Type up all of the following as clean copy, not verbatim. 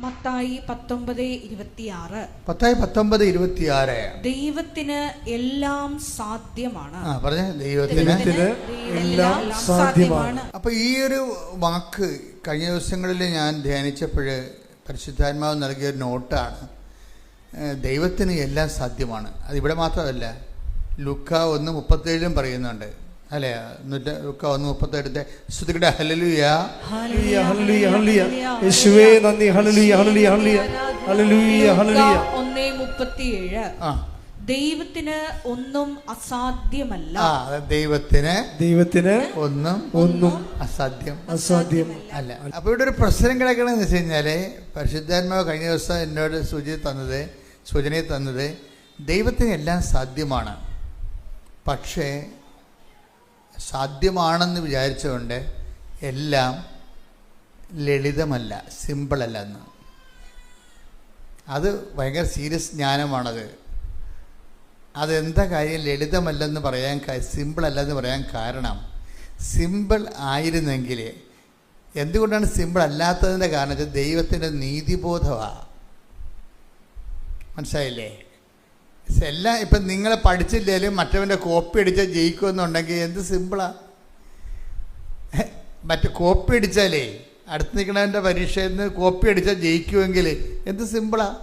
മത്തായി 19:26. മത്തായി 19:26. ദൈവത്തിന് എല്ലാം സാധ്യമാണ്. ദൈവത്തിന് എല്ലാം സാധ്യമാണ്. അപ്പൊ ഈ ഒരു വാക്ക് കഴിഞ്ഞ ദിവസങ്ങളിൽ ഞാൻ ധ്യാനിച്ചപ്പോൾ പരിശുദ്ധാത്മാവ് നൽകിയ ഒരു നോട്ടാണ്. ദൈവത്തിന് എല്ലാം സാധ്യമാണ്. അതിവിടെ മാത്രമല്ല, ലൂക്ക 1:37 പറയുന്നുണ്ട്, അല്ലേ? ലൂക്ക 1:37 സ്തുതിക്കട്ടെ, ഹല്ലേലൂയ ഹല്ലേലൂയ ഹല്ലേലൂയ ഹല്ലേലൂയ യേശുവേ നന്ദി, ഹല്ലേലൂയ ഹല്ലേലൂയ ഹല്ലേലൂയ ഹല്ലേലൂയ. 1:37 ദൈവത്തിന് ഒന്നും അസാധ്യമല്ല. ദൈവത്തിന് ഒന്നും അസാധ്യം അല്ല. അപ്പൊ ഇവിടെ ഒരു പ്രശ്നം കിടക്കണമെന്ന് വെച്ച് കഴിഞ്ഞാല്, പരിശുദ്ധാത്മാവ് കഴിഞ്ഞ ദിവസം എന്നോട് സൂചന തന്നത് ദൈവത്തിന് എല്ലാം സാധ്യമാണ്. പക്ഷേ സാധ്യമാണെന്ന് വിചാരിച്ചുകൊണ്ട് എല്ലാം ലളിതമല്ല, സിമ്പിളല്ല എന്ന്. അത് ഭയങ്കര സീരിയസ് ജ്ഞാനമാണത്. അതെന്താ കാര്യം ലളിതമല്ലെന്ന് പറയാൻ, സിമ്പിളല്ലെന്ന് പറയാൻ കാരണം, സിമ്പിൾ ആയിരുന്നെങ്കിൽ, എന്തുകൊണ്ടാണ് സിമ്പിൾ അല്ലാത്തതിൻ്റെ കാരണം വെച്ചാൽ ദൈവത്തിൻ്റെ നീതിബോധമാണ്. മനസ്സിലായില്ലേ? എല്ലാം ഇപ്പം നിങ്ങളെ പഠിച്ചില്ലേലും മറ്റവൻ്റെ കോപ്പി അടിച്ചാൽ ജയിക്കുമെന്നുണ്ടെങ്കിൽ എന്ത് സിമ്പിളാണ്. കോപ്പി അടിച്ചാലേ അടുത്ത് നിൽക്കണവൻ്റെ പരീക്ഷയിൽ നിന്ന് കോപ്പി അടിച്ചാൽ ജയിക്കുമെങ്കിൽ എന്ത് സിമ്പിളാണ്.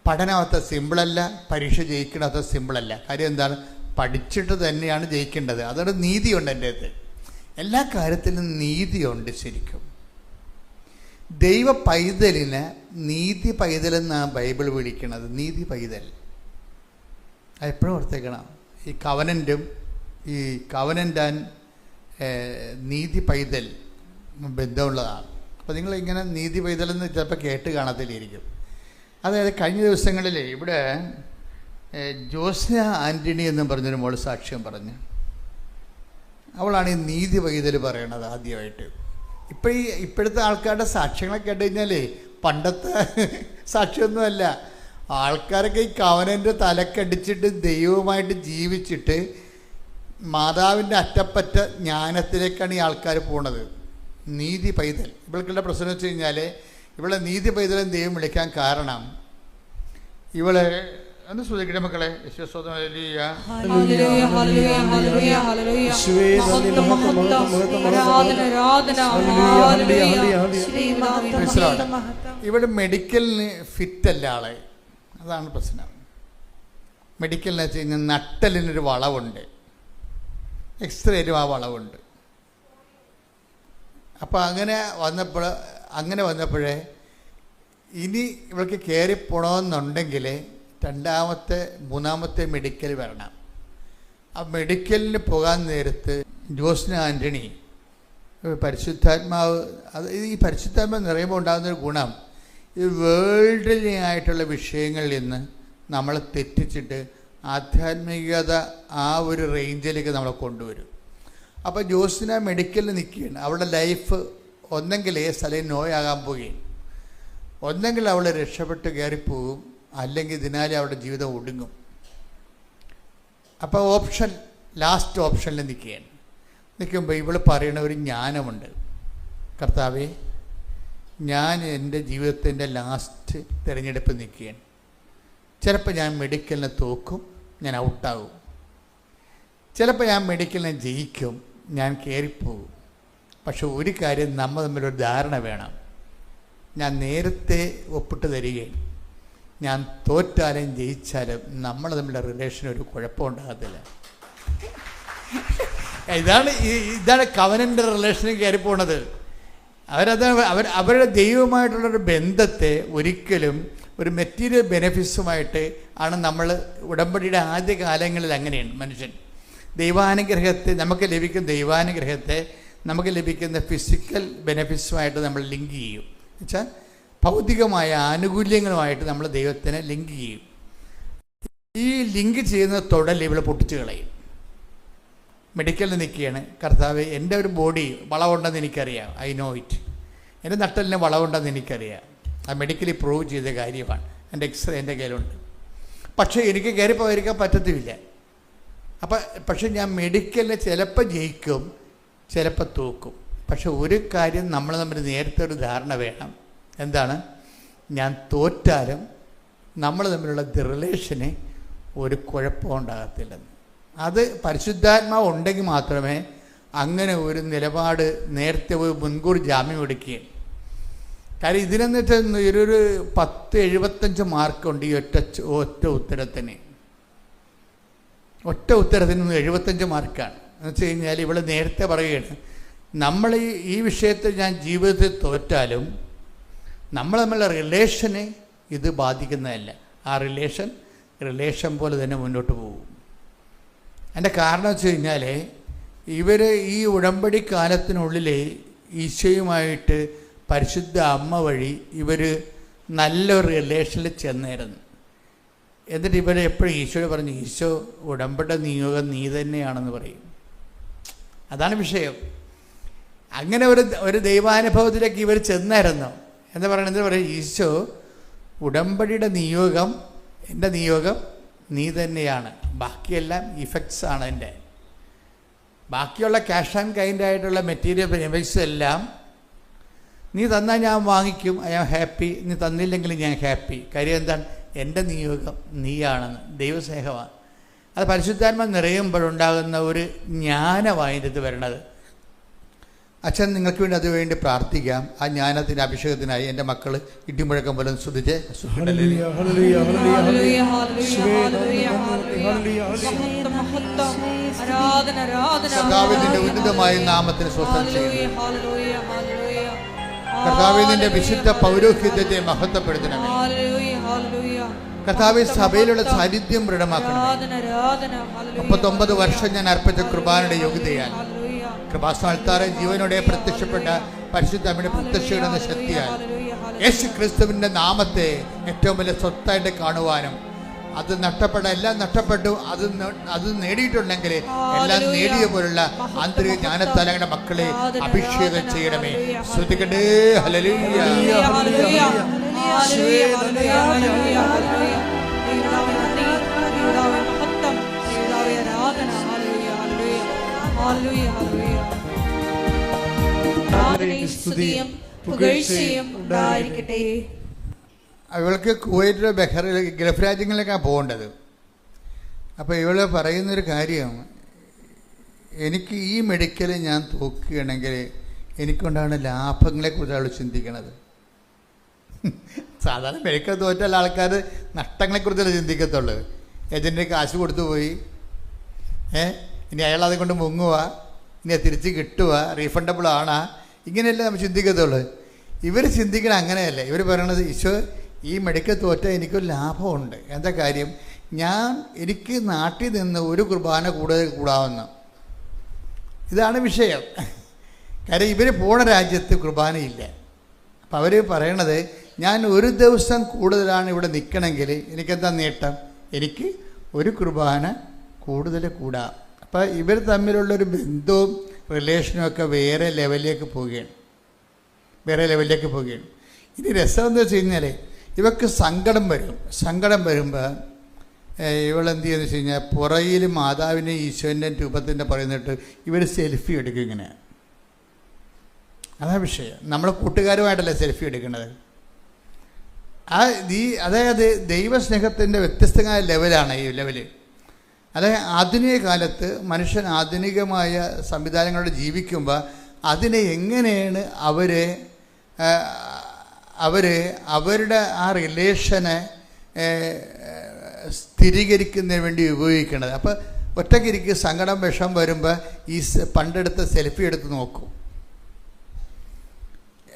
പഠനം അത്ര സിമ്പിളല്ല, പരീക്ഷ ജയിക്കണം അത്ര സിമ്പിളല്ല. കാര്യം എന്താണ്? പഠിച്ചിട്ട് തന്നെയാണ് ജയിക്കേണ്ടത്. അതൊരു നീതിയുണ്ട് എൻ്റെ അടുത്ത്. എല്ലാ കാര്യത്തിലും നീതിയുണ്ട്. ശരിക്കും ദൈവ പൈതലിന് നീതി പൈതലെന്നാണ് ബൈബിൾ വിളിക്കുന്നത്. നീതി പൈതൽ എപ്പോഴും ഓർത്തേക്കണം. ഈ കവനൻ്റ് ആൻഡ് നീതി പൈതൽ ബന്ധമുള്ളതാണ്. അപ്പോൾ നിങ്ങളിങ്ങനെ നീതി പൈതലെന്ന് ചിലപ്പോൾ കേട്ട് കാണത്തില്ലായിരിക്കും. അതായത് കഴിഞ്ഞ ദിവസങ്ങളിൽ ഇവിടെ ജോസ്ന ആൻ്റണി എന്നും പറഞ്ഞൊരു മോള് സാക്ഷ്യം പറഞ്ഞു. അവളാണ് ഈ നീതി പൈതൽ പറയണത് ആദ്യമായിട്ട്. ഇപ്പോഴത്തെ ആൾക്കാരുടെ സാക്ഷ്യങ്ങളൊക്കെ കേട്ട് കഴിഞ്ഞാലേ പണ്ടത്തെ സാക്ഷ്യമൊന്നുമല്ല. ആൾക്കാരൊക്കെ ഈ കവനൻ്റെ തലക്കടിച്ചിട്ട് ദൈവവുമായിട്ട് ജീവിച്ചിട്ട് മാതാവിൻ്റെ അറ്റപ്പറ്റ ജ്ഞാനത്തിലേക്കാണ് ഈ ആൾക്കാർ പോണത്. നീതി പൈതൽ. ഇവൾക്കുള്ള പ്രശ്നം വെച്ച് കഴിഞ്ഞാൽ, ഇവളെ നീതി പൈതലും ദൈവം വിളിക്കാൻ കാരണം, ഇവളെ ഒന്ന് ശ്രദ്ധിക്കട്ടെ മക്കളെ. ഇവിടെ മെഡിക്കലിന് ഫിറ്റല്ല ആളെ. അതാണ് പ്രശ്നം. മെഡിക്കലിന് വെച്ച് കഴിഞ്ഞാൽ നട്ടലിനൊരു വളവുണ്ട്, എക്സ്റേയിലും ആ വളവുണ്ട്. അപ്പം അങ്ങനെ വന്നപ്പോഴേ ഇനി ഇവൾക്ക് കയറിപ്പോണമെന്നുണ്ടെങ്കിൽ മൂന്നാമത്തെ മെഡിക്കൽ വരണം. ആ മെഡിക്കലിന് പോകാൻ നേരത്ത് ജോസ്ന ആൻ്റണി പരിശുദ്ധാത്മാവ്, ഈ പരിശുദ്ധാത്മാവ് നിറയുമ്പോൾ ഉണ്ടാകുന്നൊരു ഗുണം, ഈ വേൾഡിലായിട്ടുള്ള വിഷയങ്ങളിൽ നിന്ന് നമ്മളെ തെറ്റിച്ചിട്ട് ആധ്യാത്മികത ആ ഒരു റേഞ്ചിലേക്ക് നമ്മളെ കൊണ്ടുവരും. അപ്പോൾ ജോസ്ന മെഡിക്കലിൽ നിൽക്കുകയാണ്. അവളുടെ ലൈഫ് ഒന്നെങ്കിൽ സ്ഥലം നോയാകാൻ പോവുകയും, ഒന്നെങ്കിൽ അവൾ രക്ഷപ്പെട്ട് കയറിപ്പോവും, അല്ലെങ്കിൽ ഇതിനാലെ അവളുടെ ജീവിതം ഒടുങ്ങും. അപ്പോൾ ലാസ്റ്റ് ഓപ്ഷനിൽ നിൽക്കുമ്പോൾ ഇവൾ പറയുന്ന ഒരു ജ്ഞാനമുണ്ട്. കർത്താവേ, ഞാൻ എൻ്റെ ജീവിതത്തിൻ്റെ ലാസ്റ്റ് തിരഞ്ഞെടുപ്പ് നിൽക്കുകയാണ്. ചിലപ്പോൾ ഞാൻ മെഡിക്കലിനെ തോക്കും, ഞാൻ ഔട്ടാകും. ചിലപ്പോൾ ഞാൻ മെഡിക്കലിനെ ജയിക്കും, ഞാൻ കയറിപ്പോകും. പക്ഷെ ഒരു കാര്യം നമ്മൾ തമ്മിലൊരു ധാരണ വേണം. ഞാൻ നേരത്തെ ഒപ്പിട്ട് തരികയും ഞാൻ തോറ്റാലും ജയിച്ചാലും നമ്മൾ തമ്മിലുള്ള റിലേഷൻ ഒരു കുഴപ്പമുണ്ടാകത്തില്ല. ഇതാണ് കവനൻ്റെ റിലേഷനിൽ കയറി പോണത്. അവരുടെ ദൈവമായിട്ടുള്ളൊരു ബന്ധത്തെ ഒരിക്കലും ഒരു മെറ്റീരിയൽ ബെനിഫിറ്റ്സുമായിട്ട് ആണ് നമ്മൾ ഉടമ്പടിയുടെ ആദ്യ കാലങ്ങളിൽ അങ്ങനെയാണ് മനുഷ്യൻ ദൈവാനുഗ്രഹത്തെ നമുക്ക് ലഭിക്കുന്ന ദൈവാനുഗ്രഹത്തെ നമുക്ക് ലഭിക്കുന്ന ഫിസിക്കൽ ബെനിഫിറ്റ്സുമായിട്ട് നമ്മൾ ലിങ്ക് ചെയ്യും. എന്നുവെച്ചാൽ ഭൗതികമായ ആനുകൂല്യങ്ങളുമായിട്ട് നമ്മൾ ദൈവത്തിനെ ലിങ്ക് ചെയ്യും. ഈ ലിങ്ക് ചെയ്യുന്ന തൊടൽ ഇവളെ പൊട്ടിച്ച് കളയും. മെഡിക്കലിൽ നിൽക്കുകയാണ്. കർത്താവ്, എൻ്റെ ഒരു ബോഡി വളവുണ്ടെന്ന് എനിക്കറിയാം, ഐ നോ ഇറ്റ്. എൻ്റെ നട്ടലിന് വളവുണ്ടെന്ന് എനിക്കറിയാം, ആ മെഡിക്കലി പ്രൂവ് ചെയ്ത കാര്യമാണ്. എൻ്റെ എക്സ്റേ എൻ്റെ കയ്യിലുണ്ട്. പക്ഷേ എനിക്ക് കയറിപ്പോയിരിക്കാൻ പറ്റത്തുമില്ല. പക്ഷെ ഞാൻ മെഡിക്കലിന് ചിലപ്പോൾ ജയിക്കും, ചിലപ്പോൾ തോക്കും. പക്ഷെ ഒരു കാര്യം നമ്മൾ തമ്മിൽ നേരത്തെ ഒരു ധാരണ വേണം. എന്താണ്? ഞാൻ തോറ്റാലും നമ്മൾ തമ്മിലുള്ള റിലേഷന് ഒരു കുഴപ്പം ഉണ്ടാകത്തില്ലെന്ന്. അത് പരിശുദ്ധാത്മാവ് ഉണ്ടെങ്കിൽ മാത്രമേ അങ്ങനെ ഒരു നിലപാട് നേരത്തെ മുൻകൂർ ജാമ്യം എടുക്കുകയും. കാര്യം ഇതിനെന്ന് വെച്ചാൽ ഒരു 10-75 മാർക്കുണ്ട് ഈ ഒറ്റ ഉത്തരത്തിന്. ഒറ്റ ഉത്തരത്തിന് 75 മാർക്കാണ്. എന്ന് വെച്ച് കഴിഞ്ഞാൽ ഇവിടെ നേരത്തെ പറയുകയാണ്, നമ്മൾ ഈ വിഷയത്തിൽ ഞാൻ ജീവിതത്തിൽ തോറ്റാലും നമ്മൾ തമ്മിലുള്ള റിലേഷനെ ഇത് ബാധിക്കുന്നതല്ല. ആ റിലേഷൻ പോലെ തന്നെ മുന്നോട്ട് പോകും. അതിൻ്റെ കാരണം വെച്ച് കഴിഞ്ഞാൽ ഇവർ ഈ ഉടമ്പടി കാലത്തിനുള്ളിൽ ഈശോയുമായിട്ട് പരിശുദ്ധ അമ്മ വഴി ഇവർ നല്ലൊരു റിലേഷനിൽ ചെന്നായിരുന്നു. എന്നിട്ട് ഇവർ എപ്പോഴും ഈശോയോട് പറഞ്ഞു, ഈശോ ഉടമ്പടി നിയോഗം നീ തന്നെയാണെന്ന് പറയും. അതാണ് വിഷയം. അങ്ങനെ ഒരു ദൈവാനുഭവത്തിലേക്ക് ഇവർ ചെന്നായിരുന്നു. എന്താ പറയും, ഈശോ ഉടമ്പടിയുടെ നിയോഗം, എൻ്റെ നിയോഗം നീ തന്നെയാണ്, ബാക്കിയെല്ലാം ഇഫക്ട്സ് ആണ് എൻ്റെ. ബാക്കിയുള്ള ക്യാഷ് ആൻഡ് കൈൻഡ് ആയിട്ടുള്ള മെറ്റീരിയൽ ബെനിഫിറ്റ്സ് എല്ലാം നീ തന്നാൽ ഞാൻ വാങ്ങിക്കും, ഐ ആം ഹാപ്പി. നീ തന്നില്ലെങ്കിലും ഞാൻ ഹാപ്പി. കാര്യം എന്താണ്? എൻ്റെ നിയോഗം നീയാണെന്ന്. ദൈവസ്നേഹമാണ്. അത് പരിശുദ്ധാത്മ നിറയുമ്പോഴുണ്ടാകുന്ന ഒരു ജ്ഞാനമായിട്ട് വരണത്. അച്ഛൻ നിങ്ങൾക്ക് വേണ്ടി അതുവേണ്ടി പ്രാർത്ഥിക്കാം. ആ ജ്ഞാനത്തിൻ്റെ അഭിഷേകത്തിനായി എൻ്റെ മക്കൾ ഇടിമുഴക്കം പോലെ ശ്രദ്ധിച്ച് കർത്താവിന്റെ ഉന്നതമായ നാമത്തിന് സ്വസ്ഥം ചെയ്യുന്നു. കർത്താവിന്റെ വിശുദ്ധ പൗരോഹിത്യത്തെ മഹത്വപ്പെടുത്തണമേ. കർത്താവ് സഭയിലുള്ള സാന്നിധ്യം ദൃഢമാക്കണമേ. 39 വർഷം ഞാൻ അർപ്പിച്ച കൃപാനയുടെ യോഗ്യതയാൽ കൃപാസ്ഥാനത്താറെ ജീവനോടെ പ്രത്യക്ഷപ്പെട്ട പരിശുദ്ധ അമ്മയുടെ പ്രത്യക്ഷയുടെ ശക്തിയാൽ യേശു ക്രിസ്തുവിന്റെ നാമത്തെ ഏറ്റവും വലിയ സ്വത്തായിട്ട് കാണുവാനും അത് എല്ലാം നഷ്ടപ്പെട്ടു, അത് നേടിയിട്ടുണ്ടെങ്കിൽ എല്ലാം നേടിയ പോലുള്ള ആന്തരിക ജ്ഞാനത്താലങ്ങളുടെ മക്കളെ അഭിഷേകം ചെയ്യണമേ. ശ്രദ്ധിക്കട്ടെ. ഹല്ലേലൂയ. അവൾക്ക് കുവൈറ്റിലോ ബഹ്റൈനിലോ ഗൾഫ് രാജ്യങ്ങളിലേക്കാണ് പോകേണ്ടത്. അപ്പോൾ ഇവൾ പറയുന്നൊരു കാര്യം, എനിക്ക് ഈ മെഡിക്കൽ ഞാൻ തോക്കുകയാണെങ്കിൽ എനിക്കുണ്ടാകുന്ന ലാഭങ്ങളെക്കുറിച്ച് അവൾ ചിന്തിക്കണത്. സാധാരണ മെഡിക്കൽ തോറ്റുള്ള ആൾക്കാർ നഷ്ടങ്ങളെക്കുറിച്ചല്ലേ ചിന്തിക്കത്തുള്ളൂ. ഏജൻറ്റിന് കാശ് കൊടുത്തു പോയി, ഇനി അയാൾ അത് കൊണ്ട് മുങ്ങുക, ഇനി തിരിച്ച് കിട്ടുക, റീഫണ്ടബിൾ ആണാ, ഇങ്ങനെയല്ലേ നമ്മൾ ചിന്തിക്കത്തുള്ളൂ. ഇവർ ചിന്തിക്കണ അങ്ങനെയല്ല. ഇവർ പറയണത്, ഈശോ ഈ മെഡിക്കൽ തോറ്റാൽ എനിക്കൊരു ലാഭമുണ്ട്. എന്താ കാര്യം? എനിക്ക് നാട്ടിൽ നിന്ന് ഒരു കുർബാന കൂടുതൽ കൂടാവുന്ന. ഇതാണ് വിഷയം. കാര്യം ഇവർ പോണ രാജ്യത്ത് കുർബാനയില്ല. അപ്പം അവർ പറയണത്, ഞാൻ ഒരു ദിവസം കൂടുതലാണ് ഇവിടെ നിൽക്കണമെങ്കിൽ എനിക്കെന്താ നേട്ടം? എനിക്ക് ഒരു കുർബാന കൂടുതൽ കൂടാം. അപ്പം ഇവർ തമ്മിലുള്ളൊരു ബന്ധവും റിലേഷനും ഒക്കെ വേറെ ലെവലിലേക്ക് പോവുകയാണ്. ഇനി രസം എന്താ വെച്ച് കഴിഞ്ഞാൽ, ഇവർക്ക് സങ്കടം വരുമ്പോൾ ഇവളെന്ത് ചെയ്യുന്നത് വെച്ച് കഴിഞ്ഞാൽ, പുറയിൽ മാതാവിൻ്റെ ഈശോൻ്റെ രൂപത്തിൻ്റെ പറയുന്നിട്ട് ഇവർ സെൽഫി എടുക്കും ഇങ്ങനെ. അതാ വിഷയം. നമ്മൾ കൂട്ടുകാരുമായിട്ടല്ലേ സെൽഫി എടുക്കുന്നത്. അതായത് ദൈവസ്നേഹത്തിൻ്റെ വ്യത്യസ്തമായ ലെവലാണ് ഈ ലെവല്. അതായത് ആധുനിക കാലത്ത് മനുഷ്യൻ ആധുനികമായ സംവിധാനങ്ങളോട് ജീവിക്കുമ്പോൾ അതിനെ എങ്ങനെയാണ് അവരുടെ ആ റിലേഷനെ സ്ഥിരീകരിക്കുന്നതിന് വേണ്ടി ഉപയോഗിക്കുന്നത്. അപ്പോൾ ഒറ്റയ്ക്കിരിക്ക് സങ്കടം വിഷം വരുമ്പോൾ ഈ പണ്ടെടുത്ത സെൽഫി എടുത്ത് നോക്കും.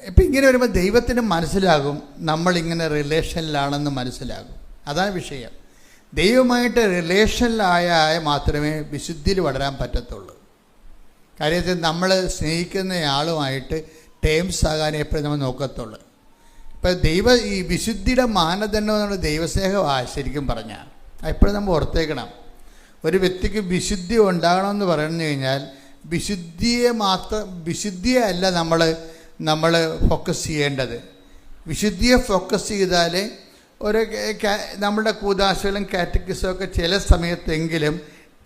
ഇപ്പം ഇങ്ങനെ വരുമ്പോൾ ദൈവത്തിന് മനസ്സിലാകും നമ്മളിങ്ങനെ റിലേഷനിലാണെന്ന് മനസ്സിലാകും. അതാണ് വിഷയം. ദൈവമായിട്ട് റിലേഷനിലായാൽ മാത്രമേ വിശുദ്ധിയിൽ വളരാൻ പറ്റത്തുള്ളൂ. കാര്യത്തിൽ നമ്മൾ സ്നേഹിക്കുന്ന ആളുമായിട്ട് ടേംസ് ആകാൻ എപ്പോഴും നമ്മൾ നോക്കത്തുള്ളൂ. ഇപ്പം ഈ വിശുദ്ധിയുടെ മാനദണ്ഡം എന്നുള്ള ദൈവസ്നേഹമാണ് ശരിക്കും പറഞ്ഞാൽ. എപ്പോഴും നമ്മൾ ഓർത്തേക്കണം. ഒരു വ്യക്തിക്ക് വിശുദ്ധി ഉണ്ടാകണമെന്ന് പറഞ്ഞു കഴിഞ്ഞാൽ വിശുദ്ധിയെ അല്ല നമ്മൾ ഫോക്കസ് ചെയ്യേണ്ടത്. വിശുദ്ധിയെ ഫോക്കസ് ചെയ്താൽ നമ്മുടെ കൂദാശകളും കാറ്റക്കിസും ഒക്കെ ചില സമയത്തെങ്കിലും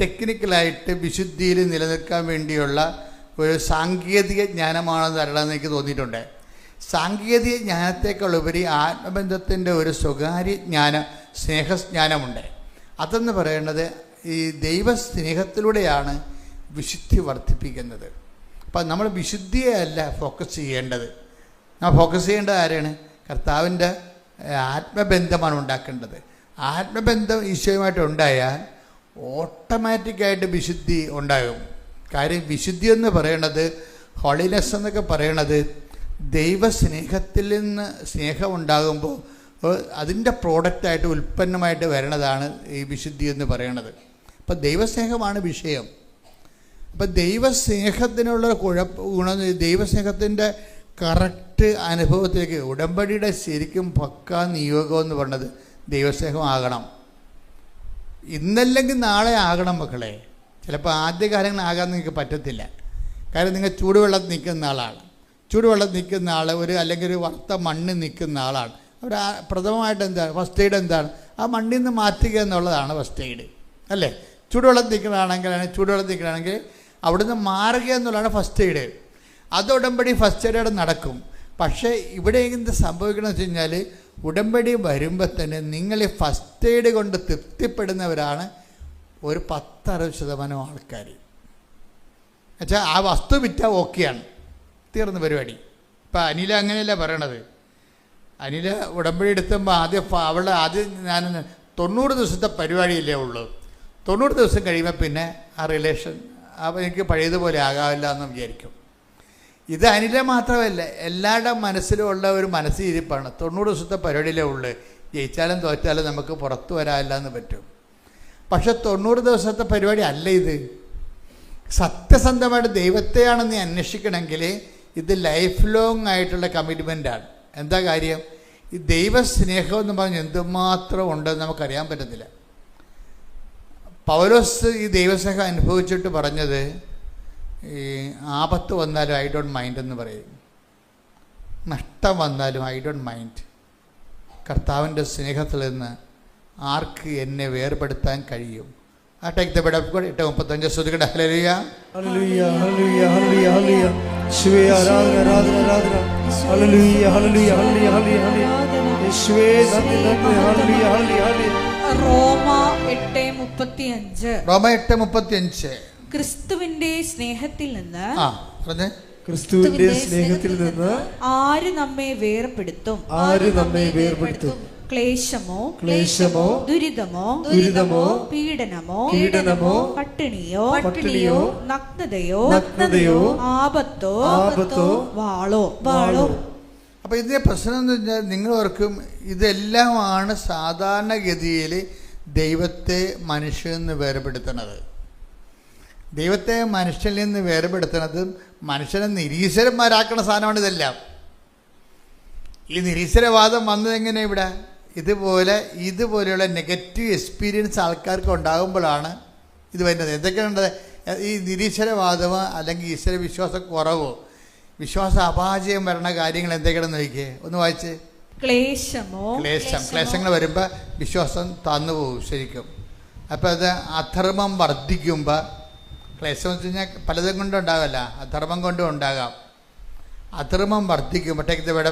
ടെക്നിക്കലായിട്ട് വിശുദ്ധിയിൽ നിലനിൽക്കാൻ വേണ്ടിയുള്ള ഒരു സാങ്കേതിക ജ്ഞാനമാണെന്ന് അറിയണമെന്ന് എനിക്ക് തോന്നിയിട്ടുണ്ട്. സാങ്കേതിക ജ്ഞാനത്തെക്കാളുപരി ആത്മബന്ധത്തിൻ്റെ ഒരു സ്വകാര്യ ജ്ഞാനം, സ്നേഹജ്ഞാനമുണ്ട്. അതെന്ന് പറയുന്നത് ഈ ദൈവസ്നേഹത്തിലൂടെയാണ് വിശുദ്ധി വർദ്ധിപ്പിക്കുന്നത്. അപ്പം നമ്മൾ വിശുദ്ധിയെ അല്ല ഫോക്കസ് ചെയ്യേണ്ടത്. നമ്മൾ ഫോക്കസ് ചെയ്യേണ്ടത് ആരെയാണ്? കർത്താവിൻ്റെ ആത്മബന്ധമാണ് ഉണ്ടാക്കേണ്ടത്. ആത്മബന്ധം ഈശോയുമായിട്ട് ഉണ്ടായാൽ ഓട്ടോമാറ്റിക്കായിട്ട് വിശുദ്ധി ഉണ്ടാകും. കാര്യം വിശുദ്ധി എന്ന് പറയണത്, ഹോളിനെസ് എന്നൊക്കെ പറയണത് ദൈവസ്നേഹത്തിൽ നിന്ന് സ്നേഹം ഉണ്ടാകുമ്പോൾ അതിൻ്റെ പ്രോഡക്റ്റായിട്ട്, ഉൽപ്പന്നമായിട്ട് വരണതാണ് ഈ വിശുദ്ധി എന്ന് പറയണത്. അപ്പം ദൈവസ്നേഹമാണ് വിഷയം. അപ്പം ദൈവസ്നേഹത്തിനുള്ള ഗുണം, ദൈവസ്നേഹത്തിൻ്റെ കറക്റ്റ് അനുഭവത്തിലേക്ക്, ഉടമ്പടിയുടെ ശരിക്കും പക്കാ നിയോഗം എന്ന് പറഞ്ഞത് ദൈവസ്നേഹമാകണം. ഇന്നല്ലെങ്കിൽ നാളെ ആകണം മക്കളെ. ചിലപ്പോൾ ആദ്യകാലങ്ങളാകാൻ നിങ്ങൾക്ക് പറ്റത്തില്ല. കാരണം നിങ്ങൾ ചൂടുവെള്ളത്തിൽ നിൽക്കുന്ന ആളാണ്. ചൂടുവെള്ളത്തിൽ നിൽക്കുന്ന ആൾ അല്ലെങ്കിൽ ഒരു വറുത്ത മണ്ണിൽ നിൽക്കുന്ന ആളാണ്. അവിടെ പ്രഥമമായിട്ട് എന്താണ് ഫസ്റ്റ് എയ്ഡ്? എന്താണ്? ആ മണ്ണിൽ നിന്ന് മാറ്റുക എന്നുള്ളതാണ് ഫസ്റ്റ് എയ്ഡ്, അല്ലേ? ചൂടുവെള്ളത്തിൽ നിൽക്കണമെങ്കിൽ അവിടുന്ന് മാറുക എന്നുള്ളതാണ് ഫസ്റ്റ് എയ്ഡ്. അത് ഉടമ്പടി ഫസ്റ്റ് എയ്ഡ് നടക്കും. പക്ഷേ ഇവിടെ എന്ത് സംഭവിക്കണമെന്ന് വെച്ച് കഴിഞ്ഞാൽ, ഉടമ്പടി വരുമ്പോൾ തന്നെ നിങ്ങൾ ഈ ഫസ്റ്റ് എയ്ഡ് കൊണ്ട് തൃപ്തിപ്പെടുന്നവരാണ് ഒരു 10-60% ആൾക്കാർ. എന്നുവെച്ചാൽ ആ വസ്തു വിറ്റാൽ ഓക്കെയാണ്, തീർന്ന പരിപാടി. ഇപ്പം അനില അങ്ങനെയല്ല പറയണത്. അനില ഉടമ്പടി എടുത്തുമ്പോൾ ആദ്യം ഞാൻ 90 ദിവസത്തെ പരിപാടിയല്ലേ ഉള്ളൂ. 90 ദിവസം കഴിയുമ്പോൾ പിന്നെ ആ റിലേഷൻ എനിക്ക് പഴയതുപോലെ ആകാവില്ല എന്ന് വിചാരിക്കും. ഇത് അനില മാത്രമല്ല, എല്ലാവരുടെ മനസ്സിലും ഉള്ള ഒരു മനസ്സിരിപ്പാണ്. 90 ദിവസത്തെ പരിപാടിയിലേ ഉള്ളൂ. ജയിച്ചാലും തോറ്റാലും നമുക്ക് പുറത്തു വരാനില്ല എന്ന് പറ്റും. പക്ഷെ 90 ദിവസത്തെ പരിപാടി അല്ല ഇത്. സത്യസന്ധമായിട്ട് ദൈവത്തെയാണ് നീ അന്വേഷിക്കണമെങ്കിൽ ഇത് ലൈഫ് ലോങ് ആയിട്ടുള്ള കമ്മിറ്റ്മെൻറ്റാണ്. എന്താ കാര്യം? ഈ ദൈവസ്നേഹം എന്ന് പറഞ്ഞ് എന്തുമാത്രം ഉണ്ടെന്ന് നമുക്കറിയാൻ പറ്റത്തില്ല. പൗലോസ് ഈ ദൈവസ്നേഹം അനുഭവിച്ചിട്ട് പറഞ്ഞത്, ഈ ആപത്ത് വന്നാലും ഐ ഡോണ്ട് മൈൻഡ് എന്ന് പറയും, നഷ്ടം വന്നാലും ഐ ഡോണ്ട് മൈൻഡ്. കർത്താവിൻ്റെ സ്നേഹത്തിൽ നിന്ന് ആർക്ക് എന്നെ വേർപെടുത്താൻ കഴിയും? ആ take the word of God. 8:35 ശ്രുതികട. ഹല്ലേലൂയ, ഹല്ലേലൂയ, ഹല്ലേലൂയ, ഹല്ലേലൂയ, ഹല്ലേലൂയ. യേശുവേ ആരാധന, ആരാധന, ആരാധന. ഹല്ലേലൂയ, ഹല്ലേലൂയ, ഹല്ലേലൂയ, ഹല്ലേലൂയ. യേശുവേ നന്ദി, നന്ദി. ഹല്ലേലൂയ, ഹല്ലേലൂയ, ഹല്ലേലൂയ. റോമ 8:35. റോമ 8:35. ക്രിസ്തുവിന്റെ സ്നേഹത്തിൽ നിന്ന്, ക്രിസ്തുവിന്റെ സ്നേഹത്തിൽ നിന്ന് ആര് നമ്മെ വേർപെടുത്തും? ആര് നമ്മെ വേർപെടുത്തും? ക്ലേശമോ, ദുരിതമോ, പീഡനമോ, പട്ടിണിയോ, നഗ്നതയോ, ആപത്തോ, വാളോ. അപ്പോൾ ഇതിൻ്റെ പ്രശ്നം എന്ന് വെച്ചാൽ, നിങ്ങൾ ഓർക്കും ഇതെല്ലാമാണ് സാധാരണഗതിയിൽ ദൈവത്തെ മനുഷ്യനിൽ നിന്ന് വേർപെടുത്തുന്നത്. ദൈവത്തെ മനുഷ്യനിൽ നിന്ന് വേർപെടുത്തുന്നതും മനുഷ്യനെ നിരീശ്വരന്മാരാക്കുന്ന സാധനമാണ് ഇതെല്ലാം. ഈ നിരീശ്വരവാദം വന്നതെങ്ങനെ ഇവിടെ? ഇതുപോലെയുള്ള നെഗറ്റീവ് എക്സ്പീരിയൻസ് ആൾക്കാർക്ക് ഉണ്ടാകുമ്പോഴാണ് ഇത് വരുന്നത്. എന്തൊക്കെയുണ്ട് ഈ നിരീശ്വരവാദമോ അല്ലെങ്കിൽ ഈശ്വര വിശ്വാസക്കുറവോ വിശ്വാസ അപാചയം വരണ കാര്യങ്ങൾ എന്തൊക്കെയാണെന്ന് നോക്കിയേ, ഒന്ന് വായിച്ച്. ക്ലേശങ്ങൾ വരുമ്പോൾ വിശ്വാസം തന്നു പോകും ശരിക്കും. അപ്പോൾ അത് അധർമ്മം വർദ്ധിക്കുമ്പോൾ, ക്ലേശം വെച്ച് കഴിഞ്ഞാൽ പലതും കൊണ്ടും ഉണ്ടാകല്ല, അധർമ്മം കൊണ്ടും ഉണ്ടാകാം. അധർമ്മം വർദ്ധിക്കുമ്പോൾ,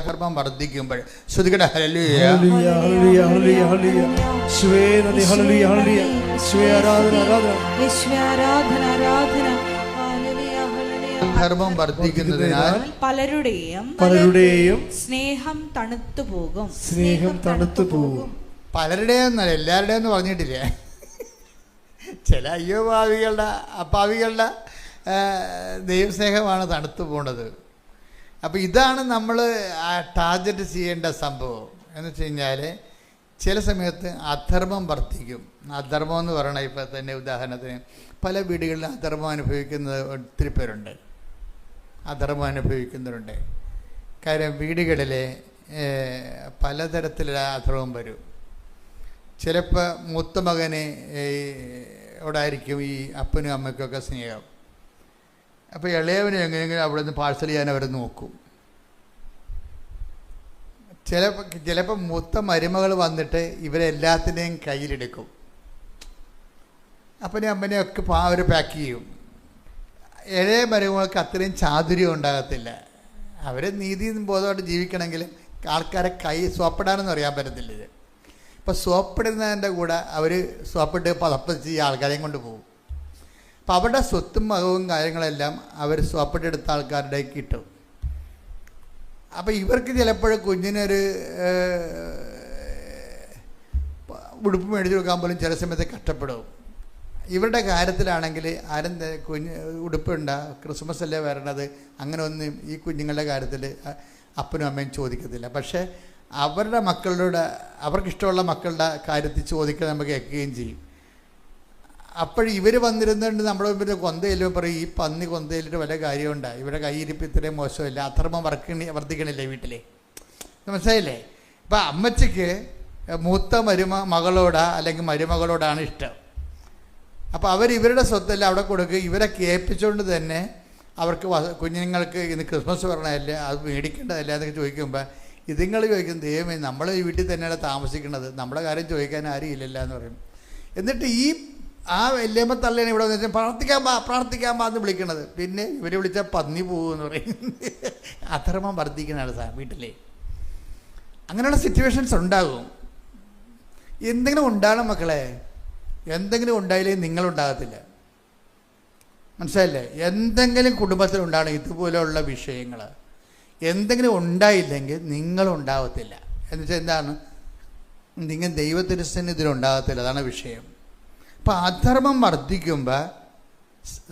ധർമ്മം വർദ്ധിക്കുമ്പോൾ ശ്രുതികട. ഹല്ലേലൂയ, ഹല്ലേലൂയ, ഹല്ലേലൂയ, ഹല്ലേലൂയ. യേശുവേ നന്ദി. ഹല്ലേലൂയ, ഹല്ലേലൂയ. യേശുവേ ആരാധന, ആരാധന. യേശുവേ ആരാധന, ആരാധന. ധർമ്മം വർദ്ധിക്കുന്നതിനാൽ പലരുടെയും സ്നേഹം തണുത്തു പോകും. പലരുടെയും എന്നല്ല, എല്ലാവരുടെയും എന്ന് പറഞ്ഞിട്ടില്ലേ. ചില അപ്പാവികളുടെ ദൈവസ്നേഹമാണ് തണുത്തു പോണത്. അപ്പോൾ ഇതാണ് നമ്മൾ ടാർഗറ്റ് ചെയ്യേണ്ട സംഭവം. എന്ന് വെച്ച് കഴിഞ്ഞാൽ ചില സമയത്ത് അധർമ്മം വർദ്ധിക്കും. അധർമ്മം എന്ന് പറയണ ഇപ്പം തന്നെ ഉദാഹരണത്തിന് പല വീടുകളിൽ അധർമ്മം അനുഭവിക്കുന്നത് ഒത്തിരി പേരുണ്ട്. അധർമ്മം അനുഭവിക്കുന്നവരുണ്ട്. കാര്യം വീടുകളിൽ പലതരത്തിലുള്ള അധർമ്മം വരും. ചിലപ്പോൾ മൂത്ത മകന് ഓടായിരിക്കും ഈ അപ്പനും അമ്മയ്ക്കൊക്കെ സ്നേഹം. അപ്പോൾ ഇളയവന് എങ്ങനെയെങ്കിലും അവിടെ നിന്ന് പാഴ്സൽ ചെയ്യാൻ അവർ നോക്കും. ചിലപ്പോൾ മൂത്ത മരുമകൾ വന്നിട്ട് ഇവരെല്ലാത്തിനെയും കയ്യിലെടുക്കും. അപ്പനെയും അമ്മനെയൊക്കെ അവർ പാക്ക് ചെയ്യും. ഇളയ മരുമകൾക്ക് അത്രയും ചാതുര്യം ഉണ്ടാകത്തില്ല. അവർ നീതി ബോധമായിട്ട് ജീവിക്കണമെങ്കിൽ ആൾക്കാരെ കൈ സോപ്പിടാനൊന്നും അറിയാൻ പറ്റത്തില്ല. ഇത് ഇപ്പോൾ സോപ്പിടുന്നതിൻ്റെ കൂടെ അവർ സോപ്പിട്ട് പതപ്പിച്ച് ഈ ആൾക്കാരെയും കൊണ്ട് പോകും. അപ്പോൾ അവരുടെ സ്വത്തും മകവും കാര്യങ്ങളെല്ലാം അവർ സോപ്പിട്ടെടുത്ത ആൾക്കാരുടെ കിട്ടും. അപ്പോൾ ഇവർക്ക് ചിലപ്പോൾ കുഞ്ഞിനൊരു ഉടുപ്പ് മേടിച്ച് കൊടുക്കാൻ പോലും ചില സമയത്ത് കഷ്ടപ്പെടും. ഇവരുടെ കാര്യത്തിലാണെങ്കിൽ ആരും ഉടുപ്പുണ്ടാ, ക്രിസ്മസ് അല്ലേ വരണത്, അങ്ങനെ ഒന്നും ഈ കുഞ്ഞുങ്ങളുടെ കാര്യത്തിൽ അപ്പനും അമ്മയും ചോദിക്കത്തില്ല. പക്ഷേ അവരുടെ മക്കളുടെ അവർക്കിഷ്ടമുള്ള മക്കളുടെ കാര്യത്തിൽ ചോദിക്കാൻ നമുക്ക് കേൾക്കുകയും ചെയ്യും. അപ്പോൾ ഇവർ വന്നിരുന്നുകൊണ്ട് നമ്മുടെ മുമ്പിൽ കൊന്തയില്ലോ പറയും, ഈ പന്നി കൊന്തയിലിട്ട് വല്ല കാര്യമുണ്ടോ, ഇവരുടെ കൈയിരിപ്പ് ഇത്രയും മോശമില്ല, അധർമ്മം വർദ്ധിക്കണില്ലേ വീട്ടിലെ, മനസ്സിലായില്ലേ? ഇപ്പം അമ്മച്ചിക്ക് മൂത്ത മകളോടാ അല്ലെങ്കിൽ മരുമകളോടാണ് ഇഷ്ടം. അപ്പോൾ അവർ ഇവരുടെ സ്വത്തെല്ലാം അവിടെ കൊടുക്കുക, ഇവരെ കേൾപ്പിച്ചുകൊണ്ട് തന്നെ അവർക്ക് കുഞ്ഞുങ്ങൾക്ക് ഇന്ന് ക്രിസ്മസ് പറഞ്ഞതല്ലേ, അത് മേടിക്കേണ്ടതല്ല എന്നൊക്കെ ചോദിക്കുമ്പോൾ ഇതുങ്ങൾ ചോദിക്കും, ദൈവമേ നമ്മൾ ഈ വീട്ടിൽ തന്നെയാണ് താമസിക്കുന്നത്, നമ്മുടെ കാര്യം ചോദിക്കാൻ ആരും ഇല്ലല്ലോ എന്ന് പറയും. എന്നിട്ട് ഈ ആ വല്യമ്മ തള്ളേനെ ഇവിടെ വന്ന് പ്രാർത്ഥിക്കാൻ പാ എന്ന് വിളിക്കണത്. പിന്നെ ഇവർ വിളിച്ചാൽ പന്നി പോകുമെന്ന് പറയും. അധർമ്മം വർദ്ധിക്കുന്നതാണ് സാർ വീട്ടിലെ. അങ്ങനെയുള്ള സിറ്റുവേഷൻസ് ഉണ്ടാകും. എന്തെങ്കിലും ഉണ്ടാകണം മക്കളെ, എന്തെങ്കിലും ഉണ്ടായില്ലെങ്കിൽ നിങ്ങളുണ്ടാകത്തില്ല, മനസ്സിലായില്ലേ? എന്തെങ്കിലും കുടുംബത്തിലുണ്ടാകണം ഇതുപോലെയുള്ള വിഷയങ്ങൾ. എന്തെങ്കിലും ഉണ്ടായില്ലെങ്കിൽ നിങ്ങളുണ്ടാകത്തില്ല. എന്നുവെച്ചാൽ എന്താണ്, നിങ്ങൾ ദൈവത്തിരുസന്നിധിയിലുണ്ടാകത്തില്ല, അതാണ് വിഷയം. അപ്പം അധർമ്മം വർദ്ധിക്കുമ്പോൾ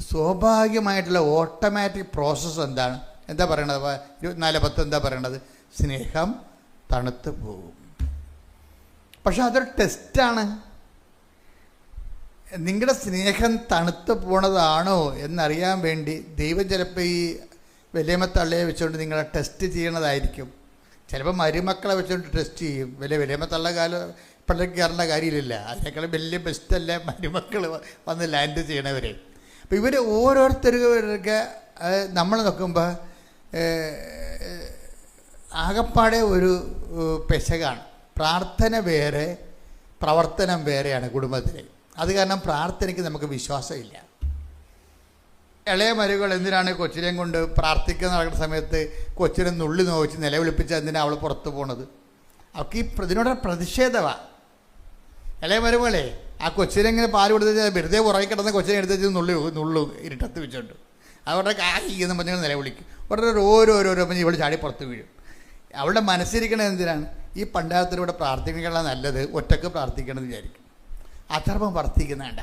സ്വാഭാവികമായിട്ടുള്ള ഓട്ടോമാറ്റിക് പ്രോസസ്സ് എന്താണ്, എന്താ പറയണത്? 24:10 എന്താ പറയണത്? സ്നേഹം തണുത്ത് പോകും. പക്ഷെ അതൊരു ടെസ്റ്റാണ്. നിങ്ങളുടെ സ്നേഹം തണുത്ത് പോണതാണോ എന്നറിയാൻ വേണ്ടി ദൈവം ചിലപ്പോൾ ഈ വലിയമ്മ തള്ളയെ വെച്ചുകൊണ്ട് നിങ്ങളെ ടെസ്റ്റ് ചെയ്യണതായിരിക്കും. ചിലപ്പോൾ മരുമക്കളെ വെച്ചുകൊണ്ട് ടെസ്റ്റ് ചെയ്യും. വലിയമ്മ തള്ള പിള്ളേർക്ക് കയറേണ്ട കാര്യമില്ല, അതിനേക്കാളും വലിയ ബെസ്റ്റല്ലേ മരുമക്കൾ വന്ന് ലാൻഡ് ചെയ്യണവരെ. അപ്പോൾ ഇവർ ഓരോരുത്തർക്ക് നമ്മൾ നോക്കുമ്പോൾ ആകപ്പാടെ ഒരു പെശകാണ്. പ്രാർത്ഥന വേറെ, പ്രവർത്തനം വേറെയാണ് കുടുംബത്തിൽ. അത് കാരണം പ്രാർത്ഥനയ്ക്ക് നമുക്ക് വിശ്വാസമില്ല. ഇളയ മരുകൾ എന്തിനാണ് കൊച്ചിനെയും കൊണ്ട് പ്രാർത്ഥിക്കുന്ന നടക്കുന്ന സമയത്ത് കൊച്ചിനെ നുള്ളി നോവിച്ച് നിലവിളിപ്പിച്ച് എന്തിനാണ് അവൾ പുറത്ത് പോണത്? അവൾക്ക് ഈ ഇതിനോട് പ്രതിഷേധമാണ്. ഇളയ മരുമകളെ ആ കൊച്ചിനെ ഇങ്ങനെ പാല് കൊടുത്ത് വെറുതെ ഉറങ്ങി കിടന്ന കൊച്ചിനെ എടുത്ത് നുള്ളു ഇരുട്ടത്ത് വെച്ചോണ്ട് അവരുടെ കായിന്ന് പറഞ്ഞാൽ നിലവിളിക്കും. ഉടനെ ഓരോരോ പറഞ്ഞ് ഇവൾ ചാടി പുറത്ത് വീഴും. അവളുടെ മനസ്സിരിക്കണത് എന്തിനാണ്? ഈ പണ്ടാരത്തിലൂടെ പ്രാർത്ഥിക്കാനുള്ള നല്ലത് ഒറ്റക്ക് പ്രാർത്ഥിക്കണമെന്ന് വിചാരിക്കും. അധർമ്മം വർദ്ധിക്കുന്നുണ്ട,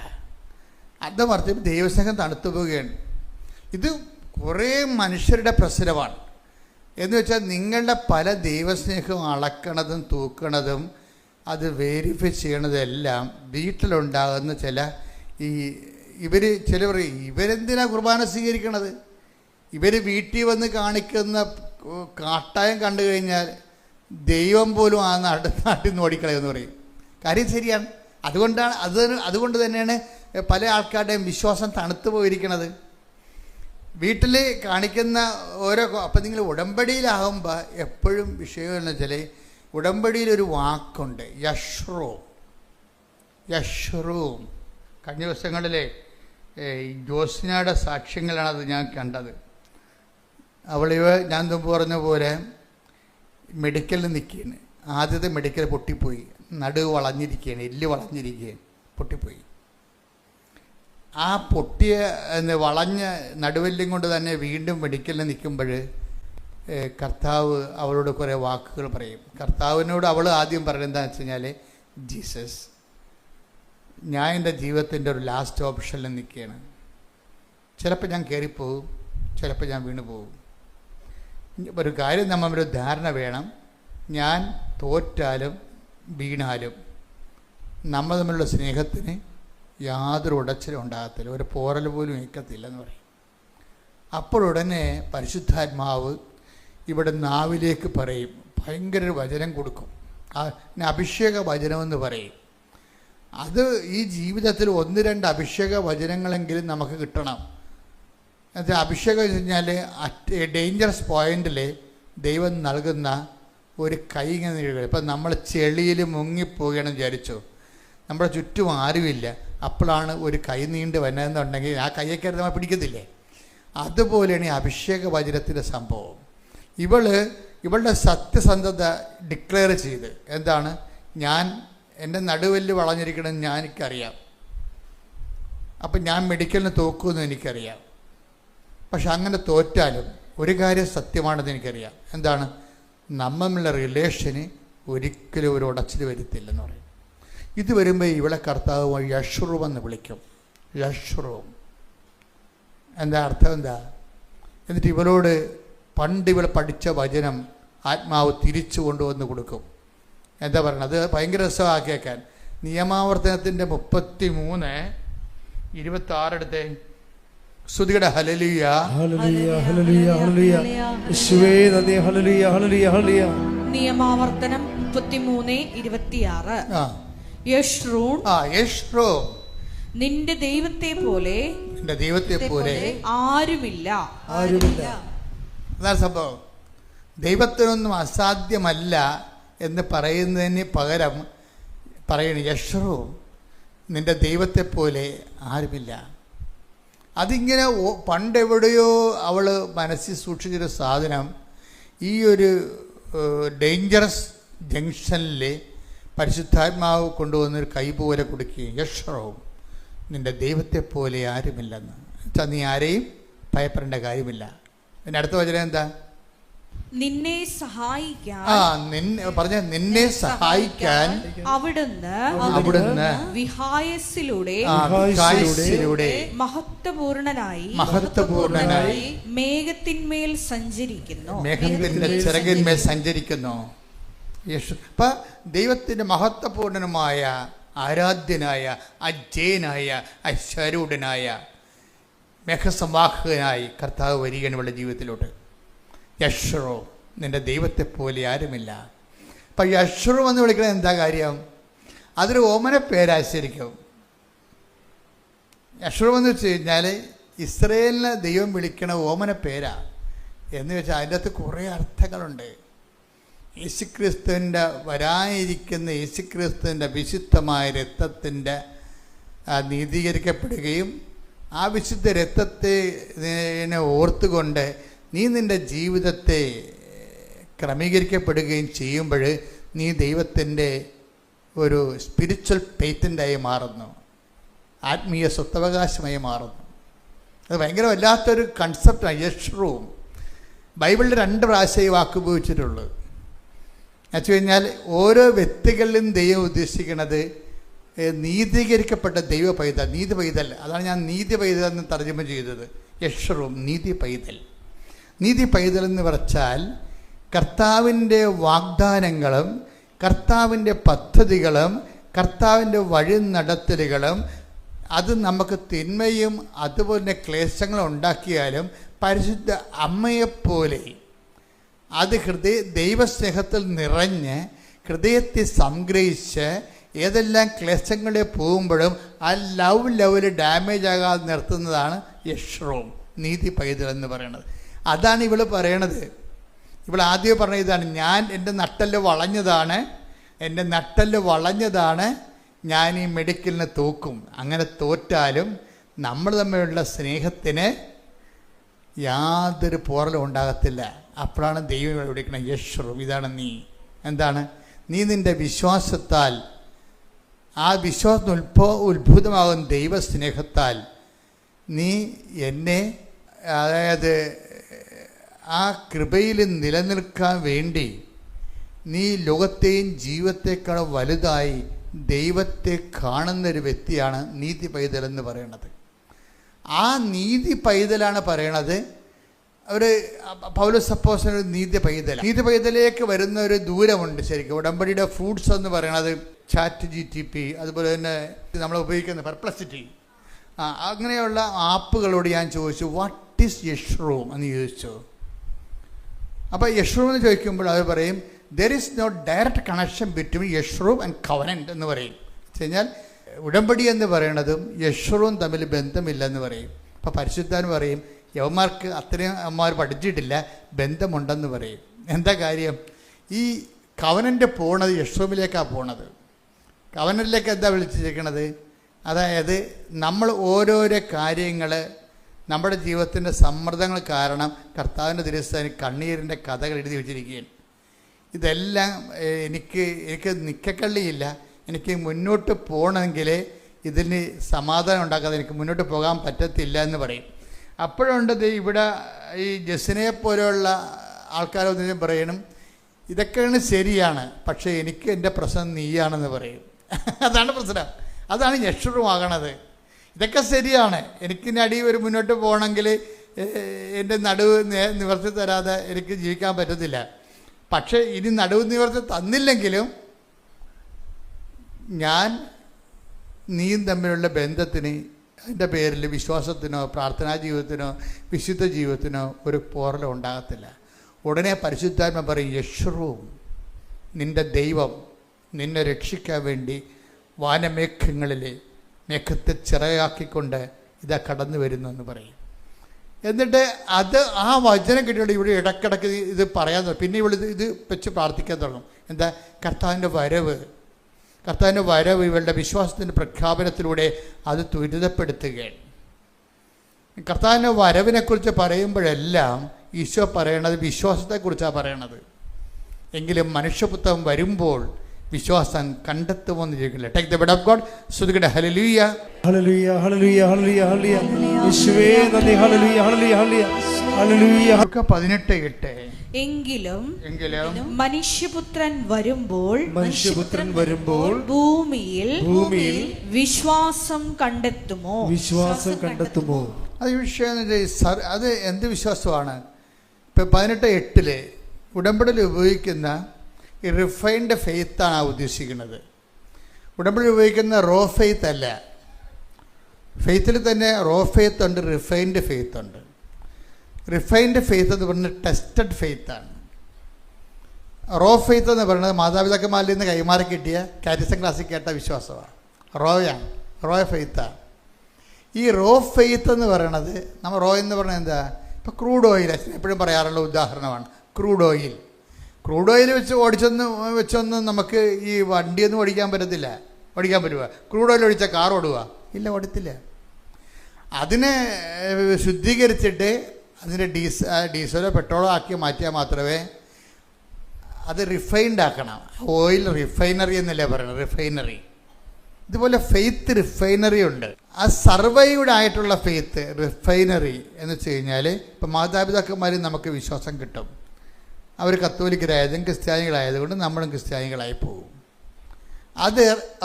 അധർമ്മം വർദ്ധിക്കുമ്പോൾ ദൈവസ്നേഹം തണുത്തു പോവുകയാണ്. ഇത് കുറേ മനുഷ്യരുടെ പ്രശ്നമാണ്. എന്ന് വെച്ചാൽ നിങ്ങളുടെ പല ദൈവസ്നേഹവും അളക്കണതും തൂക്കണതും അത് വെരിഫൈ ചെയ്യണതെല്ലാം വീട്ടിലുണ്ടാകുന്ന ചില ചിലർ ഇവരെന്തിനാ കുർബാന സ്വീകരിക്കണത്? ഇവർ വീട്ടിൽ വന്ന് കാണിക്കുന്ന കാട്ടായം കണ്ടു കഴിഞ്ഞാൽ ദൈവം പോലും ആ നാട്ടിൽ നിന്ന് ഓടിക്കളയെന്ന് പറയും. കാര്യം ശരിയാണ്. അതുകൊണ്ട് തന്നെയാണ് പല ആൾക്കാരുടെയും വിശ്വാസം തണുത്തു പോയിരിക്കുന്നത്. വീട്ടിൽ കാണിക്കുന്ന അപ്പം നിങ്ങൾ ഉടമ്പടിയിലാകുമ്പോൾ എപ്പോഴും വിഷയം എന്ന് വെച്ചാൽ ഉടമ്പടിയിലൊരു വാക്കുണ്ട്, യശ്രൂം. കഴിഞ്ഞ ദിവസങ്ങളിലെ ജോസ്നയുടെ സാക്ഷ്യങ്ങളാണത് ഞാൻ കണ്ടത്. ഞാൻ മുമ്പ് പറഞ്ഞ പോലെ മെഡിക്കലിൽ നിൽക്കുകയാണ്. ആദ്യത്തെ മെഡിക്കൽ പൊട്ടിപ്പോയി, നടുവ് വളഞ്ഞിരിക്കുകയാണ്, എല്ല് വളഞ്ഞിരിക്കുകയാണ്, പൊട്ടിപ്പോയി. ആ പൊട്ടിയ വളഞ്ഞ നടുവെല്ലും കൊണ്ട് തന്നെ വീണ്ടും മെഡിക്കലിൽ നിൽക്കുമ്പോൾ കർത്താവ് അവളോട് കുറേ വാക്കുകൾ പറയും. കർത്താവിനോട് അവൾ ആദ്യം പറയുന്നത് എന്താണെന്ന് വെച്ച് കഴിഞ്ഞാൽ, ജീസസ്, ഞാൻ എൻ്റെ ജീവിതത്തിൻ്റെ ഒരു ലാസ്റ്റ് ഓപ്ഷനിൽ നിൽക്കുകയാണ്. ചിലപ്പോൾ ഞാൻ കയറിപ്പോവും, ചിലപ്പോൾ ഞാൻ വീണു പോകും. ഒരു കാര്യം നമ്മളൊരു ധാരണ വേണം, ഞാൻ തോറ്റാലും വീണാലും നമ്മൾ തമ്മിലുള്ള സ്നേഹത്തിന് യാതൊരു ഉടച്ചിലും ഉണ്ടാകത്തില്ല, ഒരു പോറൽ പോലും ഏൽക്കത്തില്ലെന്ന് പറയും. അപ്പോഴുടനെ പരിശുദ്ധാത്മാവ് ഇവിടെ നാവിലേക്ക് പറയും, ഭയങ്കര ഒരു വചനം കൊടുക്കും, അഭിഷേക വചനമെന്ന് പറയും. അത് ഈ ജീവിതത്തിൽ 1-2 അഭിഷേക വചനങ്ങളെങ്കിലും നമുക്ക് കിട്ടണം. അത് അഭിഷേകം വെച്ച് കഴിഞ്ഞാൽ ഡേഞ്ചറസ് പോയിന്റിൽ ദൈവം നൽകുന്ന ഒരു കൈ ഇങ്ങനെ നീഴുക. ഇപ്പം നമ്മൾ ചെളിയിൽ മുങ്ങിപ്പോവുകയാണെന്ന് വിചാരിച്ചോ, നമ്മുടെ ചുറ്റും ആരുമില്ല, അപ്പോഴാണ് ഒരു കൈ നീണ്ട് വന്നതെന്നുണ്ടെങ്കിൽ ആ കൈയൊക്കെ നമ്മൾ പിടിക്കത്തില്ലേ? അതുപോലെയാണ് ഈ അഭിഷേക വചനത്തിൻ്റെ സംഭവം. ഇവളുടെ സത്യസന്ധത ഡിക്ലെയർ ചെയ്ത്, എന്താണ്, എൻ്റെ നടുവെല്ല് വളഞ്ഞിരിക്കണമെന്ന് എനിക്കറിയാം, അപ്പം ഞാൻ മെഡിക്കലിന് തോക്കുമെന്ന് എനിക്കറിയാം. പക്ഷെ അങ്ങനെ തോറ്റാലും ഒരു കാര്യം സത്യമാണെന്ന് എനിക്കറിയാം, എന്താണ്, നമ്മളുടെ റിലേഷന് ഒരിക്കലും ഒരു ഉടച്ചിൽ വരുത്തില്ലെന്ന് പറയും. ഇത് വരുമ്പോൾ ഇവളെ കർത്താവ് യശ്രുവ് എന്ന് വിളിക്കും. യശ്രുവ് എന്താ അർത്ഥം? എന്താ? എന്നിട്ട് ഇവളോട് പണ്ട് ഇവൾ പഠിച്ച വചനം ആത്മാവ് തിരിച്ചു കൊണ്ടുവന്ന് കൊടുക്കും. എന്താ പറയുന്നത്? അത് ഭയങ്കര രസമാണ് കേൾക്കാൻ. നിയമാവർത്തനത്തിൻ്റെ 33:26 എടുത്തേ. സ്തുതിയുടെ ഹല്ലേലൂയ, ഹല്ലേലൂയ, ഹല്ലേലൂയ, ഹല്ലേലൂയ. യേശുവേ നന്ദി. ഹല്ലേലൂയ, ഹല്ലേലൂയ, ഹല്ലേലൂയ. നിയമാവർത്തനം 33:26. യശ്രൂൺ, നിന്റെ ദൈവത്തെ പോലെ ആരുമില്ല. അതാണ് സംഭവം. ദൈവത്തിനൊന്നും അസാധ്യമല്ല എന്ന് പറയുന്നതിന് പകരം പറയണ യശ്രു, നിന്റെ ദൈവത്തെ പോലെ ആരുമില്ല. അതിങ്ങനെ പണ്ടെവിടെയോ അവൾ മനസ്സിൽ സൂക്ഷിച്ചൊരു സാധനം ഈ ഒരു ഡേഞ്ചറസ് ജംഗ്ഷനിൽ പരിശുദ്ധാത്മാവ് കൊണ്ടുവന്നൊരു കൈ പോലെ കൊടുക്കുകയും, യശ്രവും നിന്റെ ദൈവത്തെ പോലെ ആരുമില്ലെന്ന് വെച്ചാൽ നീ ആരെയും ഭയപ്പെടേണ്ട കാര്യമില്ല. പിന്നെ അടുത്ത വചനം എന്താ? നിന്നെ സഹായിക്കാൻ, നിന്നെ സഹായിക്കാൻ അവിടുന്ന് വിഹായസിലൂടെ മഹത്വപൂർണനായി മേഘത്തിന്മേൽ സഞ്ചരിക്കുന്നു. മേഘത്തിന്റെ ചിറകിന്മേൽ സഞ്ചരിക്കുന്നു. അപ്പം ദൈവത്തിൻ്റെ മഹത്വപൂർണനുമായ, ആരാധ്യനായ, അജയനായ, അശരൂഢനായ, മേഘസംവാഹകനായി കർത്താവ് വരികയാണ് ഇവളുടെ ജീവിതത്തിലോട്ട്. യശ്രു, നിന്റെ ദൈവത്തെ പോലെ ആരുമില്ല. അപ്പം യശ്രു എന്ന് വിളിക്കുന്നത് എന്താ കാര്യം? അതൊരു ഓമന പേരാശരിക്കും. യശ്രു എന്ന് വെച്ച് കഴിഞ്ഞാൽ ഇസ്രയേലിനെ ദൈവം വിളിക്കണ ഓമന പേരാ എന്ന് വെച്ചാൽ അതിൻ്റെ അകത്ത് കുറേ അർത്ഥങ്ങളുണ്ട്. യേശുക്രിസ്തുവിൻ്റെ വരാനിരിക്കുന്ന യേശുക്രിസ്തുവിൻ്റെ വിശുദ്ധമായ രക്തത്തിൻ്റെ നീതീകരിക്കപ്പെടുകയും ആ വിശുദ്ധ രക്തത്തെ ഓർത്തുകൊണ്ട് നീ നിൻ്റെ ജീവിതത്തെ ക്രമീകരിക്കപ്പെടുകയും ചെയ്യുമ്പോൾ നീ ദൈവത്തിൻ്റെ ഒരു സ്പിരിച്വൽ പേറ്റൻ്റായി മാറുന്നു, ആത്മീയ സ്വത്തവകാശമായി മാറുന്നു. അത് ഭയങ്കര വല്ലാത്തൊരു കൺസെപ്റ്റാണ് യശ്രുവും. ബൈബിളിൽ 2 പ്രാവശ്യം ഈ വാക്ക് ഉപയോഗിച്ചിട്ടുള്ളൂ. എന്നുവെച്ച് കഴിഞ്ഞാൽ ഓരോ വ്യക്തികളിലും ദൈവം ഉദ്ദേശിക്കുന്നത് നീതീകരിക്കപ്പെട്ട ദൈവ പൈതൽ, നീതി പൈതൽ. അതാണ് ഞാൻ നീതി പൈതൽ എന്ന് തർജ്ജമ ചെയ്തത്. യശ്രുവും നീതി പൈതൽ. നീതി പൈതൽ എന്ന് പറഞ്ഞാൽ കർത്താവിൻ്റെ വാഗ്ദാനങ്ങളും കർത്താവിൻ്റെ പദ്ധതികളും കർത്താവിൻ്റെ വഴി നടത്തലുകളും അത് നമുക്ക് തിന്മയും അതുപോലെ ക്ലേശങ്ങളും ഉണ്ടാക്കിയാലും പരിശുദ്ധ അമ്മയെപ്പോലെ അത് ദൈവസ്നേഹത്തിൽ നിറഞ്ഞ് ഹൃദയത്തെ സംഗ്രഹിച്ച് ഏതെല്ലാം ക്ലേശങ്ങളെ പോകുമ്പോഴും ആ ലെവല് ഡാമേജ് ആകാതെ നിർത്തുന്നതാണ് യശ്രുവും നീതി പൈതൽ എന്ന് പറയുന്നത്. അതാണ് ഇവൾ പറയണത്. ഇവൾ ആദ്യം പറഞ്ഞ ഇതാണ്, എൻ്റെ നട്ടെല്ല് വളഞ്ഞതാണ്, ഞാൻ ഈ മെഡിക്കലിന് തോക്കും. അങ്ങനെ തോറ്റാലും നമ്മൾ തമ്മിലുള്ള സ്നേഹത്തിന് യാതൊരു പോറലും ഉണ്ടാകത്തില്ല. അപ്പോഴാണ് ദൈവം ഇവിടെ വിളിക്കണം യശ്രു, ഇതാണ് നീ. എന്താണ്? നീ നിൻ്റെ വിശ്വാസത്താൽ, ആ വിശ്വാസം ഉത്ഭുതമാകുന്ന ദൈവസ്നേഹത്താൽ നീ എന്നെ, അതായത് ആ കൃപയിൽ നിലനിൽക്കാൻ വേണ്ടി നീ ലോകത്തെയും ജീവിതത്തെക്കാളും വലുതായി ദൈവത്തെ കാണുന്നൊരു വ്യക്തിയാണ് നീതി പൈതൽ എന്ന് പറയുന്നത്. ആ നീതി പൈതലാണ് പറയണത്. ഒരു പൗലോസ് അപ്പോസ്തലൻ നീതി പൈതലേക്ക് വരുന്ന ഒരു ദൂരമുണ്ട്. ശരിക്കും ഉടമ്പടിയുടെ ഫ്രൂട്ട്സ് എന്ന് പറയണത് ChatGPT, അതുപോലെ തന്നെ നമ്മൾ ഉപയോഗിക്കുന്ന പെർപ്ലക്സിറ്റി, അങ്ങനെയുള്ള ആപ്പുകളോട് ഞാൻ ചോദിച്ചു വാട്ട് ഈസ് യശ്രു എന്ന് ചോദിച്ചു. അപ്പോൾ യശ്രു എന്ന് ചോദിക്കുമ്പോൾ അവർ പറയും there is no direct connection between യശ്രു ആൻഡ് കവനൻറ്റ് എന്ന് പറയും. വെച്ച് കഴിഞ്ഞാൽ ഉടമ്പടി എന്ന് പറയണതും യശ്രുവും തമ്മിൽ ബന്ധമില്ലെന്ന് പറയും. അപ്പോൾ പരിശുദ്ധാൻ പറയും യവന്മാർക്ക് അത്രയും അമ്മമാർ പഠിച്ചിട്ടില്ല, ബന്ധമുണ്ടെന്ന് പറയും. എന്താ കാര്യം? ഈ കവനൻ്റ് പോണത് യശ്രുവിലേക്കാണ് പോണത്. കവനറ്റിലേക്ക് എന്താ വിളിച്ചിരിക്കണത്? അതായത് നമ്മൾ ഓരോരോ കാര്യങ്ങൾ നമ്മുടെ ജീവിതത്തിൻ്റെ സമ്മർദ്ദങ്ങൾ കാരണം കർത്താവിൻ്റെ തിരുസ്ഥാനിൽ കണ്ണീരിൻ്റെ കഥകൾ എഴുതി വെച്ചിരിക്കുകയാണ്. ഇതെല്ലാം എനിക്ക് നിക്കക്കള്ളിയില്ല. എനിക്ക് മുന്നോട്ട് പോകണമെങ്കിൽ ഇതിന് സമാധാനം ഉണ്ടാക്കാതെ എനിക്ക് മുന്നോട്ട് പോകാൻ പറ്റത്തില്ല എന്ന് പറയും. അപ്പോഴുണ്ട് ഇവിടെ ഈ ജസ്സിനെ പോലെയുള്ള ആൾക്കാരൊന്നും പറയണം, ഇതൊക്കെയാണ് ശരിയാണ്, പക്ഷേ എനിക്ക് എൻ്റെ പ്രശ്നം നീയാണെന്ന് പറയും. അതാണ് പ്രശ്നം. അതാണ് യക്ഷുറുമാകണത്. ഇതൊക്കെ ശരിയാണ്, എനിക്കിനി അടി ഒരു മുന്നോട്ട് പോകണമെങ്കിൽ എൻ്റെ നടുവ് നിവർത്തി തരാതെ എനിക്ക് ജീവിക്കാൻ പറ്റത്തില്ല. പക്ഷേ ഇനി നടുവ് നിവർത്തി തന്നില്ലെങ്കിലും ഞാൻ നീയും തമ്മിലുള്ള ബന്ധത്തിന് അതിൻ്റെ പേരിൽ വിശ്വാസത്തിനോ പ്രാർത്ഥനാ ജീവിതത്തിനോ വിശുദ്ധ ജീവിതത്തിനോ ഒരു പോറലോ ഉണ്ടാകത്തില്ല. ഉടനെ പരിശുദ്ധാത്മ പറയും, യശ്രുവും നിൻ്റെ ദൈവം നിന്നെ രക്ഷിക്കാൻ വേണ്ടി വാനമേഘങ്ങളിൽ മേഘത്തെ ചിറയാക്കിക്കൊണ്ട് ഇതാ കടന്നു വരുന്നു എന്ന് പറയും. എന്നിട്ട് അത് ആ വചനം കിട്ടിയോടെ ഇവിടെ ഇടക്കിടക്ക് ഇത് പറയാൻ തുടങ്ങും. പിന്നെ ഇവിടെ ഇത് വെച്ച് പ്രാർത്ഥിക്കാൻ തുടങ്ങും. എന്താ? കർത്താവിൻ്റെ വരവ് ഇവളുടെ വിശ്വാസത്തിൻ്റെ പ്രഖ്യാപനത്തിലൂടെ അത് ത്വരിതപ്പെടുത്തുകയാണ്. കർത്താവിൻ്റെ വരവിനെക്കുറിച്ച് പറയുമ്പോഴെല്ലാം ഈശോ പറയണത് വിശ്വാസത്തെക്കുറിച്ചാണ് പറയണത്. എങ്കിലും മനുഷ്യപുത്രൻ വരുമ്പോൾ വിശ്വാസം കണ്ടെത്തുമെന്നിരിക്കില്ല. Take the word of God. സ്തുതിക്കട്ടെ. ഹല്ലേലൂയ, ഹല്ലേലൂയ, ഹല്ലേലൂയ, ഹല്ലേലൂയ, ഹല്ലേലൂയ. യേശുവേ നന്ദി. ഹല്ലേലൂയ, ഹല്ലേലൂയ, ഹല്ലേലൂയ, ഹല്ലേലൂയ. 18:8 എങ്കിലും മനുഷ്യപുത്രൻ വരുമ്പോൾ ഭൂമിയിൽ വിശ്വാസം കണ്ടെത്തുമോ? അത് വിഷയം. അത് എന്ത് വിശ്വാസമാണ്? ഇപ്പം 18:8 ഉടമ്പടിയിൽ ഉപയോഗിക്കുന്ന ഈ റിഫൈൻഡ് ഫെയ്ത്താണ് ഉദ്ദേശിക്കുന്നത്. ഉടമ്പടി ഉപയോഗിക്കുന്ന റോ ഫെയ്ത്ത് അല്ല. ഫെയ്ത്തിൽ തന്നെ റോ ഫെയ്ത്ത് ഉണ്ട്, റിഫൈൻഡ് ഫെയ്ത്ത് ഉണ്ട്. റിഫൈൻഡ് ഫെയ്ത്ത് എന്ന് പറയുന്നത് ടെസ്റ്റഡ് ഫെയ്ത്താണ്. റോ ഫെയ്ത്ത് എന്ന് പറയുന്നത് മാതാപിതാക്കന്മാരിൽ നിന്ന് കൈമാറി കിട്ടിയ കാരിസം ക്ലാസ്സിൽ കേട്ട വിശ്വാസമാണ്. റോ ഫെയ്ത്താണ്. ഈ റോ ഫെയ്ത്ത് എന്ന് പറയണത് റോ എന്ന് പറയുന്നത് എന്താ? ഇപ്പോൾ ക്രൂഡ് ഓയിൽ എപ്പോഴും പറയാറുള്ള ഉദാഹരണമാണ്. ക്രൂഡ് ഓയിൽ വെച്ചൊന്നും നമുക്ക് ഈ വണ്ടിയൊന്നും ഓടിക്കാൻ പറ്റത്തില്ല. ഓടിക്കാൻ പറ്റുക? ക്രൂഡ് ഓയിൽ ഒഴിച്ചാൽ കാർ ഓടുക? ഇല്ല, ഓടത്തില്ല. അതിനെ ശുദ്ധീകരിച്ചിട്ട് അതിൻ്റെ ഡീസലോ പെട്രോളോ ആക്കി മാറ്റിയാൽ മാത്രമേ അത് റിഫൈൻഡ് ആക്കണം. ഓയിൽ റിഫൈനറി എന്നല്ലേ പറയുന്നത്, റിഫൈനറി. ഇതുപോലെ ഫെയ്ത്ത് റിഫൈനറി ഉണ്ട്. ആ സർവൈവ്ഡ് ആയിട്ടുള്ള ഫെയ്ത്ത് റിഫൈനറി എന്ന് വെച്ച് കഴിഞ്ഞാൽ ഇപ്പം മാതാപിതാക്കന്മാരിൽ നമുക്ക് വിശ്വാസം കിട്ടും. അവർ കത്തോലിക്കരായതും ക്രിസ്ത്യാനികളായതുകൊണ്ട് നമ്മളും ക്രിസ്ത്യാനികളായി പോകും. അത്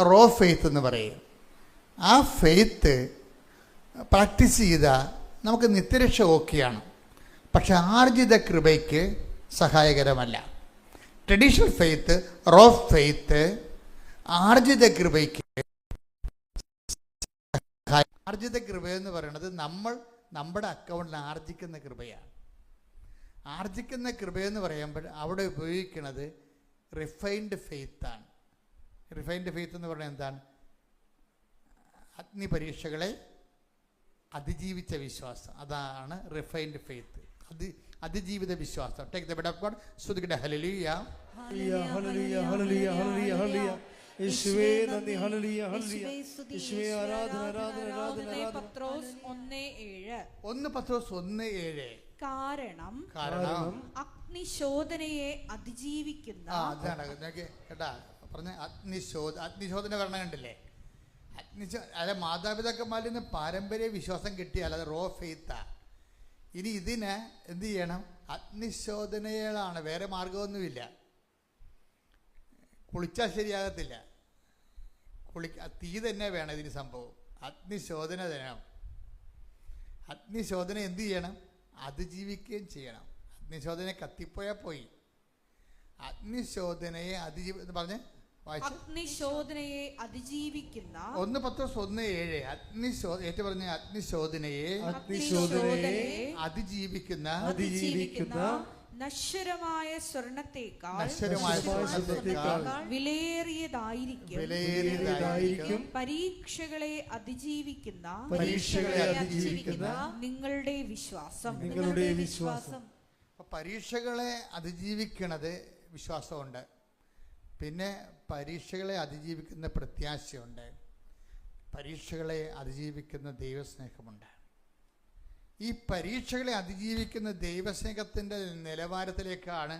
റോ ഫെയ്ത്ത് എന്ന് പറയും. ആ ഫെയ്ത്ത് പ്രാക്ടീസ് ചെയ്താൽ നമുക്ക് നിത്യരക്ഷ ഓക്കെയാണ്. പക്ഷെ ആർജിത കൃപയ്ക്ക് സഹായകരമല്ല. ട്രഡീഷണൽ ഫെയ്ത്ത്, റോ ഫെയ്ത്ത് ആർജിത കൃപയ്ക്ക്. ആർജിത കൃപയെന്ന് പറയുന്നത് നമ്മുടെ അക്കൗണ്ടിൽ ആർജിക്കുന്ന കൃപയാണ്. ആർജിക്കുന്ന കൃപയെന്ന് പറയുമ്പോൾ അവിടെ ഉപയോഗിക്കുന്നത് റിഫൈൻഡ് ഫെയ്ത്താണ്. റിഫൈൻഡ് ഫെയ്ത്ത് എന്ന് പറയുന്നത് എന്താണ്? അഗ്നിപരീക്ഷകളെ അതിജീവിച്ച വിശ്വാസം. അതാണ് റിഫൈൻഡ് ഫെയ്ത്ത്, അതിജീവിത വിശ്വാസം. Take the word of God. സ്തുതിക്കട്ടെ. ഹല്ലേലൂയ, ഹല്ലേലൂയ, ഹല്ലേലൂയ, ഹല്ലേലൂയ, ഹല്ലേലൂയ. യേശുവേ നന്ദി. ഹല്ലേലൂയ, ഹല്ലേലൂയ. യേശുവേ ആരാധന, ആരാധന, ആരാധന. 1 പത്രോസ് 1:7 കാരണം അഗ്നിശോധനയെ അതിജീവിക്കുന്ന. അതാണ് കേട്ടാ പറഞ്ഞ അഗ്നിശോധന വരണം കണ്ടില്ലേ? അല്ല, മാതാപിതാക്കന്മാരിൽ നിന്ന് പാരമ്പര്യ വിശ്വാസം കിട്ടിയാൽ അത് റോ ഫെയ്ത്താ. ഇനി ഇതിന് എന്ത് ചെയ്യണം? അഗ്നിശോധനകളാണ്, വേറെ മാർഗമൊന്നുമില്ല. കുളിച്ചാൽ ശരിയാകത്തില്ല. തീ തന്നെ വേണം ഇതിന് സംഭവം. അഗ്നിശോധന വേണം. അഗ്നിശോധന എന്ത് ചെയ്യണം? അതിജീവിക്കുകയും ചെയ്യണം. അഗ്നിശോധന കത്തിപ്പോയാൽ പോയി. അഗ്നിശോധനയെ പറഞ്ഞ് അഗ്നിശോധനയെ അതിജീവിക്കുന്ന 1 പത്രോസ് 1:7 അഗ്നിശോധനയെ അതിജീവിക്കുന്ന നശ്വരമായ സ്വർണത്തേക്കാൾ വിലയേറിയതായിരിക്കും പരീക്ഷകളെ അതിജീവിക്കുന്ന നിങ്ങളുടെ വിശ്വാസം. പരീക്ഷകളെ അതിജീവിക്കണത് വിശ്വാസമുണ്ട്. പിന്നെ പരീക്ഷകളെ അതിജീവിക്കുന്ന പ്രത്യാശയുണ്ട്. പരീക്ഷകളെ അതിജീവിക്കുന്ന ദൈവസ്നേഹമുണ്ട്. ഈ പരീക്ഷകളെ അതിജീവിക്കുന്ന ദൈവസ്നേഹത്തിൻ്റെ നിലവാരത്തിലേക്കാണ്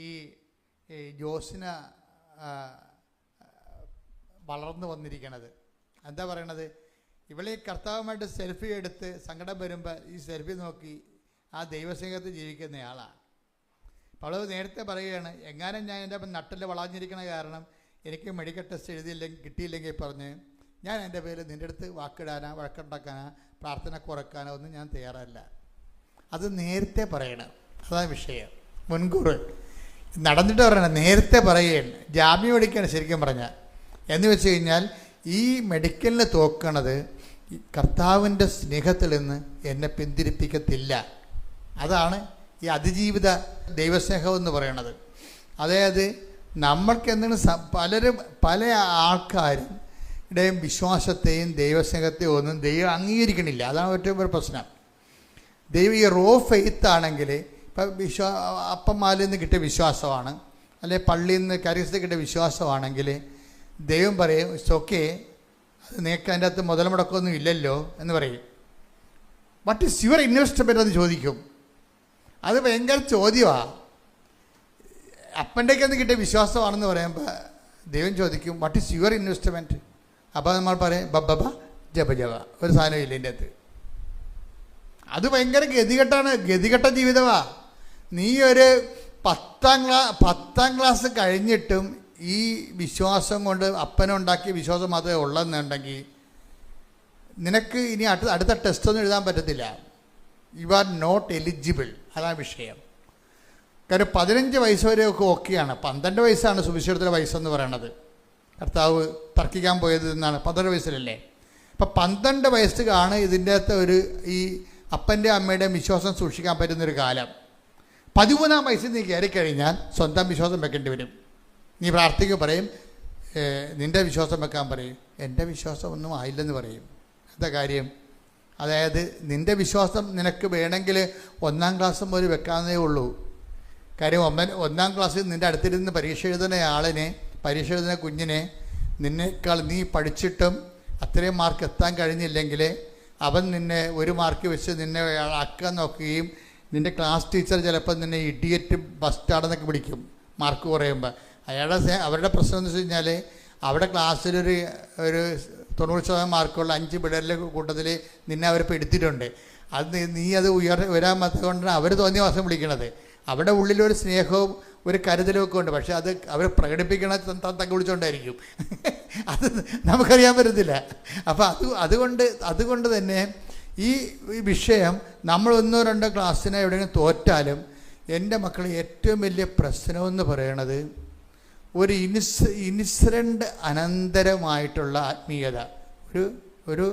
ഈ ജോസിന വളർന്നു വന്നിരിക്കുന്നത്. എന്താ പറയണത്? ഇവളെ കർത്താവുമായിട്ട് സെൽഫി എടുത്ത് സങ്കടം വരുമ്പോൾ ഈ സെൽഫി നോക്കി ആ ദൈവസ്നേഹത്തിൽ ജീവിക്കുന്നയാളാണ്. അപ്പോൾ അവൾ നേരത്തെ പറയുകയാണ്, എങ്ങാനും ഞാൻ എൻ്റെ നട്ടിൽ വളഞ്ഞിരിക്കണ കാരണം എനിക്ക് മെഡിക്കൽ ടെസ്റ്റ് കിട്ടിയില്ലെങ്കിൽ പറഞ്ഞ് ഞാൻ എൻ്റെ പേരിൽ നിൻ്റെ അടുത്ത് വാക്കിടാനോ വഴക്കുണ്ടാക്കാനോ പ്രാർത്ഥന കുറക്കാനോ ഒന്നും ഞാൻ തയ്യാറല്ല. അത് നേരത്തെ പറയണം. അതാണ് വിഷയം. മുൻകൂർ നടന്നിട്ട് പറയണം, നേരത്തെ പറയുകയാണ്. ജാമ്യം എടുക്കുകയാണ് ശരിക്കും പറഞ്ഞാൽ. എന്ന് വെച്ച് കഴിഞ്ഞാൽ ഈ മെഡിക്കലിന് തോക്കണത് കർത്താവിൻ്റെ സ്നേഹത്തിൽ നിന്ന് എന്നെ പിന്തിരിപ്പിക്കത്തില്ല. അതാണ് ഈ അതിജീവിത ദൈവസ്നേഹം എന്ന് പറയണത്. അതായത് നമ്മൾക്ക് എന്തെങ്കിലും പല ആൾക്കാരുടെയും വിശ്വാസത്തെയും ദൈവസ്നേഹത്തെയും ഒന്നും ദൈവം അംഗീകരിക്കണില്ല. അതാണ് ഏറ്റവും വലിയ പ്രശ്നം. ദൈവം ഈ റോ ഫെയ്ത്ത് ആണെങ്കിൽ ഇപ്പം അപ്പന്മാരിൽ നിന്ന് കിട്ടിയ വിശ്വാസമാണ്, അല്ലെങ്കിൽ പള്ളിയിൽ നിന്ന് കരീസത്തിൽ കിട്ടിയ വിശ്വാസമാണെങ്കിൽ ദൈവം പറയും ഇറ്റ്സ് ഓക്കെ, അത് നിങ്ങൾക്ക് അതിൻ്റെ അകത്ത് മുതൽ മുടക്കമൊന്നും ഇല്ലല്ലോ എന്ന് പറയും. വാട്ട് ഈസ് യുവർ ഇൻവെസ്റ്റ്മെൻറ്റ് എന്ന് ചോദിക്കും. അത് ഭയങ്കര ചോദ്യമാണ്. അപ്പൻ്റെയൊക്കെ കിട്ടിയ വിശ്വാസമാണെന്ന് പറയുമ്പോൾ ദൈവം ചോദിക്കും വാട്ട് ഈസ് യുവർ ഇൻവെസ്റ്റ്മെൻറ്റ്. അപ്പോൾ നമ്മൾ പറയും ബബ്ബ ജബ ജബ, ഒരു സാധനം ഇല്ല എൻ്റെ അകത്ത്. അത് ഭയങ്കര ഗതികെട്ട ജീവിതമാണ്. നീ ഒരു 10ാം ക്ലാസ് കഴിഞ്ഞിട്ടും ഈ വിശ്വാസം കൊണ്ട് അപ്പനുണ്ടാക്കിയ വിശ്വാസം മാത്രമേ ഉള്ളതെന്നുണ്ടെങ്കിൽ നിനക്ക് ഇനി അടുത്ത ടെസ്റ്റൊന്നും എഴുതാൻ പറ്റത്തില്ല. You are not eligible. അതാണ് വിഷയം. കാര്യം 15 വയസ്സ് വരെയൊക്കെ ഓക്കെയാണ്. 12 വയസ്സാണ് സുവിശേഷത്തിലെ വയസ്സെന്ന് പറയണത്. കർത്താവ് തർക്കിക്കാൻ പോയത് എന്നാണ് 12 വയസ്സിലല്ലേ. അപ്പം 12 വയസ്സാണ് ഇതിൻ്റെ അകത്ത് ഈ അപ്പൻ്റെ അമ്മയുടെയും വിശ്വാസം സൂക്ഷിക്കാൻ പറ്റുന്നൊരു കാലം. 13ാം വയസ്സിൽ നീ കയറിക്കഴിഞ്ഞാൽ സ്വന്തം വിശ്വാസം വെക്കേണ്ടി വരും. നീ പ്രാർത്ഥിക്കുക പറയും, നിൻ്റെ വിശ്വാസം വെക്കാൻ പറയും. എൻ്റെ വിശ്വാസം ഒന്നും ആയില്ലെന്ന് പറയും. എന്താ കാര്യം? അതായത് നിൻ്റെ വിശ്വാസം നിനക്ക് വേണമെങ്കിൽ 1ാം ക്ലാസ് മുതൽ വെക്കാവുന്നേ ഉള്ളൂ. കാര്യം 1ാം ക്ലാസ്സിൽ നിൻ്റെ അടുത്തിരുന്ന് പരീക്ഷ എഴുതുന്ന കുഞ്ഞിനെ നിന്നേക്കാൾ നീ പഠിച്ചിട്ടും അത്രയും മാർക്ക് എത്താൻ കഴിഞ്ഞില്ലെങ്കിൽ അവൻ നിന്നെ 1 മാർക്ക് വെച്ച് നിന്നെ ആക്കാൻ നോക്കുകയും നിൻ്റെ ക്ലാസ് ടീച്ചർ ചിലപ്പോൾ നിന്നെ ഇഡിയറ്റ് ബസ്റ്റാർഡെന്നൊക്കെ വിളിക്കും മാർക്ക് കുറയുമ്പോൾ. അവരുടെ പ്രശ്നം എന്ന് വെച്ച് കഴിഞ്ഞാൽ അവിടെ ക്ലാസ്സിലൊരു 90% മാർക്കുള്ള 5 പിള്ളേരുടെ കൂട്ടത്തിൽ നിന്നെ അവരിപ്പോൾ എടുത്തിട്ടുണ്ട്. അത് നീ അത് വരാൻ പറ്റാത്തതുകൊണ്ടാണ് അവർ തോന്നിയ വാസം വിളിക്കണത്. അവിടെ ഉള്ളിലൊരു സ്നേഹവും ഒരു കരുതലും ഒക്കെ ഉണ്ട്. പക്ഷെ അത് അവർ പ്രകടിപ്പിക്കണ തക്ക വിളിച്ചുകൊണ്ടായിരിക്കും. അത് നമുക്കറിയാൻ പറ്റത്തില്ല. അപ്പം അതുകൊണ്ട് തന്നെ ഈ വിഷയം നമ്മൾ 1-2 ക്ലാസ്സിനെ എവിടെയെങ്കിലും തോറ്റാലും എൻ്റെ മക്കൾ ഏറ്റവും വലിയ പ്രശ്നമെന്ന് പറയണത് ഒരു ഇൻസിഡൻ്റ് അനന്തരമായിട്ടുള്ള ആത്മീയത, ഒരു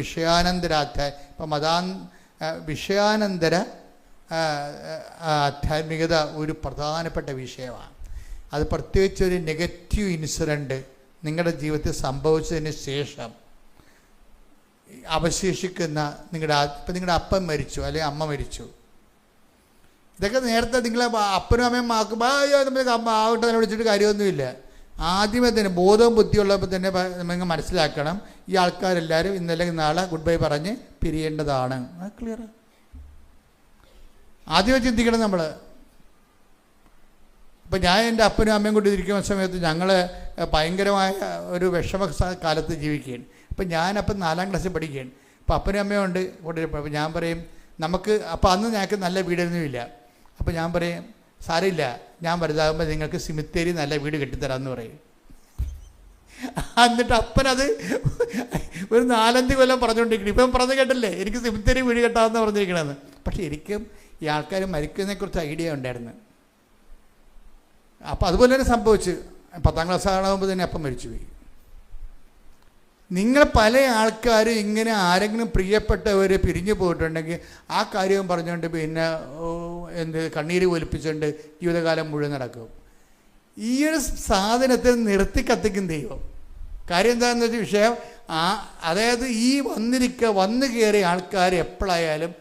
വിഷയാനന്തരാധ്യായ ഇപ്പം വിഷയാനന്തര ആധ്യാത്മികത ഒരു പ്രധാനപ്പെട്ട വിഷയമാണ്. അത് പ്രത്യേകിച്ച് ഒരു നെഗറ്റീവ് ഇൻസിഡൻറ്റ് നിങ്ങളുടെ ജീവിതത്തിൽ സംഭവിച്ചതിന് ശേഷം അവശേഷിക്കുന്ന നിങ്ങളുടെ അപ്പൻ മരിച്ചു അല്ലെങ്കിൽ അമ്മ മരിച്ചു. ഇതൊക്കെ നേരത്തെ നിങ്ങളെ അപ്പനും അമ്മയും ആവട്ടെ തന്നെ വിളിച്ചിട്ട് കാര്യമൊന്നുമില്ല. ആദ്യമേ തന്നെ ബോധവും ബുദ്ധിയുള്ളപ്പോൾ തന്നെ നിങ്ങൾ മനസ്സിലാക്കണം, ഈ ആൾക്കാരെല്ലാവരും ഇന്നല്ലെങ്കിൽ നാളെ ഗുഡ് ബൈ പറഞ്ഞ് പിരിയേണ്ടതാണ്. അത് ക്ലിയർ. ആദ്യമേ ചിന്തിക്കണം നമ്മൾ. ഇപ്പം ഞാൻ എൻ്റെ അപ്പനും അമ്മയും കൂടി ഇരിക്കുന്ന സമയത്ത് ഞങ്ങൾ ഭയങ്കരമായ ഒരു വിഷമ കാലത്ത് ജീവിക്കുകയാണ്. അപ്പം ഞാനപ്പം 4ാം ക്ലാസ്സിൽ പഠിക്കുകയാണ്. അപ്പം അപ്പനും അമ്മയും ഉണ്ട് കൊണ്ടിരിപ്പോൾ. അപ്പം ഞാൻ പറയും നമുക്ക്, അപ്പം അന്ന് ഞങ്ങൾക്ക് നല്ല വീടൊന്നുമില്ല. അപ്പം ഞാൻ പറയും സാരമില്ല, ഞാൻ വലുതാകുമ്പോൾ നിങ്ങൾക്ക് സിമിത്തേരി നല്ല വീട് കെട്ടിത്തരാമെന്ന് പറയും. എന്നിട്ട് അപ്പനത് ഒരു 4-5 കൊല്ലം പറഞ്ഞുകൊണ്ടിരിക്കണം. ഇപ്പം പറഞ്ഞു കേട്ടല്ലേ എനിക്ക് സിമിത്തേരി വീട് കെട്ടാമെന്ന് പറഞ്ഞിരിക്കണമെന്ന്. പക്ഷെ എനിക്കും ഈ ആൾക്കാർ മരിക്കുന്നതിനെക്കുറിച്ച് ഐഡിയ ഉണ്ടായിരുന്നു. അപ്പോൾ അതുപോലെ തന്നെ സംഭവിച്ചു. 10ാം ക്ലാസ് ആകുമ്പോൾ തന്നെ അപ്പം മരിച്ചുപോയി. നിങ്ങൾ പല ആൾക്കാരും ഇങ്ങനെ ആരെങ്കിലും പ്രിയപ്പെട്ടവർ പിരിഞ്ഞു പോയിട്ടുണ്ടെങ്കിൽ ആ കാര്യവും പറഞ്ഞുകൊണ്ട് പിന്നെ കണ്ണീര് ഒലിപ്പിച്ചുകൊണ്ട് ജീവിതകാലം മുഴുവൻ നടക്കും. ഈ ഒരു സാധനത്തെ നിർത്തി കത്തിക്കും ദൈവം. കാര്യം എന്താണെന്ന് വെച്ചാൽ വിഷയം അതായത് ഈ വന്നു കയറിയ ആൾക്കാർ എപ്പോഴായാലും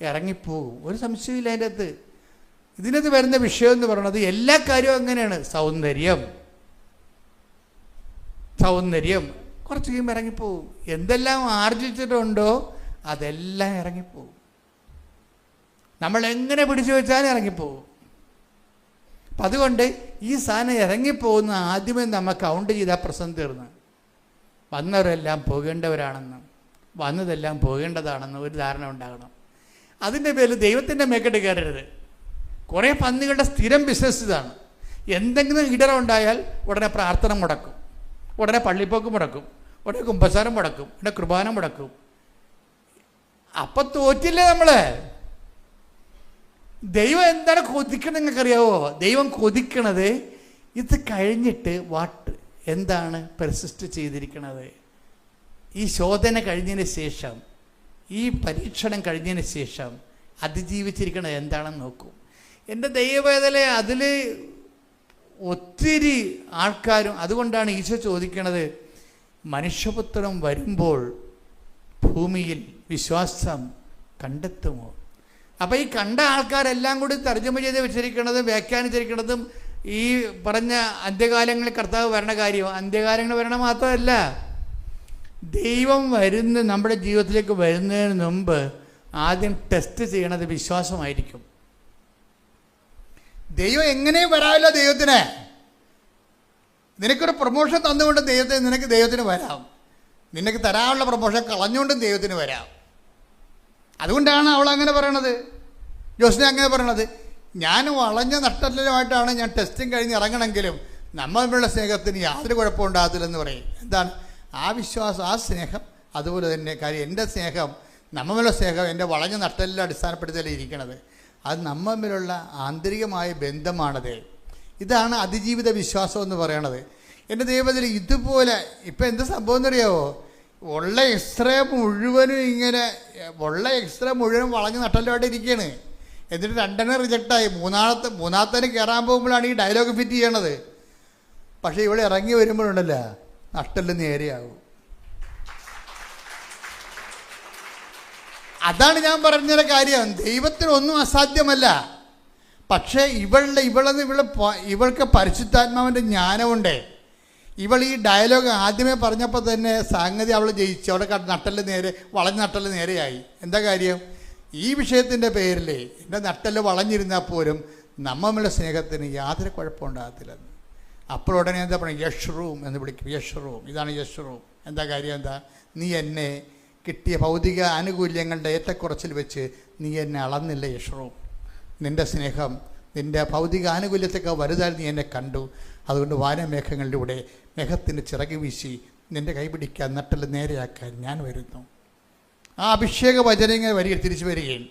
ഇറങ്ങിപ്പോകും. ഒരു സംശയമില്ല അതിൻ്റെ അകത്ത്. ഇതിനകത്ത് വരുന്ന വിഷയം എന്ന് പറയുന്നത് എല്ലാ കാര്യവും അങ്ങനെയാണ്. സൗന്ദര്യം കുറച്ച് കഴിയുമ്പോൾ ഇറങ്ങിപ്പോവും. എന്തെല്ലാം ആർജിച്ചിട്ടുണ്ടോ അതെല്ലാം ഇറങ്ങിപ്പോവും. നമ്മൾ എങ്ങനെ പിടിച്ചു വെച്ചാലും ഇറങ്ങിപ്പോവും. അപ്പം അതുകൊണ്ട് ഈ സാധനം ഇറങ്ങിപ്പോകുന്ന ആദ്യമേ നമ്മൾ കൗണ്ട് ചെയ്താൽ പ്രശ്നം തീർന്ന്. വന്നവരെല്ലാം പോകേണ്ടവരാണെന്ന്, വന്നതെല്ലാം പോകേണ്ടതാണെന്ന് ഒരു ധാരണ ഉണ്ടാകണം. അതിൻ്റെ പേരിൽ ദൈവത്തിൻ്റെ മേക്കെട്ട് കയറരുത്. കുറേ പന്നികളുടെ സ്ഥിരം ബിസിനസ് ഇതാണ്. എന്തെങ്കിലും ഇടറുണ്ടായാൽ ഉടനെ പ്രാർത്ഥന മുടക്കും, ഉടനെ പള്ളിപ്പോക്ക് മുടക്കും, ഉടനെ കുമ്പസാരം മുടക്കും, ഉടനെ കുർബാന മുടക്കും. അപ്പം തോറ്റില്ലേ നമ്മൾ? ദൈവം എന്താണ് കൊതിക്കണത് നിങ്ങൾക്കറിയാവോ? ദൈവം കൊതിക്കണത് ഇത് കഴിഞ്ഞിട്ട് എന്താണ് പെർസിസ്റ്റ് ചെയ്തിരിക്കണത്. ഈ ശോധന കഴിഞ്ഞതിന് ശേഷം, ഈ പരീക്ഷണം കഴിഞ്ഞതിന് ശേഷം അതിജീവിച്ചിരിക്കണത് എന്താണെന്ന് നോക്കൂ. എൻ്റെ ദൈവവേദന അതിൽ ഒത്തിരി ആൾക്കാരും, അതുകൊണ്ടാണ് ഈശോ ചോദിക്കണത്, മനുഷ്യപുത്രൻ വരുമ്പോൾ ഭൂമിയിൽ വിശ്വാസം കണ്ടെത്തുമോ? അപ്പോൾ ഈ കണ്ട ആൾക്കാരെല്ലാം കൂടി തർജ്ജമ ചെയ്ത് വെച്ചിരിക്കുന്നതും വ്യാഖ്യാനിച്ചിരിക്കുന്നതും ഈ പറഞ്ഞ അന്ത്യകാലങ്ങളിൽ കർത്താവ് വരണ കാര്യം, അന്ത്യകാലങ്ങൾ വരണ മാത്രമല്ല, ദൈവം നമ്മുടെ ജീവിതത്തിലേക്ക് വരുന്നതിന് മുമ്പ് ആദ്യം ടെസ്റ്റ് ചെയ്യണത് വിശ്വാസമായിരിക്കും. ദൈവം എങ്ങനെയും വരാമല്ലോ ദൈവത്തിന്. നിനക്കൊരു പ്രൊമോഷൻ തന്നുകൊണ്ട് നിനക്ക് ദൈവത്തിന് വരാം. നിനക്ക് തരാനുള്ള പ്രൊമോഷൻ കളഞ്ഞുകൊണ്ടും ദൈവത്തിന് വരാം. അതുകൊണ്ടാണ് അവൾ അങ്ങനെ പറയണത്, ജോസിനെ അങ്ങനെ പറയണത്. ഞാൻ വളഞ്ഞ നഷ്ടത്തിലുമായിട്ടാണ് ഞാൻ ടെസ്റ്റിംഗ് കഴിഞ്ഞ് ഇറങ്ങണമെങ്കിലും നമ്മളുള്ള സ്നേഹത്തിന് യാതൊരു കുഴപ്പമുണ്ടാകത്തില്ലെന്ന് പറയും. എന്താണ് ആ വിശ്വാസം, ആ സ്നേഹം? അതുപോലെ തന്നെ കാര്യം എൻ്റെ സ്നേഹം, നമ്മളുള്ള സ്നേഹം എൻ്റെ വളഞ്ഞ നട്ടലിൽ അടിസ്ഥാനപ്പെടുത്തിയല്ലേ ഇരിക്കണത്. അത് നമ്മളുള്ള ആന്തരികമായ ബന്ധമാണത്. ഇതാണ് അതിജീവിത വിശ്വാസം എന്ന് പറയണത്. എൻ്റെ ദൈവത്തിൽ ഇതുപോലെ ഇപ്പം എന്ത് സംഭവം എന്നറിയാവോ? ഉള്ള എക്സ്റേ മുഴുവനും വളഞ്ഞ് നട്ടലോട്ട് ഇരിക്കുകയാണ്. എന്നിട്ട് 2 റിജക്റ്റായി. മൂന്നാമത്തേന് കയറാൻ പോകുമ്പോഴാണ് ഈ ഡയലോഗ് ഫിറ്റ് ചെയ്യണത്. പക്ഷേ ഇവിടെ ഇറങ്ങി വരുമ്പോഴുണ്ടല്ലോ നട്ടല് നേരെയാകും. അതാണ് ഞാൻ പറഞ്ഞ കാര്യം. ദൈവത്തിനൊന്നും അസാധ്യമല്ല. പക്ഷേ ഇവൾക്ക് പരിശുദ്ധാത്മാവിൻ്റെ ജ്ഞാനമുണ്ട്. ഇവൾ ഈ ഡയലോഗ് ആദ്യമേ പറഞ്ഞപ്പോൾ തന്നെ സംഗതി അവൾ ജയിച്ചു. അവിടെ വളഞ്ഞ നട്ടല് നേരെയായി. എന്താ കാര്യം? ഈ വിഷയത്തിൻ്റെ പേരിൽ എൻ്റെ നട്ടല് വളഞ്ഞിരുന്നാൽ പോലും നമ്മളുടെ സ്നേഹത്തിന് യാതൊരു കുഴപ്പമുണ്ടാകത്തില്ലെന്ന്. അപ്പോൾ ഉടനെ എന്താ പറയുക? യഷ്റൂം എന്ന് വിളിക്കും. യഷ്റൂം, ഇതാണ് യഷ്റൂം. എന്താ കാര്യം? എന്താ? നീ എന്നെ കിട്ടിയ ഭൗതിക ആനുകൂല്യങ്ങളുടെ ഏറ്റക്കുറച്ചിൽ വെച്ച് നീ എന്നെ അളന്നില്ല യഷ്റൂം. നിൻ്റെ സ്നേഹം നിൻ്റെ ഭൗതിക ആനുകൂല്യത്തേക്കാൾ വലുതായി നീ എന്നെ കണ്ടു. അതുകൊണ്ട് വാനമേഘങ്ങളിലൂടെ മേഘത്തിന് ചിറക് വീശി നിൻ്റെ കൈപിടിക്കാൻ നട്ടല് നേരെയാക്കാൻ ഞാൻ വരുന്നു. ആ അഭിഷേക വചനം ഇങ്ങനെ തിരിച്ചു വരികയും,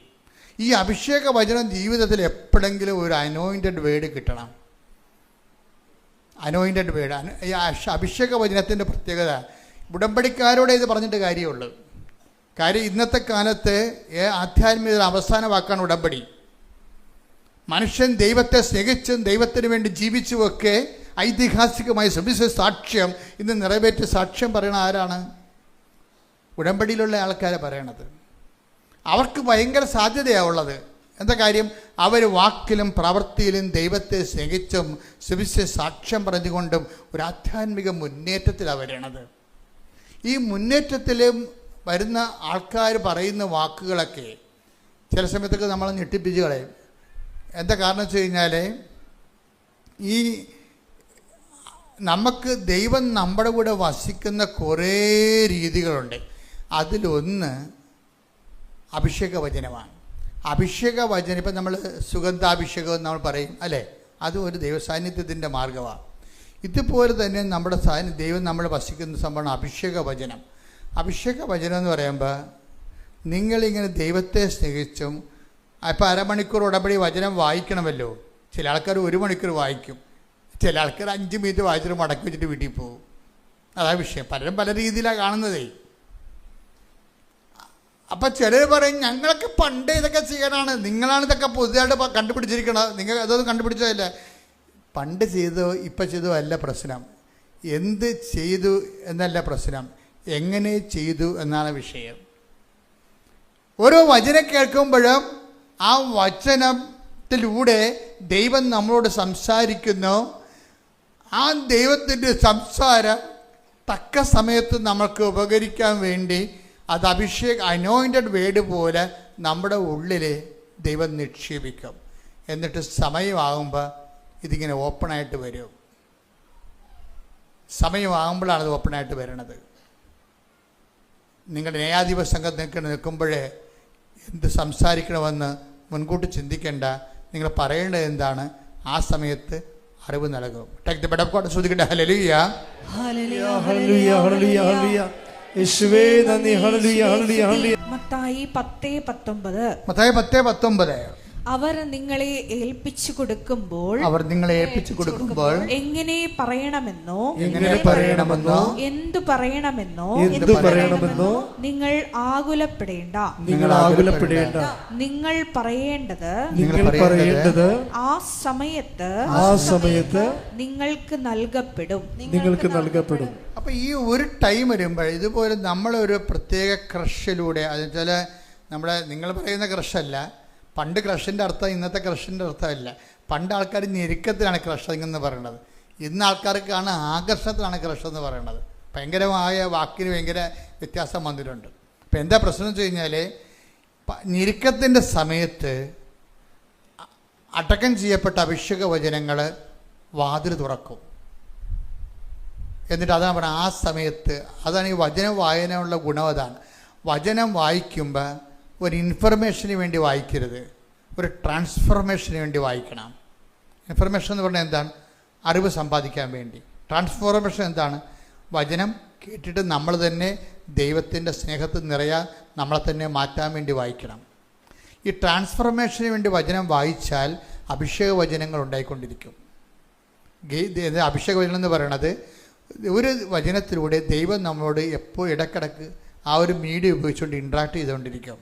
ഈ അഭിഷേക വചനം ജീവിതത്തിൽ എപ്പോഴെങ്കിലും ഒരു അനോയിൻറ്റഡ് വേർഡ് കിട്ടണം. Anointed word. ഈ അഭിഷേക വചനത്തിൻ്റെ പ്രത്യേകത, ഉടമ്പടിക്കാരോടെ ഇത് പറഞ്ഞിട്ട് കാര്യമുള്ളൂ. കാര്യം ഇന്നത്തെ കാലത്ത് ആധ്യാത്മികത അവസാന വാക്കാണ് ഉടമ്പടി. മനുഷ്യൻ ദൈവത്തെ സ്നേഹിച്ചും ദൈവത്തിന് വേണ്ടി ജീവിച്ചുമൊക്കെ ഐതിഹാസികമായ സുവിശേഷ സാക്ഷ്യം ഇന്ന് നിറവേറ്റി സാക്ഷ്യം പറയണ ആരാണ്? ഉടമ്പടിയിലുള്ള ആൾക്കാരെ പറയണത്. അവർക്ക് ഭയങ്കര സാധ്യതയാണ് ഉള്ളത്. എന്താ കാര്യം? അവർ വാക്കിലും പ്രവൃത്തിയിലും ദൈവത്തെ സ്നേഹിച്ചും സുവിശേഷ സാക്ഷ്യം പറഞ്ഞുകൊണ്ടും ഒരു ആധ്യാത്മിക മുന്നേറ്റത്തിലാണ് വരണത്. ഈ മുന്നേറ്റത്തിലും വരുന്ന ആൾക്കാർ പറയുന്ന വാക്കുകളൊക്കെ ചില സമയത്തൊക്കെ നമ്മളെ ഞെട്ടിപ്പിച്ച് കളയും. എന്താ കാരണം വെച്ച് കഴിഞ്ഞാൽ, ഈ നമുക്ക് ദൈവം നമ്മുടെ കൂടെ വസിക്കുന്ന കുറേ രീതികളുണ്ട്. അതിലൊന്ന് അഭിഷേക വചനമാണ്. അഭിഷേക വചനം ഇപ്പം നമ്മൾ സുഗന്ധാഭിഷേകം എന്ന് നമ്മൾ പറയും അല്ലേ, അതും ഒരു ദൈവസാന്നിധ്യത്തിൻ്റെ മാർഗമാണ്. ഇതുപോലെ തന്നെ നമ്മുടെ ദൈവം നമ്മൾ വസിക്കുന്ന സംഭവമാണ് അഭിഷേക വചനം. അഭിഷേക വചനം എന്ന് പറയുമ്പോൾ നിങ്ങളിങ്ങനെ ദൈവത്തെ സ്നേഹിച്ചും, ഇപ്പോൾ അരമണിക്കൂർ ഉടമ്പടി വചനം വായിക്കണമല്ലോ. ചില ആൾക്കാർ 1 മണിക്കൂർ വായിക്കും, ചില ആൾക്കാർ 5 മിനിറ്റ് വായിച്ചിട്ട് മടക്കി വെച്ചിട്ട് വീട്ടിൽ പോകും. അതാ വിഷയം. പലരും പല രീതിയിലാണ് കാണുന്നതേ. അപ്പം ചിലർ പറയും ഞങ്ങളൊക്കെ പണ്ട് ഇതൊക്കെ ചെയ്യാനാണ്, നിങ്ങളാണ് ഇതൊക്കെ പുതുതായിട്ട് കണ്ടുപിടിച്ചിരിക്കണത്, നിങ്ങൾ അതൊന്നും കണ്ടുപിടിച്ചതല്ല. പണ്ട് ചെയ്തോ ഇപ്പം ചെയ്തോ അല്ല പ്രശ്നം, എന്ത് ചെയ്തു എന്നല്ല പ്രശ്നം, എങ്ങനെ ചെയ്തു എന്നാണ് വിഷയം. ഓരോ വചനം കേൾക്കുമ്പോഴും ആ വചനത്തിലൂടെ ദൈവം നമ്മളോട് സംസാരിക്കുന്നു. ആ ദൈവത്തിൻ്റെ സംസാരം തക്ക സമയത്ത് നമ്മൾക്ക് ഉപകരിക്കാൻ വേണ്ടി അത് അനോയിൻറ്റഡ് വേർഡ് പോലെ നമ്മുടെ ഉള്ളിൽ ദൈവം നിക്ഷേപിക്കും. എന്നിട്ട് സമയമാകുമ്പോൾ ഇതിങ്ങനെ ഓപ്പണായിട്ട് വരും. സമയമാകുമ്പോഴാണ് അത് ഓപ്പണായിട്ട് വരണത്. നിങ്ങളുടെ ന്യായാധിപ സംഘം നിൽക്കുമ്പോഴേ എന്ത് സംസാരിക്കണമെന്ന് മുൻകൂട്ടി ചിന്തിക്കേണ്ട. നിങ്ങൾ പറയേണ്ടത് എന്താണ്, ആ സമയത്ത് അറിവ് നൽകും. Take the word of God. ശ്രദ്ധിക്കട്ടെ. ഹല്ലേലൂയ, ഹല്ലേലൂയ, ഹല്ലേലൂയ, ഹല്ലേലൂയ. യേശുവേ നന്ദി. ഹല്ലേലൂയ, ഹല്ലേലൂയ, ഹല്ലേലൂയ. മത്തായി 10:19. മത്തായി 10:19. അവർ നിങ്ങളെ ഏൽപ്പിച്ചു കൊടുക്കുമ്പോൾ എങ്ങനെ പറയണമെന്നോ എന്തു പറയണമെന്നോ നിങ്ങൾ ആകുലപ്പെടേണ്ട. നിങ്ങൾ പറയേണ്ടത് ആ സമയത്ത് നിങ്ങൾക്ക് നൽകപ്പെടും. അപ്പൊ ഈ ഒരു ടൈം വരുമ്പോൾ ഇതുപോലെ നമ്മളൊരു പ്രത്യേക ക്രഷിലൂടെ, അതെന്നുവെച്ചാൽ നിങ്ങൾ പറയുന്ന ക്രഷല്ല. പണ്ട് ക്രഷിൻ്റെ അർത്ഥം ഇന്നത്തെ ക്രഷിൻ്റെ അർത്ഥമല്ല. പണ്ട് ആൾക്കാർ ഞെരുക്കത്തിലാണ് ക്രഷിംഗ് എന്ന് പറയുന്നത്. ഇന്ന് ആൾക്കാർക്കാണ് ആകർഷണത്തിലാണ് ക്രഷ് എന്ന് പറയുന്നത്. ഭയങ്കരമായ വാക്കിന് ഭയങ്കര വ്യത്യാസം വന്നിട്ടുണ്ട്. അപ്പം എന്താ പ്രശ്നം എന്ന് വെച്ച് കഴിഞ്ഞാൽ, ഞെരുക്കത്തിൻ്റെ സമയത്ത് അടക്കം ചെയ്യപ്പെട്ട അഭിഷേക വചനങ്ങൾ വാതിൽ തുറക്കും. എന്നിട്ട് അതാണ് പറയുന്നത്, ആ സമയത്ത്. അതാണ് ഈ വചന വായനയുള്ള ഗുണം. അതാണ് വചനം വായിക്കുമ്പോൾ ഒരു ഇൻഫർമേഷന് വേണ്ടി വായിക്കരുത്, ഒരു ട്രാൻസ്ഫോർമേഷന് വേണ്ടി വായിക്കണം. ഇൻഫർമേഷൻ എന്ന് പറഞ്ഞാൽ എന്താണ്? അറിവ് സമ്പാദിക്കാൻ വേണ്ടി. ട്രാൻസ്ഫോർമേഷൻ എന്താണ്? വചനം കേട്ടിട്ട് നമ്മൾ തന്നെ ദൈവത്തിൻ്റെ സ്നേഹത്തിൽ നിറയാൻ നമ്മളെ തന്നെ മാറ്റാൻ വേണ്ടി വായിക്കണം. ഈ ട്രാൻസ്ഫോർമേഷന് വേണ്ടി വചനം വായിച്ചാൽ അഭിഷേക വചനങ്ങൾ ഉണ്ടായിക്കൊണ്ടിരിക്കും. അഭിഷേക വചനം എന്ന് പറയണത് ഒരു വചനത്തിലൂടെ ദൈവം നമ്മളോട് എപ്പോൾ ഇടക്കിടക്ക് ആ ഒരു മീഡിയ ഉപയോഗിച്ചുകൊണ്ട് ഇൻട്രാക്ട് ചെയ്തുകൊണ്ടിരിക്കും.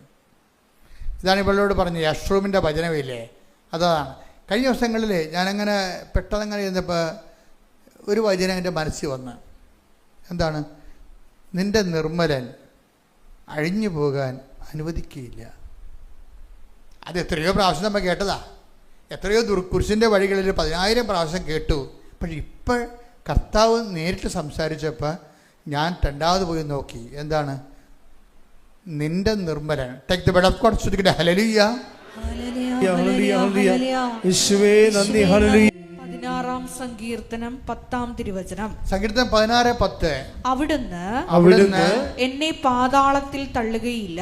ഇതാണ് ഇവളോട് പറഞ്ഞ യശ്രൂമിൻ്റെ വചനമില്ലേ, അതാണ്. കഴിഞ്ഞ ദിവസങ്ങളിൽ ഞാനങ്ങനെ പെട്ടെന്നങ്ങനെ ഇരുന്നപ്പോൾ ഒരു വചനം എൻ്റെ മനസ്സിൽ വന്ന്, എന്താണ്? നിൻ്റെ നിർമ്മലൻ അഴിഞ്ഞു പോകാൻ അനുവദിക്കുകയില്ല. അത് എത്രയോ പ്രാവശ്യം നമ്മൾ കേട്ടതാ. എത്രയോ കുരിശിൻ്റെ വഴികളിൽ 10,000 പ്രാവശ്യം കേട്ടു. പക്ഷെ ഇപ്പോൾ കർത്താവ് നേരിട്ട് സംസാരിച്ചപ്പോൾ ഞാൻ രണ്ടാമത് പോയി നോക്കി. എന്താണ്? നിന്റെ നിർമ്മലൻ. Take the word of God. ശ്രദ്ധിക്കട്ടെ. ഹല്ലേലൂയ, ഹല്ലേലൂയ, ഹല്ലേലൂയ. യേശുവേ നന്ദി. ഹല്ലേലൂയ. 16-ാം സങ്കീർത്തനം 10-ാം തിരുവചനം. സങ്കീർത്തനം 16:10. അവിടുന്ന് എന്നെ പാതാളത്തിൽ തള്ളുകയില്ല.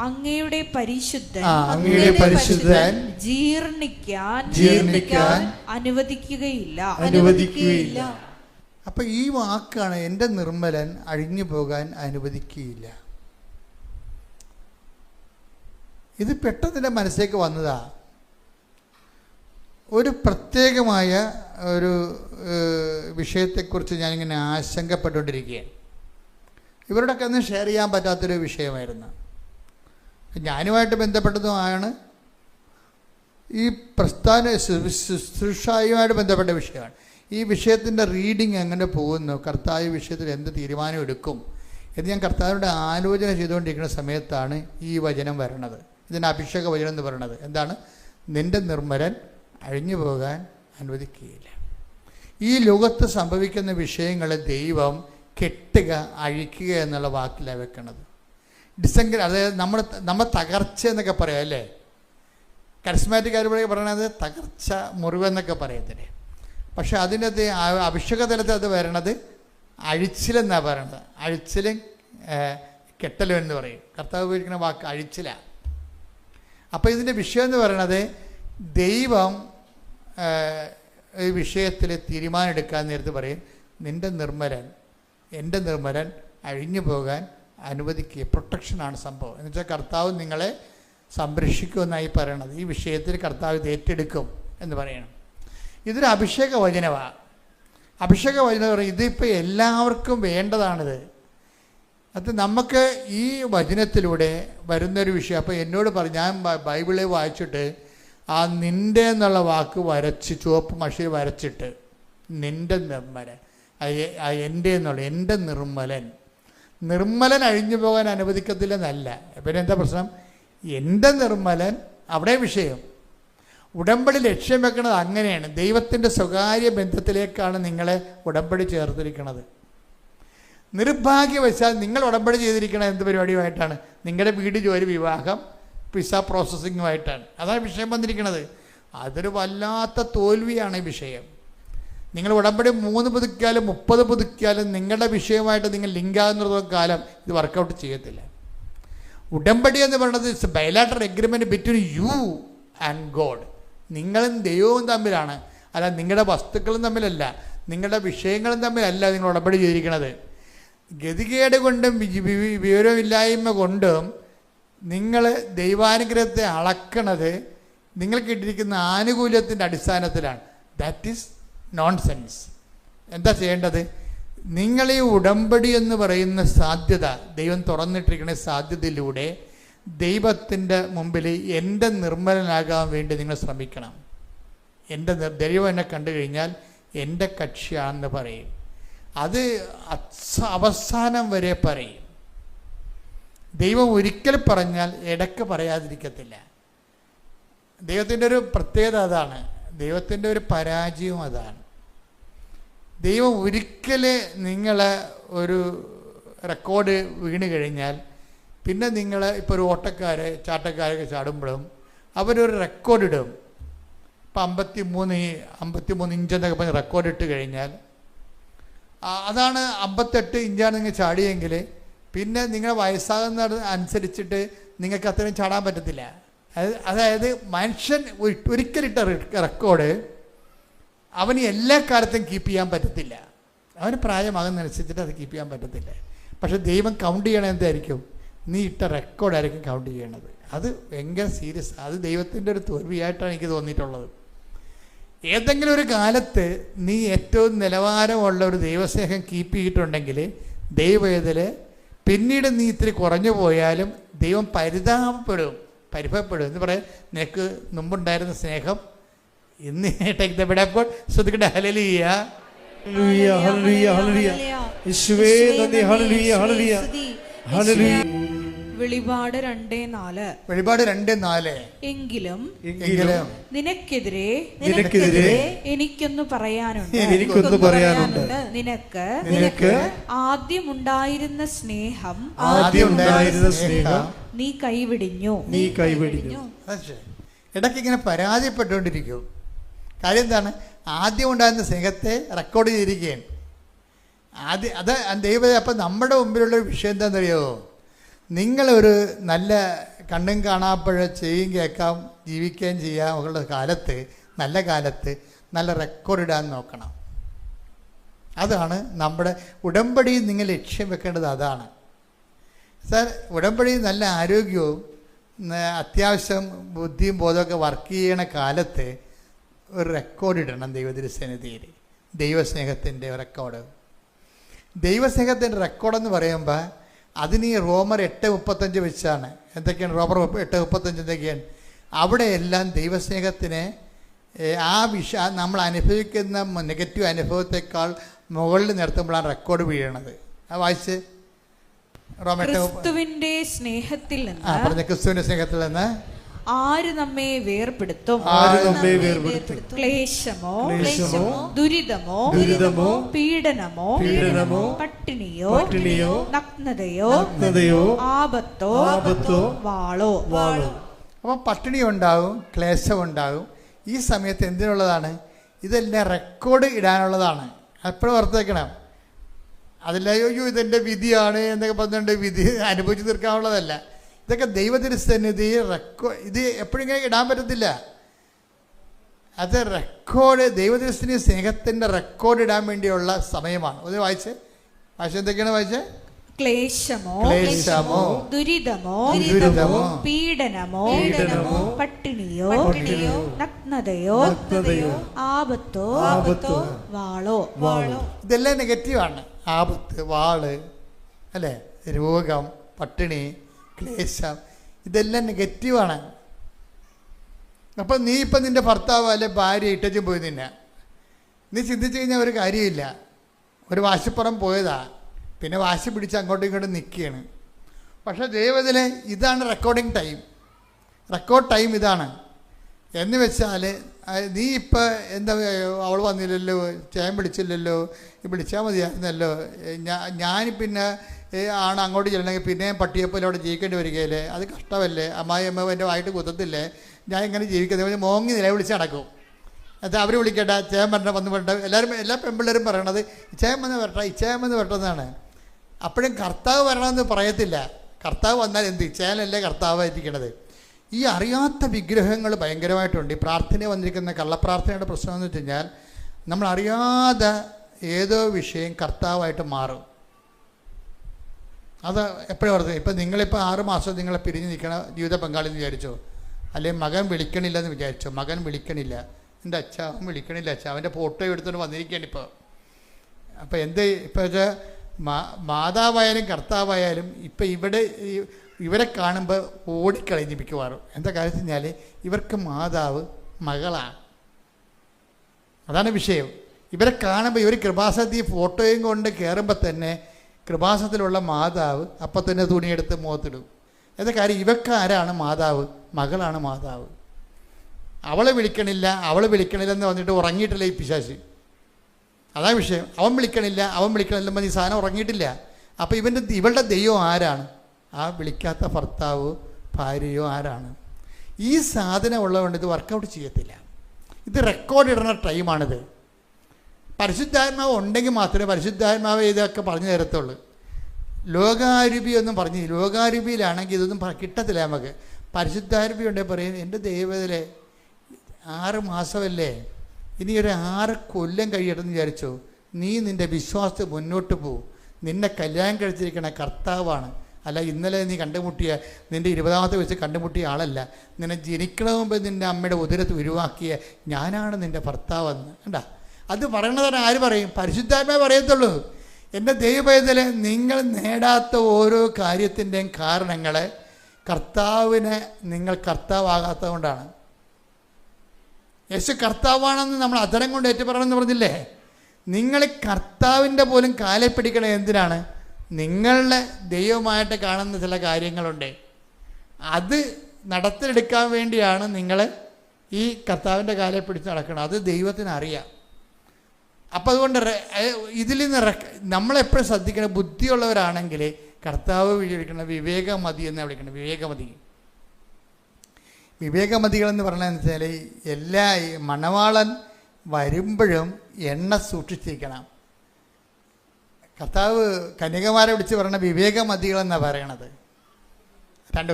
അങ്ങയുടെ പരിശുദ്ധൻ ജീർണിക്കാൻ അനുവദിക്കുകയില്ല. അപ്പം ഈ വാക്കാണ്, എൻ്റെ നിർമ്മലൻ അഴിഞ്ഞു പോകാൻ അനുവദിക്കുകയില്ല. ഇത് പെട്ടെന്ന് എൻ്റെ മനസ്സിലേക്ക് വന്നതാ. ഒരു പ്രത്യേകമായ ഒരു വിഷയത്തെക്കുറിച്ച് ഞാനിങ്ങനെ ആശങ്കപ്പെട്ടുകൊണ്ടിരിക്കുകയാണ്. ഇവരോടൊക്കെ ഒന്നും ഷെയർ ചെയ്യാൻ പറ്റാത്തൊരു വിഷയമായിരുന്നു. ഞാനുമായിട്ട് ബന്ധപ്പെട്ടതുമാണ്, ഈ പ്രസ്ഥാന ശുശ്രൂഷയുമായിട്ട് ബന്ധപ്പെട്ട വിഷയമാണ്. ഈ വിഷയത്തിൻ്റെ റീഡിങ് എങ്ങനെ പോകുന്നു, കർത്താവ് വിഷയത്തിൽ എന്ത് തീരുമാനം എടുക്കും എന്ന് ഞാൻ കർത്താവിൻ്റെ ആലോചന ചെയ്തുകൊണ്ടിരിക്കുന്ന സമയത്താണ് ഈ വചനം വരണത്. ഇതിൻ്റെ അഭിഷേക വചനം എന്ന് പറയുന്നത് എന്താണ്? നിൻ്റെ നിർമ്മലൻ അഴിഞ്ഞു പോകാൻ അനുവദിക്കുകയില്ല. ഈ ലോകത്ത് സംഭവിക്കുന്ന വിഷയങ്ങളെ ദൈവം കെട്ടുക, അഴിക്കുക എന്നുള്ള വാക്കിലാണ് വെക്കണത്. അതായത് നമ്മൾ തകർച്ച എന്നൊക്കെ പറയാം അല്ലേ? കരിസ്മാറ്റിക് ആരുമ്പോഴേ പറയണത് തകർച്ച, മുറിവെന്നൊക്കെ പറയത്തില്ലേ? പക്ഷെ അതിൻ്റെ അഭിഷേക തലത്തിൽ അത് വരണത് അഴിച്ചിലെന്നാണ് പറയണത്. അഴിച്ചിലും കെട്ടലും എന്ന് പറയും. കർത്താവ് ഉപയോഗിക്കുന്ന വാക്ക് അഴിച്ചിലാണ്. അപ്പോൾ ഇതിൻ്റെ വിഷയം എന്ന് പറയണത്, ദൈവം ഈ വിഷയത്തിൽ തീരുമാനം എടുക്കാൻ നേരത്ത് പറയും, നിൻ്റെ നിർമ്മലൻ, എൻ്റെ നിർമ്മലൻ അഴിഞ്ഞു പോകാൻ അനുവദിക്കുക. പ്രൊട്ടക്ഷനാണ് സംഭവം. എന്ന് വെച്ചാൽ കർത്താവ് നിങ്ങളെ സംരക്ഷിക്കുമെന്നായി പറയണത്. ഈ വിഷയത്തിൽ കർത്താവ് ഇത് ഏറ്റെടുക്കും എന്ന് പറയണം. ഇതൊരു അഭിഷേക വചനമാണ്. അഭിഷേക വചനം പറയും, ഇതിപ്പോൾ എല്ലാവർക്കും വേണ്ടതാണിത്. അത് നമുക്ക് ഈ വചനത്തിലൂടെ വരുന്നൊരു വിഷയം. അപ്പോൾ എന്നോട് പറഞ്ഞു, ഞാൻ ബൈബിളിൽ വായിച്ചിട്ട് ആ നിൻ്റെ എന്നുള്ള വാക്ക് വരച്ച് ചുവപ്പ് മഷിയിൽ വരച്ചിട്ട് നിൻ്റെ നിർമ്മലൻ, എൻ്റെ എന്നുള്ള എൻ്റെ നിർമ്മലൻ അഴിഞ്ഞു പോകാൻ അനുവദിക്കത്തില്ലെന്നല്ല. പിന്നെ എന്താ പ്രശ്നം? എൻ്റെ നിർമ്മലൻ, അവിടെ വിഷയം. ഉടമ്പടി ലക്ഷ്യം വെക്കുന്നത് അങ്ങനെയാണ്. ദൈവത്തിൻ്റെ സ്വകാര്യ ബന്ധത്തിലേക്കാണ് നിങ്ങളെ ഉടമ്പടി ചേർത്തിരിക്കുന്നത്. നിർഭാഗ്യവശാൽ നിങ്ങൾ ഉടമ്പടി ചെയ്തിരിക്കണ എന്ത് പരിപാടിയുമായിട്ടാണ്? നിങ്ങളുടെ വീട്, ജോലി, വിവാഹം, വിസ പ്രോസസ്സിങ്ങുമായിട്ടാണ്. അതാണ് വിഷയം വന്നിരിക്കുന്നത്. അതൊരു വല്ലാത്ത തോൽവിയാണ് ഈ വിഷയം. നിങ്ങൾ ഉടമ്പടി 3 പുതുക്കിയാലും 30 പുതുക്കിയാലും നിങ്ങളുടെ വിഷയമായിട്ട് നിങ്ങൾ ലിങ്കാകുന്നിടത്തോളം കാലം ഇത് വർക്കൗട്ട് ചെയ്യത്തില്ല. ഉടമ്പടി എന്ന് പറയുന്നത് it's bilateral agreement between you and God. നിങ്ങളും ദൈവവും തമ്മിലാണ്, അല്ല നിങ്ങളുടെ വസ്തുക്കളും തമ്മിലല്ല, നിങ്ങളുടെ വിഷയങ്ങളും തമ്മിലല്ല നിങ്ങൾ ഉടമ്പടി ചെയ്തിരിക്കുന്നത്. ഗതികേട് കൊണ്ടും വിവരമില്ലായ്മ കൊണ്ടും നിങ്ങൾ ദൈവാനുഗ്രഹത്തെ അളക്കണത് നിങ്ങൾക്ക് ഇട്ടിരിക്കുന്ന ആനുകൂല്യത്തിൻ്റെ അടിസ്ഥാനത്തിലാണ്. That is nonsense. എന്താ ചെയ്യേണ്ടത്? നിങ്ങൾ ഈ ഉടമ്പടി എന്ന് പറയുന്ന സാധ്യത, ദൈവം തുറന്നിട്ടിരിക്കുന്ന സാധ്യതയിലൂടെ ദൈവത്തിൻ്റെ മുമ്പിൽ എൻ്റെ നിർമ്മലനാകാൻ വേണ്ടി നിങ്ങൾ ശ്രമിക്കണം. എൻ്റെ ദൈവം എന്നെ കണ്ടു കഴിഞ്ഞാൽ എൻ്റെ കക്ഷിയാണെന്ന് പറയും. അത് അവസാനം വരെ പറയും. ദൈവം ഒരിക്കൽ പറഞ്ഞാൽ ഇടയ്ക്ക് പറയാതിരിക്കത്തില്ല. ദൈവത്തിൻ്റെ ഒരു പ്രത്യേകത അതാണ്. ദൈവത്തിൻ്റെ ഒരു പരാജയവും അതാണ്. ദൈവം ഒരിക്കൽ നിങ്ങളെ ഒരു റെക്കോർഡ് വീണ് കഴിഞ്ഞാൽ പിന്നെ നിങ്ങൾ ഇപ്പോൾ ഒരു ചാട്ടക്കാരൊക്കെ ചാടുമ്പോഴും അവരൊരു റെക്കോർഡ് ഇടും. ഇപ്പം 53 ഇഞ്ചെന്നൊക്കെ പറഞ്ഞ് റെക്കോർഡ് ഇട്ട് കഴിഞ്ഞാൽ അതാണ് 58 ഇഞ്ചാണ് നിങ്ങൾ ചാടിയെങ്കിൽ പിന്നെ നിങ്ങൾ വയസ്സാകുന്ന അനുസരിച്ചിട്ട് നിങ്ങൾക്ക് അത്രയും ചാടാൻ പറ്റത്തില്ല. അതായത് മനുഷ്യൻ ഒരിക്കലിട്ട റെക്കോർഡ് അവന് എല്ലാ കാലത്തും കീപ്പ് ചെയ്യാൻ പറ്റത്തില്ല. അവന് പ്രായമാകുന്നതനുസരിച്ചിട്ട് അത് കീപ്പ് ചെയ്യാൻ പറ്റത്തില്ല. പക്ഷെ ദൈവം കൗണ്ട് ചെയ്യണത് എന്തായിരിക്കും? നീ ഇട്ട റെക്കോർഡായിരിക്കും കൗണ്ട് ചെയ്യണത്. അത് ഭയങ്കര സീരിയസ്. അത് ദൈവത്തിൻ്റെ ഒരു തോൽവിയായിട്ടാണ് എനിക്ക് തോന്നിയിട്ടുള്ളത്. ഏതെങ്കിലും ഒരു കാലത്ത് നീ ഏറ്റവും നിലവാരമുള്ള ഒരു ദൈവസ്നേഹം കീപ്പ് ചെയ്തിട്ടുണ്ടെങ്കിൽ ദൈവവേദന പിന്നീട് നീ ഇത്തിരി കുറഞ്ഞു പോയാലും ദൈവം പരിഭവപ്പെടും എന്ന് പറയാം. നിനക്ക് മുമ്പുണ്ടായിരുന്ന സ്നേഹം ഇന്ന് ടേക്ക് ശ്രദ്ധിക്കട്ടെ. ഹല്ലേലൂയ, ഹല്ലേലൂയ, ഹല്ലേലൂയ, ഹല്ലേലൂയ. യേശുവേ നന്ദി. ഹല്ലേലൂയ, ഹല്ലേലൂയ, ഹല്ലേലൂയ. വെളിപാട് 2:4. വെളിപാട് 2:4. എങ്കിലും നിനക്കെതിരെ എനിക്കൊന്ന് പറയാനുണ്ട്. നിനക്ക് ആദ്യമുണ്ടായിരുന്ന സ്നേഹം നീ കൈവിടിഞ്ഞു. ഇടയ്ക്ക് ഇങ്ങനെ പരാതിപ്പെട്ടുകൊണ്ടിരിക്കും. കാര്യം എന്താണ്? ആദ്യം ഉണ്ടായിരുന്ന സ്നേഹത്തെ റെക്കോർഡ് ചെയ്തിരിക്കുകയാണ്. അത് ദൈവം. അപ്പം നമ്മുടെ മുമ്പിലുള്ളൊരു വിഷയം എന്താണെന്നറിയോ? നിങ്ങളൊരു നല്ല കണ്ണും കാണാപ്പഴ ചെയ്യും കേൾക്കാം ജീവിക്കുകയും ചെയ്യാമുള്ള കാലത്ത്, നല്ല കാലത്ത് നല്ല റെക്കോർഡ് ഇടാൻ നോക്കണം. അതാണ് നമ്മുടെ ഉടമ്പടി. നിങ്ങൾ ലക്ഷ്യം വെക്കേണ്ടത് അതാണ്. സാർ, ഉടമ്പടി നല്ല ആരോഗ്യവും അത്യാവശ്യം ബുദ്ധിയും ബോധമൊക്കെ വർക്ക് ചെയ്യണ കാലത്ത് ഒരു റെക്കോർഡ് ഇടണം ദൈവത്തിരുസന്നിധിയിൽ. ദൈവസ്നേഹത്തിൻ്റെ റെക്കോർഡ്. ദൈവസ്നേഹത്തിൻ്റെ റെക്കോർഡെന്ന് പറയുമ്പോൾ അതിന് ഈ റോമർ 8:35 വെച്ചാണ്. എന്തൊക്കെയാണ് റോമർ 8:35? എന്തൊക്കെയാണ്? അവിടെയെല്ലാം ദൈവസ്നേഹത്തിന് നമ്മൾ അനുഭവിക്കുന്ന നെഗറ്റീവ് അനുഭവത്തെക്കാൾ മുകളിൽ നിർത്തുമ്പോഴാണ് റെക്കോർഡ് വീഴണത്. വായിച്ച് ക്രിസ്തുവിന്റെ സ്നേഹത്തിൽ നിന്ന് ആര് നമ്മെ വേർപെടുത്തും? ക്ലേശമോ, ദുരിതമോ, പീഡനമോ, പട്ടിണിയോ, നഗ്നതയോ, ആപത്തോ, വാളോ. അപ്പോൾ പട്ടിണി ഉണ്ടാകും, ക്ലേശം ഉണ്ടാകും. ഈ സമയത്ത് എന്തിനുള്ളതാണ്? ഇതെല്ലാം റെക്കോർഡ് ഇടാനുള്ളതാണ്. എപ്പോഴും ഓർത്തേക്കണം. അതില്ല അയ്യോ ഇതെൻ്റെ വിധിയാണ് എന്നൊക്കെ പറഞ്ഞുകൊണ്ട് വിധി അനുഭവിച്ച് തീർക്കാനുള്ളതല്ല. ഇതൊക്കെ ദൈവത്തിരുസന്നിധി ഇത് എപ്പോഴും ഇങ്ങനെ ഇടാൻ പറ്റത്തില്ല. അത് റെക്കോർഡ് ദൈവത്തിരുസന്നിധി സ്നേഹത്തിൻ്റെ റെക്കോർഡ് ഇടാൻ വേണ്ടിയുള്ള സമയമാണ്. ഒന്ന് വായിച്ച് എന്തൊക്കെയാണ് വായിച്ചേ? ക്ലേശമോ, ദുരിതമോ, പീഡനമോ, പട്ടിണിയോ, നഗ്നതയോ, ആപത്തോ, വാളോ. ഇതെല്ലാം നെഗറ്റീവാണ്. ആപത്ത്, വാള്, അല്ലേ, രോഗം, പട്ടിണി, ക്ലേശം, ഇതെല്ലാം നെഗറ്റീവാണ്. അപ്പം നീ ഇപ്പം നിൻ്റെ ഭർത്താവ് അല്ലെ ഭാര്യ ഇട്ടച്ചും പോയി നീ ചിന്തിച്ചു കഴിഞ്ഞാൽ ഒരു കാര്യമില്ല. ഒരു വാശിപ്പുറം പോയതാ, പിന്നെ വാശി പിടിച്ച് അങ്ങോട്ടും ഇങ്ങോട്ടും നിൽക്കുകയാണ്. പക്ഷേ ദൈവത്തിലെ ഇതാണ് റെക്കോർഡിങ് ടൈം. റെക്കോർഡ് ടൈം ഇതാണ്. എന്ന് വെച്ചാൽ നീ ഇപ്പം എന്താ അവൾ വന്നില്ലല്ലോ, ചേൻ വിളിച്ചില്ലല്ലോ, വിളിച്ചാൽ മതിയായിരുന്നല്ലോ, ഞാൻ പിന്നെ ആണ് അങ്ങോട്ട് ചെല്ലണമെങ്കിൽ പിന്നെയും പട്ടിയെപ്പോലെ അവിടെ ജീവിക്കേണ്ടി വരികയല്ലേ, അത് കഷ്ടമല്ലേ, അമ്മ എൻ്റെ വായിട്ട് കുത്തത്തില്ലേ, ഞാൻ ഇങ്ങനെ ജീവിക്കുന്നത് മോങ്ങി നിലവിളിച്ച് നടക്കും. എന്നിട്ട് അവർ വിളിക്കട്ടെ, ചേൻ വരണം വന്ന് വരട്ടെ, എല്ലാ പെൺപിള്ളേരും പറയണത് ചേൻ വന്ന് വരട്ടെ, ചേൻ വന്ന് വരട്ടെന്നാണ്. അപ്പോഴും കർത്താവ് വരണമെന്ന് പറയത്തില്ല. കർത്താവ് വന്നാൽ എന്ത്, ചേനല്ലേ കർത്താവായിരിക്കണത്. ഈ അറിയാത്ത വിഗ്രഹങ്ങൾ ഭയങ്കരമായിട്ടുണ്ട്. ഈ പ്രാർത്ഥന വന്നിരിക്കുന്ന കള്ളപ്രാർത്ഥനയുടെ പ്രശ്നം എന്ന് വെച്ച് കഴിഞ്ഞാൽ നമ്മൾ അറിയാതെ ഏതോ വിഷയം കർത്താവായിട്ട് മാറും. അത് എപ്പോഴും ഓർത്ത്, ഇപ്പം നിങ്ങളിപ്പോൾ 6 മാസം നിങ്ങളെ പിരിഞ്ഞ് നിൽക്കണ ജീവിത പങ്കാളി എന്ന് വിചാരിച്ചോ, അല്ലെങ്കിൽ മകൻ വിളിക്കണില്ലെന്ന് വിചാരിച്ചോ, മകൻ വിളിക്കണില്ല, എൻ്റെ അവൻ വിളിക്കണില്ല, അവൻ്റെ ഫോട്ടോ എടുത്തുകൊണ്ട് വന്നിരിക്കുകയാണ് ഇപ്പോൾ. അപ്പോൾ എന്ത് ഇപ്പോൾ വെച്ചാൽ മാതാവായാലും കർത്താവായാലും ഇപ്പം ഇവരെ കാണുമ്പോൾ ഓടിക്കളഞ്ഞ് മിക്കവാറും. എന്താ കാര്യം വെച്ച് കഴിഞ്ഞാൽ ഇവർക്ക് മാതാവ് മകളാണ്. അതാണ് വിഷയം. ഇവരെ കാണുമ്പോൾ ഇവർ കൃപാസനത്തിൽ ഫോട്ടോയും കൊണ്ട് കയറുമ്പോൾ തന്നെ കൃപാസനത്തിലുള്ള മാതാവ് അപ്പം തന്നെ തുണിയെടുത്ത് മുഖത്തിടും. എന്താ കാര്യം, ഇവക്കാരാണ് മാതാവ്, മകളാണ് മാതാവ്. അവളെ വിളിക്കണില്ല എന്ന് പറഞ്ഞിട്ട് ഉറങ്ങിയിട്ടില്ല ഈ പിശാച്. അതാണ് വിഷയം. അവൻ വിളിക്കണില്ലെന്ന് ഈ സാധനം ഉറങ്ങിയിട്ടില്ല. അപ്പോൾ ഇവളുടെ ദൈവം ആരാണ്? ആ വിളിക്കാത്ത ഭർത്താവോ ഭാര്യയോ ആരാണ്? ഈ സാധനം ഉള്ളതുകൊണ്ട് ഇത് വർക്കൗട്ട് ചെയ്യത്തില്ല. ഇത് റെക്കോർഡ് ഇടുന്ന ടൈമാണിത്. പരിശുദ്ധാത്മാവ് ഉണ്ടെങ്കിൽ മാത്രമേ പരിശുദ്ധാത്മാവ് ഇതൊക്കെ പറഞ്ഞു തരത്തുള്ളൂ. ലോകാരൂപി ഒന്നും പറഞ്ഞു, ലോകാരൂപിയിലാണെങ്കിൽ ഇതൊന്നും കിട്ടത്തില്ല നമുക്ക്. പരിശുദ്ധാരൂപി ഉണ്ടെങ്കിൽ പറയും, എൻ്റെ ദൈവത്തിലെ 6 മാസമല്ലേ, ഇനി ഒരു 6 കൊല്ലം കഴിയട്ടെന്ന് വിചാരിച്ചോ, നീ നിൻ്റെ വിശ്വാസത്തിൽ മുന്നോട്ട് പോകും. നിന്നെ കല്യാണം കഴിച്ചിരിക്കണ കർത്താവാണ്, അല്ല ഇന്നലെ നീ കണ്ടുമുട്ടിയ നിൻ്റെ 20ാമത്തെ വയസ്സ് കണ്ടുമുട്ടിയ ആളല്ല. നിന്നെ ജനിക്കണ മുമ്പ് നിൻ്റെ അമ്മയുടെ ഉദരത്ത് ഉരുവാക്കിയ ഞാനാണ് നിൻ്റെ ഭർത്താവെന്ന്. കണ്ടാ, അത് പറയണതാണ് ആര് പറയും? പരിശുദ്ധാത്മാവേ പറയത്തുള്ളൂ. എൻ്റെ ദൈവവേദന നിങ്ങൾ നേടാത്ത ഓരോ കാര്യത്തിൻ്റെയും കാരണങ്ങൾ കർത്താവിനെ നിങ്ങൾ കർത്താവാകാത്തത് കൊണ്ടാണ്. യേശു കർത്താവാണെന്ന് നമ്മൾ അധരം കൊണ്ട് ഏറ്റുപറയണമെന്ന് പറഞ്ഞില്ലേ? നിങ്ങൾ കർത്താവിൻ്റെ പോലും കാലെ പിടിക്കണത് എന്തിനാണ്? നിങ്ങളുടെ ദൈവമായിട്ട് കാണുന്ന ചില കാര്യങ്ങളുണ്ട്, അത് നടത്തിയെടുക്കാൻ വേണ്ടിയാണ് നിങ്ങൾ ഈ കർത്താവിൻ്റെ കാലെ പിടിച്ച് നടക്കണം. അത് ദൈവത്തിന് അറിയാം. അപ്പം അതുകൊണ്ട് ഇതിൽ നിന്ന് നമ്മളെപ്പോഴും ശ്രദ്ധിക്കണം. ബുദ്ധിയുള്ളവരാണെങ്കിൽ കർത്താവ് വിളിക്കണം വിവേകമതി എന്ന് വിളിക്കണം. വിവേകമതികളെന്ന് പറഞ്ഞതെന്ന് വെച്ചാൽ എല്ലാ മണവാളൻ വരുമ്പോഴും എണ്ണ സൂക്ഷിച്ചിരിക്കണം. കർത്താവ് കന്യകമാരെ വിളിച്ച് പറയണ വിവേകമതികളെന്നാണ് പറയണത്.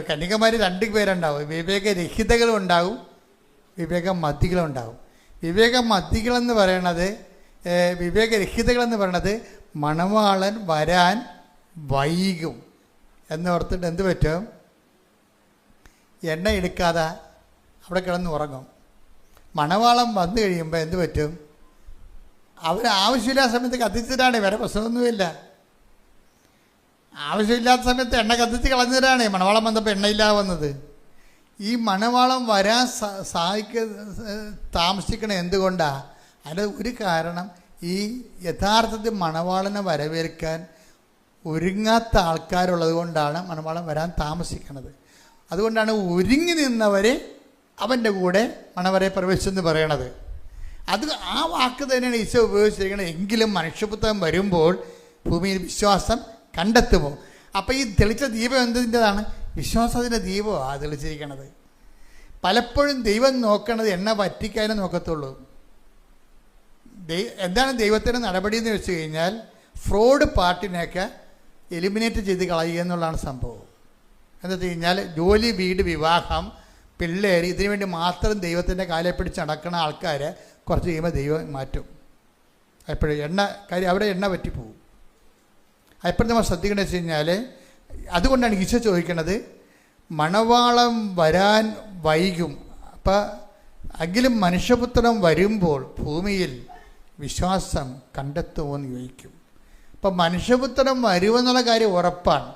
കന്യകമാർ 2 പേരുണ്ടാവും. വിവേകരഹിതകളും ഉണ്ടാവും, വിവേകമതികളും ഉണ്ടാവും. വിവേകമതികളെന്ന് പറയണത് മണവാളൻ വരാൻ വൈകും എന്നോർത്തിട്ട് എന്ത് പറ്റും? എണ്ണ എടുക്കാതെ അവിടെ കിടന്ന് ഉറങ്ങും. മണവാളം വന്നു കഴിയുമ്പോൾ എന്ത് പറ്റും? അവർ ആവശ്യമില്ലാത്ത സമയത്ത് കത്തിച്ചിട്ടാണ്, വേറെ പ്രശ്നമൊന്നുമില്ല. ആവശ്യമില്ലാത്ത സമയത്ത് എണ്ണ കത്തിച്ച് കളഞ്ഞിട്ടാണ് മണവാളം വന്നപ്പോൾ എണ്ണയില്ലാതെ വന്നത്. ഈ മണവാളം വരാൻ താമസിക്കണ എന്തുകൊണ്ടാണ്? അതിൻ്റെ ഒരു കാരണം, ഈ യഥാർത്ഥത്തിൽ മണവാളനെ വരവേൽക്കാൻ ഒരുങ്ങാത്ത ആൾക്കാരുള്ളത് കൊണ്ടാണ് മണവാളൻ വരാൻ താമസിക്കുന്നത്. അതുകൊണ്ടാണ് ഒരുങ്ങി നിന്നവരെ അവൻ്റെ കൂടെ മണവരെ പ്രവേശിച്ചെന്ന് പറയണത്. അത് ആ വാക്ക് തന്നെയാണ് ഈശോ ഉപയോഗിച്ചിരിക്കുന്നത്. എങ്കിലും മനുഷ്യപുത്രൻ വരുമ്പോൾ ഭൂമിയിൽ വിശ്വാസം കണ്ടെത്തുമോ? അപ്പോൾ ഈ തെളിച്ച ദീപം എന്തിൻ്റെതാണ്? വിശ്വാസത്തിൻ്റെ ദീപമാണ് തെളിച്ചിരിക്കണത്. പലപ്പോഴും ദൈവം നോക്കണത് എണ്ണ വറ്റിക്കാനേ നോക്കത്തുള്ളൂ. എന്താണ് ദൈവത്തിൻ്റെ നടപടി എന്ന് വെച്ച് കഴിഞ്ഞാൽ ഫ്രോഡ് പാർട്ടിനെയൊക്കെ എലിമിനേറ്റ് ചെയ്ത് കളയുക എന്നുള്ളതാണ് സംഭവം. എന്താ വെച്ച് കഴിഞ്ഞാൽ ജോലി, വീട്, വിവാഹം, പിള്ളേർ, ഇതിനു വേണ്ടി മാത്രം ദൈവത്തിൻ്റെ കാലെ പിടിച്ച് നടക്കുന്ന ആൾക്കാരെ കുറച്ച് കഴിയുമ്പോൾ ദൈവം മാറ്റും. എപ്പോഴും കാര്യം അവിടെ എണ്ണ പറ്റിപ്പോവും. എപ്പോഴും നമ്മൾ ശ്രദ്ധിക്കേണ്ടത് വെച്ച് കഴിഞ്ഞാൽ അതുകൊണ്ടാണ് ഈശോ ചോദിക്കുന്നത്, മണവാളം വരാൻ വൈകും. അപ്പം എങ്കിലും മനുഷ്യപുത്രൻ വരുമ്പോൾ ഭൂമിയിൽ വിശ്വാസം കണ്ടെത്തുമോ എന്ന് ചോദിക്കും. അപ്പം മനുഷ്യപുത്രൻ വരുമെന്നുള്ള കാര്യം ഉറപ്പാണ്.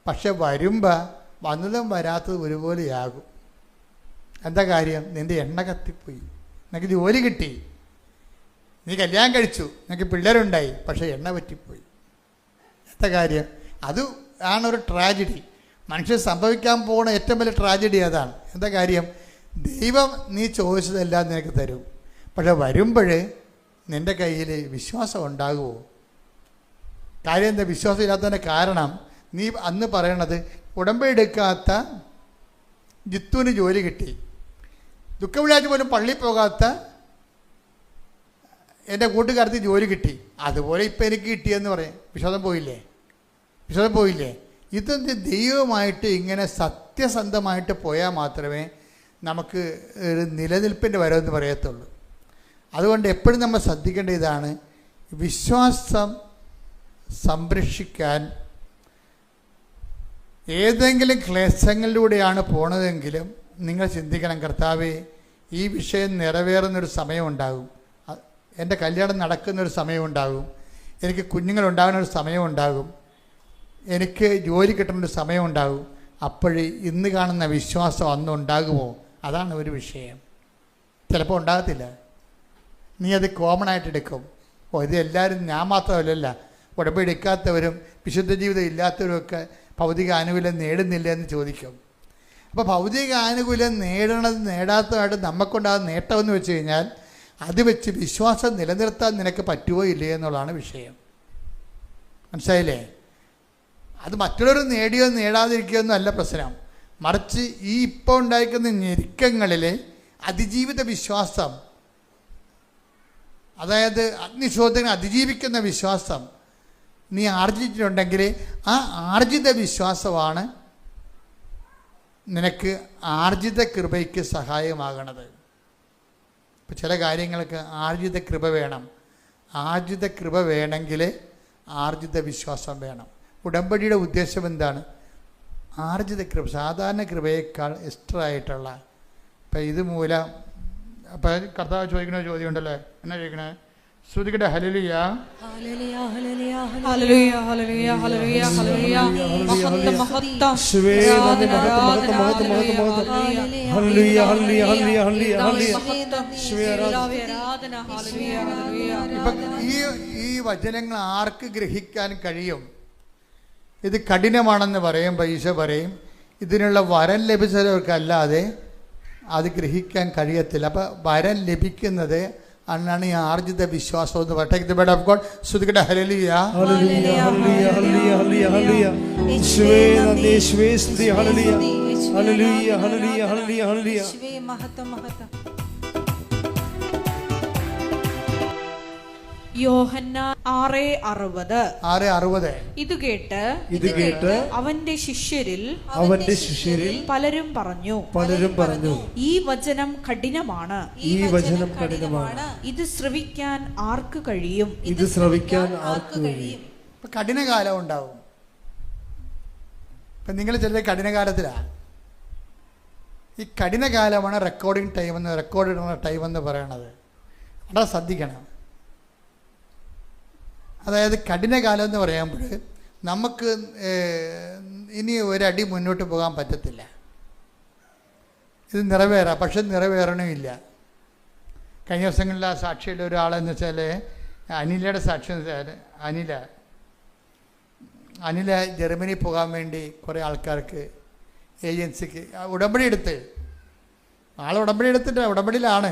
പക്ഷെ വരുമ്പോൾ വന്നതും വരാത്തതും ഒരുപോലെയാകും. എന്താ കാര്യം? നിൻ്റെ എണ്ണ കത്തിപ്പോയി. നിനക്ക് ജോലി കിട്ടി, നീ കല്യാണം കഴിച്ചു, നിനക്ക് പിള്ളേരുണ്ടായി, പക്ഷേ എണ്ണ പറ്റിപ്പോയി. എന്താ കാര്യം? അത് ആണൊരു ട്രാജഡി. മനുഷ്യൻ സംഭവിക്കാൻ പോകുന്ന ഏറ്റവും വലിയ ട്രാജഡി അതാണ്. എന്താ കാര്യം? ദൈവം നീ ചോദിച്ചതെല്ലാം നിനക്ക് തരും. പക്ഷെ വരുമ്പോൾ നിൻ്റെ കയ്യിൽ വിശ്വാസം ഉണ്ടാകുമോ? കാര്യം എന്താ? വിശ്വാസം ഇല്ലാത്തതിൻ്റെ കാരണം നീ അന്ന് പറയണത് ഉടമ്പടി എടുക്കാത്ത ജിത്തുവിന് ജോലി കിട്ടി, ദുഃഖ വെള്ളിയാഴ്ച പോലും പള്ളിയിൽ പോകാത്ത എൻ്റെ കൂട്ടുകാരത്തിൽ ജോലി കിട്ടി, അതുപോലെ ഇപ്പം എനിക്ക് കിട്ടിയെന്ന് പറയും. വിശ്വാസം പോയില്ലേ? വിശ്വാസം പോയില്ലേ? ഇതെന്ത്? ദൈവമായിട്ട് ഇങ്ങനെ സത്യസന്ധമായിട്ട് പോയാൽ മാത്രമേ നമുക്ക് ഒരു നിലനിൽപ്പിൻ്റെ വരവെന്ന് പറയത്തുള്ളൂ. അതുകൊണ്ട് എപ്പോഴും നമ്മൾ ശ്രദ്ധിക്കേണ്ട ഇതാണ്, വിശ്വാസം സംരക്ഷിക്കാൻ ഏതെങ്കിലും ക്ലേശങ്ങളിലൂടെയാണ് പോണതെങ്കിലും നിങ്ങൾ ചിന്തിക്കണം, കർത്താവേ ഈ വിഷയം നിറവേറുന്നൊരു സമയമുണ്ടാകും, എൻ്റെ കല്യാണം നടക്കുന്നൊരു സമയമുണ്ടാകും, എനിക്ക് കുഞ്ഞുങ്ങളുണ്ടാകുന്നൊരു സമയമുണ്ടാകും, എനിക്ക് ജോലി കിട്ടുന്നൊരു സമയമുണ്ടാകും. അപ്പോഴേ ഇന്ന് കാണുന്ന വിശ്വാസം അന്ന് ഉണ്ടാകുമോ? അതാണ് ഒരു വിഷയം. ചിലപ്പോൾ ഉണ്ടാകത്തില്ല. നീ അത് കോമൺ ആയിട്ട് എടുക്കും. ഇത് എല്ലാവരും, ഞാൻ മാത്രമല്ല, ഉടമ്പടി എടുക്കാത്തവരും വിശുദ്ധ ജീവിതം ഇല്ലാത്തവരുമൊക്കെ ഭൗതിക ആനുകൂല്യം നേടുന്നില്ല എന്ന് ചോദിക്കും. അപ്പോൾ ഭൗതിക ആനുകൂല്യം നേടാത്തതായിട്ട് നമുക്കുണ്ടാകുന്ന നേട്ടമെന്ന് വെച്ച് കഴിഞ്ഞാൽ അത് വെച്ച് വിശ്വാസം നിലനിർത്താൻ നിനക്ക് പറ്റുമോ ഇല്ലേ എന്നുള്ളതാണ് വിഷയം. മനസ്സിലായില്ലേ? അത് മറ്റുള്ളവർ നേടിയോ നേടാതിരിക്കുകയോ ഒന്നും അല്ല പ്രശ്നം. മറിച്ച് ഈ ഇപ്പോൾ ഉണ്ടായിരിക്കുന്ന ഞെരുക്കങ്ങളിൽ അതിജീവിത വിശ്വാസം, അതായത് അഗ്നിശോധന അതിജീവിക്കുന്ന വിശ്വാസം നീ ആർജിച്ചിട്ടുണ്ടെങ്കിൽ ആ ആർജിത വിശ്വാസമാണ് നിനക്ക് ആർജിത കൃപയ്ക്ക് സഹായമാകണത്. ഇപ്പം ചില കാര്യങ്ങൾക്ക് ആർജിത കൃപ വേണം. ആർജിത കൃപ വേണമെങ്കിൽ ആർജിത വിശ്വാസം വേണം. ഉടമ്പടിയുടെ ഉദ്ദേശം എന്താണ്? ആർജിത കൃപ, സാധാരണ കൃപയേക്കാൾ എക്സ്ട്രാ ആയിട്ടുള്ള. ഇപ്പം ഇത് മൂലം അപ്പം കർത്താവ് ചോദിക്കുന്ന ചോദ്യം ഉണ്ടല്ലോ, എന്നാ ചോദിക്കണേ? ശ്രുതികട്ടെ ഹല്ലേലൂയ ഹല്ലേലൂയ ഹല്ലേലൂയ ഹല്ലേലൂയ ഹല്ലേലൂയ ഹല്ലേലൂയ മഹത്വം മഹത്വം ഹല്ലേലൂയ ഹല്ലേലൂയ ഹല്ലേലൂയ. ഇപ്പം ഈ വചനങ്ങൾ ആർക്ക് ഗ്രഹിക്കാൻ കഴിയും? ഇത് കഠിനമാണെന്ന് പറയുമ്പോൾ ഈശോ പറയും ഇതിനുള്ള വരം ലഭിച്ചവർക്കല്ലാതെ അത് ഗ്രഹിക്കാൻ കഴിയത്തില്ല. അപ്പം വരം ലഭിക്കുന്നത് അന്നാണ് ഈ ആർജിത വിശ്വാസം എന്ന് പറയുന്നത്. ശ്രുതികട്ടെ ഹല്ലേലൂയ ഹല്ലേലൂയ ഹല്ലേലൂയ ഹല്ലേലൂയ ഹല്ലേലൂയ. യേശുവേ നന്ദി, യേശുവേ സ്തുതി. ഹല്ലേലൂയ ഹല്ലേലൂയ ഹല്ലേലൂയ ഹല്ലേലൂയ ഹല്ലേലൂയ. യേശുവേ മഹത്വം മഹത്വം. യോഹന്നാൻ 6:60. ഇത് കേട്ട് അവന്റെ ശിഷ്യരിൽ പലരും പറഞ്ഞു, ഈ വചനം കഠിനമാണ്, ഇത് ശ്രവിക്കാൻ ആർക്ക് കഴിയും? കഠിനകാലം ഉണ്ടാവും. ഇപ്പം നിങ്ങൾ ചില കഠിനകാലത്തിലാണ്. ഈ കഠിനകാലമാണ് റെക്കോർഡ് ടൈം എന്ന് പറയണത്. വളരെ ശ്രദ്ധിക്കണം. അതായത് കഠിനകാലം എന്ന് പറയുമ്പോൾ നമുക്ക് ഇനി ഒരടി മുന്നോട്ട് പോകാൻ പറ്റത്തില്ല. ഇത് നിറവേറാം, പക്ഷെ നിറവേറണമില്ല. കഴിഞ്ഞ ദിവസങ്ങളിൽ ആ സാക്ഷിയുടെ ഒരാളെന്ന് വെച്ചാൽ അനിലയുടെ സാക്ഷി എന്ന് വെച്ചാൽ അനില ജർമ്മനി പോകാൻ വേണ്ടി കുറേ ആൾക്കാർക്ക് ഏജൻസിക്ക് ഉടമ്പടി എടുത്തിട്ട് ഉടമ്പടിയിലാണ്.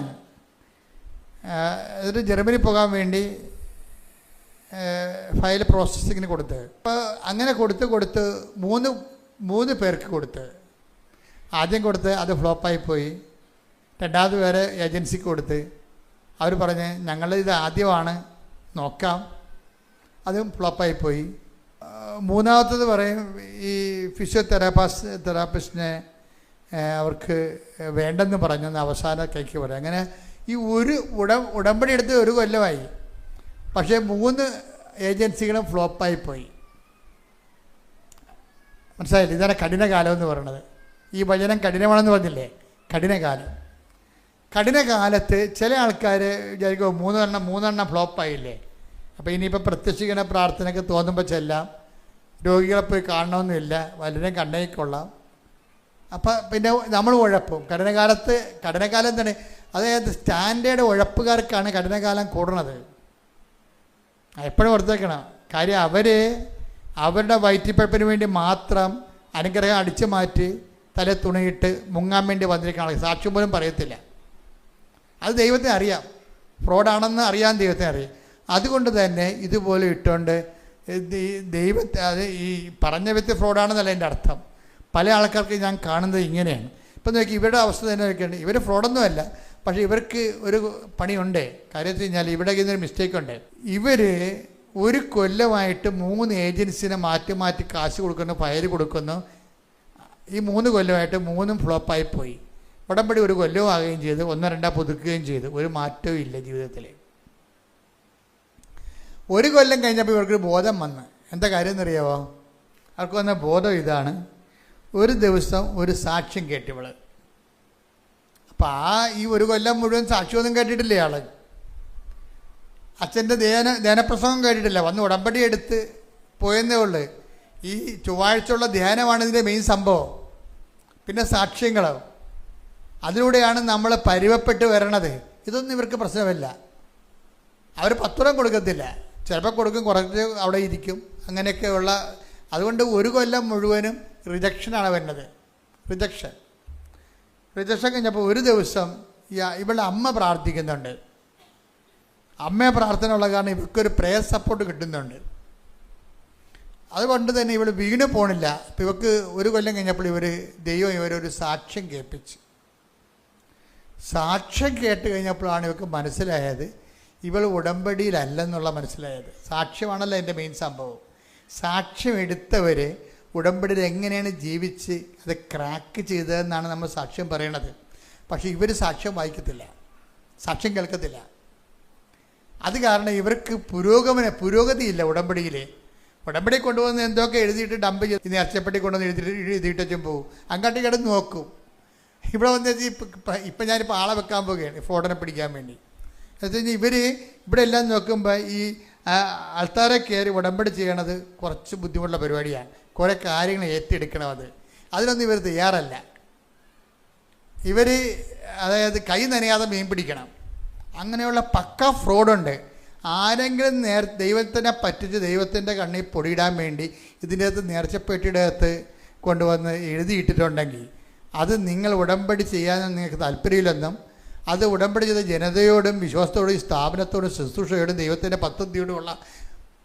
എന്നിട്ട് ജർമ്മനി പോകാൻ വേണ്ടി ഫയൽ പ്രോസസ്സിങ്ങിന് കൊടുത്ത്. അപ്പോൾ അങ്ങനെ കൊടുത്ത് മൂന്ന് പേർക്ക് കൊടുത്ത്. ആദ്യം കൊടുത്ത് അത് ഫ്ലോപ്പായിപ്പോയി. രണ്ടാമത് പേരെ ഏജൻസിക്ക് കൊടുത്ത്. അവർ പറഞ്ഞ് ഞങ്ങളിത് ആദ്യമാണ്, നോക്കാം. അതും ഫ്ലോപ്പായിപ്പോയി. മൂന്നാമത്തത് പറയും ഈ ഫിസിയോതെറാപ്പിസ്റ്റിനെ അവർക്ക് വേണ്ടെന്ന് പറഞ്ഞെന്ന് അവസാന കൈക്ക് പറയും. അങ്ങനെ ഈ ഒരു ഉടമ്പടി എടുത്ത് 1 കൊല്ലമായി. പക്ഷേ 3 ഏജൻസികളും ഫ്ലോപ്പായിപ്പോയി. മനസ്സിലായില്ല? ഇതാണ് കഠിനകാലം എന്ന് പറയുന്നത്. ഈ വചനം കഠിനമാണെന്ന് പറഞ്ഞില്ലേ? കഠിനകാലത്ത് ചില ആൾക്കാർ വിചാരിക്കും 3 ഫ്ലോപ്പായില്ലേ, അപ്പോൾ ഇനിയിപ്പോൾ പ്രത്യക്ഷിക്കുന്ന പ്രാർത്ഥനയ്ക്ക് തോന്നുമ്പോൾ ചെല്ലാം, രോഗികളെ പോയി കാണണമെന്നില്ല, വല്ലതും കണ്ടേക്കൊള്ളാം. അപ്പം പിന്നെ നമ്മൾ ഉഴപ്പും. കഠിനകാലം എന്താണ്? അതായത് സ്റ്റാൻഡേർഡ് ഉഴപ്പുകാർക്കാണ് കഠിനകാലം കൂടുന്നത്. എപ്പോഴും ഓർത്തേക്കണം. കാര്യം അവരുടെ വയറ്റിപ്പഴപ്പിന് വേണ്ടി മാത്രം അനുഗ്രഹം അടിച്ചു മാറ്റി തല തുണിയിട്ട് മുങ്ങാൻ വേണ്ടി വന്നിരിക്കുന്ന ആൾ സാക്ഷ്യം പോലും പറയത്തില്ല. അത് ദൈവത്തെ അറിയാം, ഫ്രോഡാണെന്ന് അറിയാൻ ദൈവത്തെ അറിയാം. അതുകൊണ്ട് തന്നെ ഇതുപോലെ ഇട്ടുകൊണ്ട് ദൈവത്തെ, അത് ഈ പറഞ്ഞ വ്യക്തി ഫ്രോഡാണെന്നല്ല എൻ്റെ അർത്ഥം. പല ആൾക്കാർക്ക് ഞാൻ കാണുന്നത് ഇങ്ങനെയാണ്. ഇപ്പം നോക്കി ഇവരുടെ അവസ്ഥ തന്നെ നോക്കിയാണ്. ഇവർ ഫ്രോഡൊന്നുമല്ല, പക്ഷേ ഇവർക്ക് ഒരു പണിയുണ്ട്. കാര്യത്തിൽ കഴിഞ്ഞാൽ ഇവിടെ ഇന്നൊരു മിസ്റ്റേക്കുണ്ട്. ഇവർ ഒരു കൊല്ലമായിട്ട് 3 ഏജൻസിനെ മാറ്റി മാറ്റി കാശ് കൊടുക്കുന്നു, ഫയൽ കൊടുക്കുന്നു. ഈ 3 കൊല്ലമായിട്ട് 3ഉം ഫ്ലോപ്പായി പോയി. ഉടമ്പടി ഒരു കൊല്ലവും ആകുകയും ചെയ്തു, 1-2 പുതുക്കുകയും ചെയ്തു. ഒരു മാറ്റവും ഇല്ല ജീവിതത്തിൽ. 1 കൊല്ലം കഴിഞ്ഞപ്പോൾ ഇവർക്കൊരു ബോധം വന്ന്. എന്താ കാര്യം എന്നറിയാമോ? അവർക്ക് വന്ന ബോധം ഇതാണ്: ഒരു ദിവസം ഒരു സാക്ഷ്യം കേട്ടിവള്. അപ്പം ഈ 1 കൊല്ലം മുഴുവൻ സാക്ഷ്യമൊന്നും കേട്ടിട്ടില്ല ആള്. അച്ഛൻ്റെ ധ്യാനപ്രസംഗം കേട്ടിട്ടില്ല. വന്ന് ഉടമ്പടി എടുത്ത് പോയെന്നേ ഉള്ളു. ഈ ചൊവ്വാഴ്ചയുള്ള ധ്യാനമാണ് ഇതിൻ്റെ മെയിൻ സംഭവം. പിന്നെ സാക്ഷ്യങ്ങൾ, അതിലൂടെയാണ് നമ്മൾ പരുവപ്പെട്ട് വരണത്. ഇതൊന്നും ഇവർക്ക് പ്രശ്നമല്ല. അവർ 10 രൂപ കൊടുക്കത്തില്ല, ചിലപ്പോൾ കൊടുക്കും, കുറച്ച് അവിടെ ഇരിക്കും, അങ്ങനെയൊക്കെയുള്ള. അതുകൊണ്ട് 1 കൊല്ലം മുഴുവനും റിജക്ഷനാണ് വരുന്നത്. റിജക്ഷൻ കഴിഞ്ഞപ്പോൾ ഒരു ദിവസം ഇവളുടെ അമ്മ പ്രാർത്ഥിക്കുന്നുണ്ട്. അമ്മയെ പ്രാർത്ഥന ഉള്ള കാരണം ഇവർക്കൊരു പ്രേയർ സപ്പോർട്ട് കിട്ടുന്നുണ്ട്. അതുകൊണ്ട് തന്നെ ഇവൾ വീണ് പോണില്ല. അപ്പം ഇവർക്ക് 1 കൊല്ലം കഴിഞ്ഞപ്പോൾ ദൈവം ഇവരൊരു സാക്ഷ്യം കേൾപ്പിച്ചു. സാക്ഷ്യം കേട്ട് കഴിഞ്ഞപ്പോഴാണ് ഇവർക്ക് മനസ്സിലായത് ഇവൾ ഉടമ്പടിയിലല്ലെന്നുള്ള മനസ്സിലായത്. സാക്ഷ്യമാണല്ലോ എൻ്റെ മെയിൻ സംഭവം. സാക്ഷ്യം എടുത്തവർ ഉടമ്പടിയിൽ എങ്ങനെയാണ് ജീവിച്ച് അത് ക്രാക്ക് ചെയ്തതെന്നാണ് നമ്മൾ സാക്ഷ്യം പറയണത്. പക്ഷേ ഇവർ സാക്ഷ്യം വായിക്കത്തില്ല, സാക്ഷ്യം കേൾക്കത്തില്ല. അത് കാരണം ഇവർക്ക് പുരോഗതിയില്ല ഉടമ്പടിയിൽ. ഉടമ്പടി കൊണ്ടുവന്ന് എന്തൊക്കെ എഴുതിയിട്ട് ഡംപ് ചെയ്ത് നേർച്ചപ്പെട്ടി കൊണ്ടുവന്ന് എഴുതിയിട്ടും പോകും. അങ്ങോട്ട് കിടന്ന് നോക്കും. ഇവിടെ വന്ന് ഇപ്പം ഞാനിപ്പോൾ ആളെ വെക്കാൻ പോവുകയാണ് ഫ്രോഡിനെ പിടിക്കാൻ വേണ്ടി. എന്ന് വെച്ച് കഴിഞ്ഞാൽ ഇവർ ഇവിടെ എല്ലാം നോക്കുമ്പോൾ ഈ ആൾക്കാരെ കയറി ഉടമ്പടി ചെയ്യണത് കുറച്ച് ബുദ്ധിമുട്ടുള്ള പരിപാടിയാണ്. കുറേ കാര്യങ്ങൾ ഏറ്റെടുക്കണം. അതിനൊന്നും ഇവർ തയ്യാറല്ല. ഇവർ അതായത് കൈ നനയാതെ മീൻ പിടിക്കണം. അങ്ങനെയുള്ള പക്ക ഫ്രോഡുണ്ട്. ആരെങ്കിലും ദൈവത്തിനെ പറ്റിച്ച് ദൈവത്തിൻ്റെ കണ്ണിൽ പൊടിയിടാൻ വേണ്ടി ഇതിൻ്റെ അകത്ത് നേർച്ചപ്പെട്ടിയുടെ അകത്ത് കൊണ്ടുവന്ന് എഴുതിയിട്ടിട്ടുണ്ടെങ്കിൽ അത് നിങ്ങൾ ഉടമ്പടി ചെയ്യാനും നിങ്ങൾക്ക് താല്പര്യമില്ലെന്നും, അത് ഉടമ്പടി ചെയ്ത ജനതയോടും വിശ്വാസത്തോടും സ്ഥാപനത്തോടും ശുശ്രൂഷയോടും ദൈവത്തിൻ്റെ പദ്ധതിയോടുമുള്ള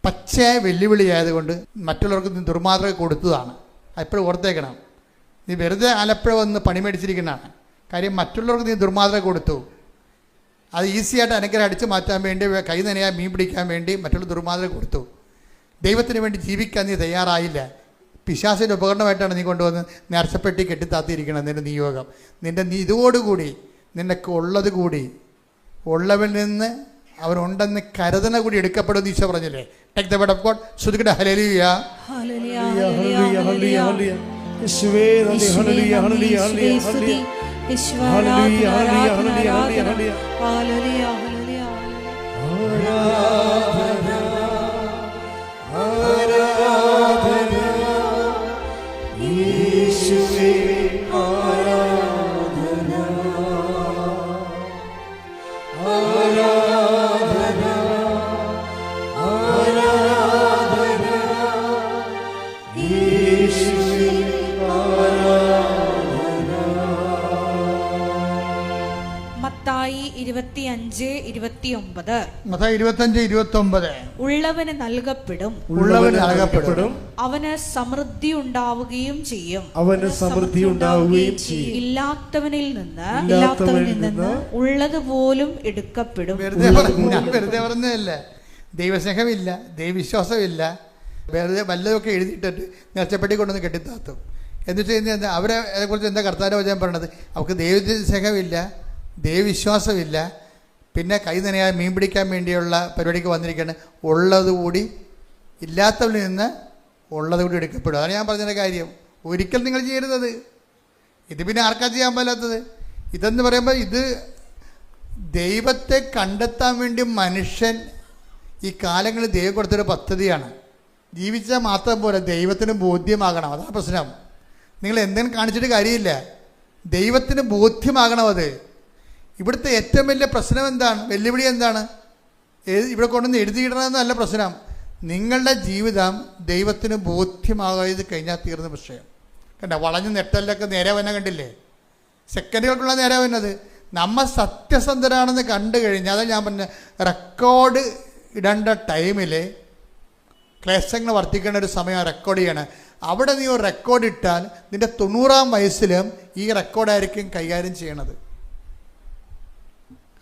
പച്ചയായ വെല്ലുവിളിയായതുകൊണ്ട് മറ്റുള്ളവർക്ക് നീ ദുർമാതൃക കൊടുത്തതാണ്. എപ്പോഴും ഓർത്തേക്കണം. നീ വെറുതെ ആലപ്പുഴ വന്ന് പണി മേടിച്ചിരിക്കുന്നതാണ്. കാര്യം മറ്റുള്ളവർക്ക് നീ ദുർമാതൃക കൊടുത്തു. അത് ഈസിയായിട്ട് അനുഗ്രഹം അടിച്ചു മാറ്റാൻ വേണ്ടി, കൈ നനയാൻ മീൻ പിടിക്കാൻ വേണ്ടി മറ്റുള്ള ദുർമാതൃക കൊടുത്തു. ദൈവത്തിന് വേണ്ടി ജീവിക്കാൻ നീ തയ്യാറായില്ല. പിശാചിൻ്റെ ഉപകരണമായിട്ടാണ് നീ കൊണ്ടുവന്ന് നേർച്ചപ്പെട്ടി കെട്ടിത്താത്തിയിരിക്കണം. നിൻ്റെ നിയോഗം, നിൻ്റെ ഇതോടുകൂടി നിനക്ക് ഉള്ളത് കൂടി ഉള്ളവരിൽ നിന്ന് അവനുണ്ടെന്ന് കരുതന കൂടി എടുക്കപ്പെടും ഈശോ പറഞ്ഞില്ലേ? Take the word of God. ശ്രുതിക്കട്ടെ ഹല്ലേലൂയ, ഹല്ലേലൂയ, ഹല്ലേലൂയ, ഹല്ലേലൂയ. യേശുവേ നന്ദി, ഹല്ലേലൂയ, ഹല്ലേലൂയ, ഹല്ലേലൂയ, ഹല്ലേലൂയ, ഹല്ലേലൂയ, ഹല്ലേലൂയ, ഹല്ലേലൂയ, ഹല്ലേലൂയ, ഹല്ലേലൂയ. ആരാധന, ആരാധന യേശുവേ, ആരാധന, ആരാധന, ആരാധന യേശുവേ, ആരാധന. മത്തായി 25:29. മത്തായി 25:29. ഉള്ളവന് നൽകപ്പെടും, ഉള്ളവന് നൽകപ്പെടും, അവന് സമൃദ്ധി ഉണ്ടാവുകയും ചെയ്യും, അവന് സമൃദ്ധി ഉണ്ടാവുകയും ചെയ്യും. ഇല്ലാത്തവനിൽ നിന്ന് ഉള്ളതുപോലും എടുക്കപ്പെടും. ഞാൻ വെറുതെ പറഞ്ഞതല്ല. ദൈവസ്നേഹമില്ല, ദൈവവിശ്വാസമില്ല, വെറുതെ വല്ലതൊക്കെ എഴുതിയിട്ടിട്ട് നേർച്ചപ്പെട്ടി കൊണ്ടൊന്ന് കെട്ടിത്താത്തും. എന്ന് വെച്ച് കഴിഞ്ഞാൽ അവരെ കുറിച്ച് എന്താ കർത്താവിൻ്റെ വചനം പറയണത്? അവർക്ക് ദൈവസ്നേഹമില്ല, ദൈവവിശ്വാസമില്ല, പിന്നെ കൈ നനയാൻ മീൻ പിടിക്കാൻ വേണ്ടിയുള്ള പരിപാടിക്ക് വന്നിരിക്കുകയാണ്. ഉള്ളതുകൂടി ഇല്ലാത്തവരിൽ നിന്ന് ഉള്ളതുകൂടി എടുക്കപ്പെടും. അതാണ് ഞാൻ പറഞ്ഞതിൻ്റെ കാര്യം. ഒരിക്കൽ നിങ്ങൾ ചെയ്യരുതത്. ഇത് പിന്നെ ആർക്കാ ചെയ്യാൻ പാലാത്തത്? ഇതെന്ന് പറയുമ്പോൾ ഇത് ദൈവത്തെ കണ്ടെത്താൻ വേണ്ടി മനുഷ്യൻ ഈ കാലങ്ങളിൽ ദൈവം കൊടുത്തൊരു പദ്ധതിയാണ്. ജീവിച്ചാൽ മാത്രം പോലെ ദൈവത്തിന് ബോധ്യമാകണം. അതാണ് പ്രശ്നം. നിങ്ങൾ എന്തെങ്കിലും കാണിച്ചിട്ട് കാര്യമില്ല, ദൈവത്തിന് ബോധ്യമാകണം. അത് ഇവിടുത്തെ ഏറ്റവും വലിയ പ്രശ്നം എന്താണ്? വെല്ലുവിളി എന്താണ്? ഇവിടെ കൊണ്ടുവന്ന് എഴുതിയിടണമെന്നല്ല പ്രശ്നം. നിങ്ങളുടെ ജീവിതം ദൈവത്തിന് ബോധ്യമാകാതെ കഴിഞ്ഞാൽ തീർന്ന വിഷയം. കണ്ട വളഞ്ഞ് നെട്ടലിലൊക്കെ നേരെ വന്നെ കണ്ടില്ലേ? സെക്കൻഡുകൾക്കുള്ള നേരെ വന്നത്. നമ്മൾ സത്യസന്ധരാണെന്ന് കണ്ടു കഴിഞ്ഞാൽ, അത് ഞാൻ പറഞ്ഞ റെക്കോർഡ് ഇടേണ്ട ടൈമിൽ ക്ലേശങ്ങൾ വർദ്ധിക്കേണ്ട ഒരു സമയം റെക്കോർഡ് ചെയ്യണം. അവിടെ നീ ഒരു റെക്കോർഡ് ഇട്ടാൽ നിൻ്റെ 90-ാം വയസ്സിലും ഈ റെക്കോർഡായിരിക്കും കൈകാര്യം ചെയ്യണത്.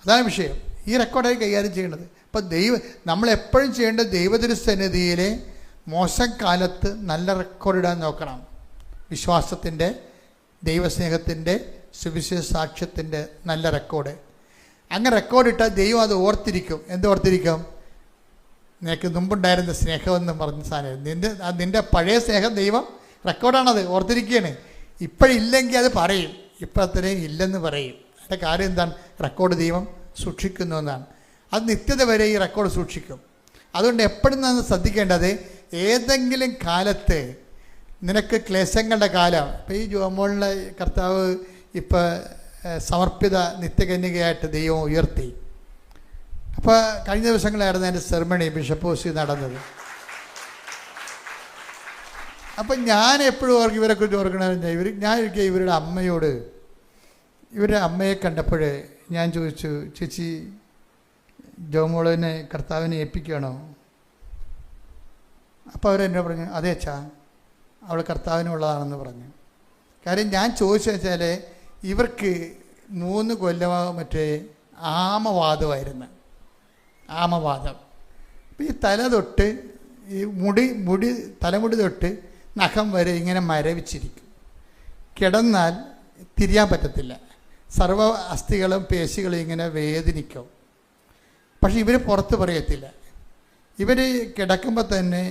അതാണ് വിഷയം. ഈ റെക്കോർഡായിരിക്കും കൈകാര്യം ചെയ്യണത്. അപ്പോൾ നമ്മളെപ്പോഴും ചെയ്യേണ്ടത് ദൈവതിരുസന്നിധിയിലെ മോശം കാലത്ത് നല്ല റെക്കോർഡ് ഇടാൻ നോക്കണം. വിശ്വാസത്തിൻ്റെ, ദൈവസ്നേഹത്തിൻ്റെ, സുവിശേഷ സാക്ഷ്യത്തിൻ്റെ നല്ല റെക്കോർഡ്. അങ്ങനെ റെക്കോർഡ് ഇട്ടാൽ ദൈവം അത് ഓർത്തിരിക്കും. എന്തോർത്തിരിക്കും? നിനക്ക് മുമ്പുണ്ടായിരുന്ന സ്നേഹമെന്ന് പറഞ്ഞ സാധനം, നിൻ്റെ പഴയ സ്നേഹം ദൈവം റെക്കോർഡാണത്, ഓർത്തിരിക്കുകയാണ്. ഇപ്പോഴില്ലെങ്കിൽ അത് പറയും, ഇപ്പോഴത്രയും ഇല്ലെന്ന് പറയും. അതിൻ്റെ കാര്യം എന്താണ്? റെക്കോർഡ് ദൈവം സൂക്ഷിക്കുന്നു എന്നാണ്. അത് നിത്യത വരെ ഈ റെക്കോർഡ് സൂക്ഷിക്കും. അതുകൊണ്ട് എപ്പോഴും നമ്മൾ ശ്രദ്ധിക്കേണ്ടത്, ഏതെങ്കിലും കാലത്ത് നിനക്ക് ക്ലേശങ്ങളുടെ കാലം, ഇപ്പോൾ ഈ ജോമോളിലെ കർത്താവ് ഇപ്പോൾ സമർപ്പിത നിത്യകന്യകയായിട്ട് ദൈവം ഉയർത്തി. അപ്പോൾ കഴിഞ്ഞ ദിവസങ്ങളായിരുന്നു എൻ്റെ സെർമണി ബിഷപ്പ് ഹൗസിൽ നടന്നത്. അപ്പം ഞാൻ എപ്പോഴും ഓർക്കും, ഇവരെക്കുറിച്ച് ഓർക്കണമെന്ന്, ഞാൻ ഒരിക്കൽ ഇവരുടെ അമ്മയെ കണ്ടപ്പോൾ ഞാൻ ചോദിച്ചു, ചേച്ചി ജോമോളിനെ കർത്താവിനെ ഏൽപ്പിക്കുകയാണോ? അപ്പോൾ അവരെന്നോട് പറഞ്ഞു, അതേ അച്ഛാ, അവൾ കർത്താവിനുള്ളതാണെന്ന് പറഞ്ഞു. കാര്യം ഞാൻ ചോദിച്ചു വെച്ചാൽ, ഇവർക്ക് 3 കൊല്ലമോ മറ്റേ ആമവാദമായിരുന്നു. ആമവാദം. അപ്പം ഈ തല തൊട്ട് ഈ തലമുടി തൊട്ട് നഖം വരെ ഇങ്ങനെ മരവിച്ചിരിക്കും. കിടന്നാൽ തിരിയാൻ പറ്റത്തില്ല. സർവ്വ അസ്ഥികളും പേശികളും ഇങ്ങനെ വേദനിക്കും. പക്ഷെ ഇവർ പുറത്ത് പറയത്തില്ല. ഇവർ കിടക്കുമ്പോൾ തന്നെ